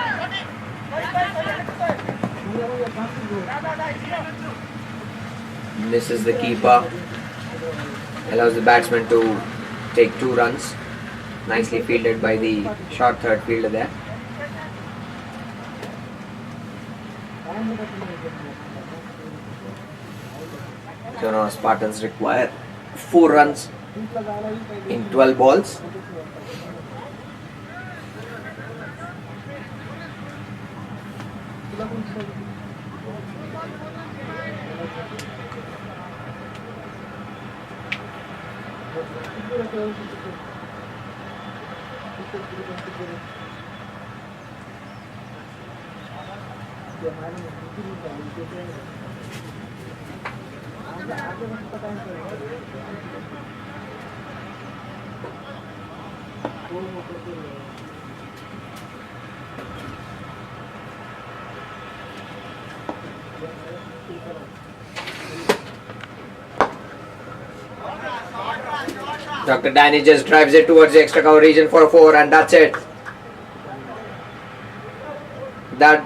Misses the keeper. Allows the batsman to take 2 runs. Nicely fielded by the short third fielder there. So now Spartans require 4 runs in 12 balls. Dr. Danny just drives it towards the extra cover region for a 4, and that's it.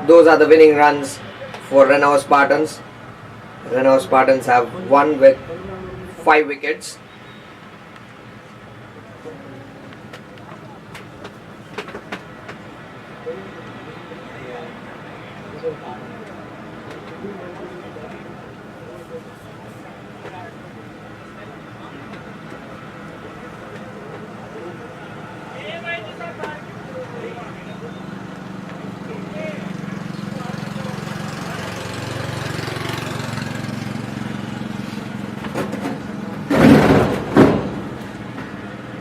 Those are the winning runs for Renova Spartans. Renova Spartans have won with 5 wickets.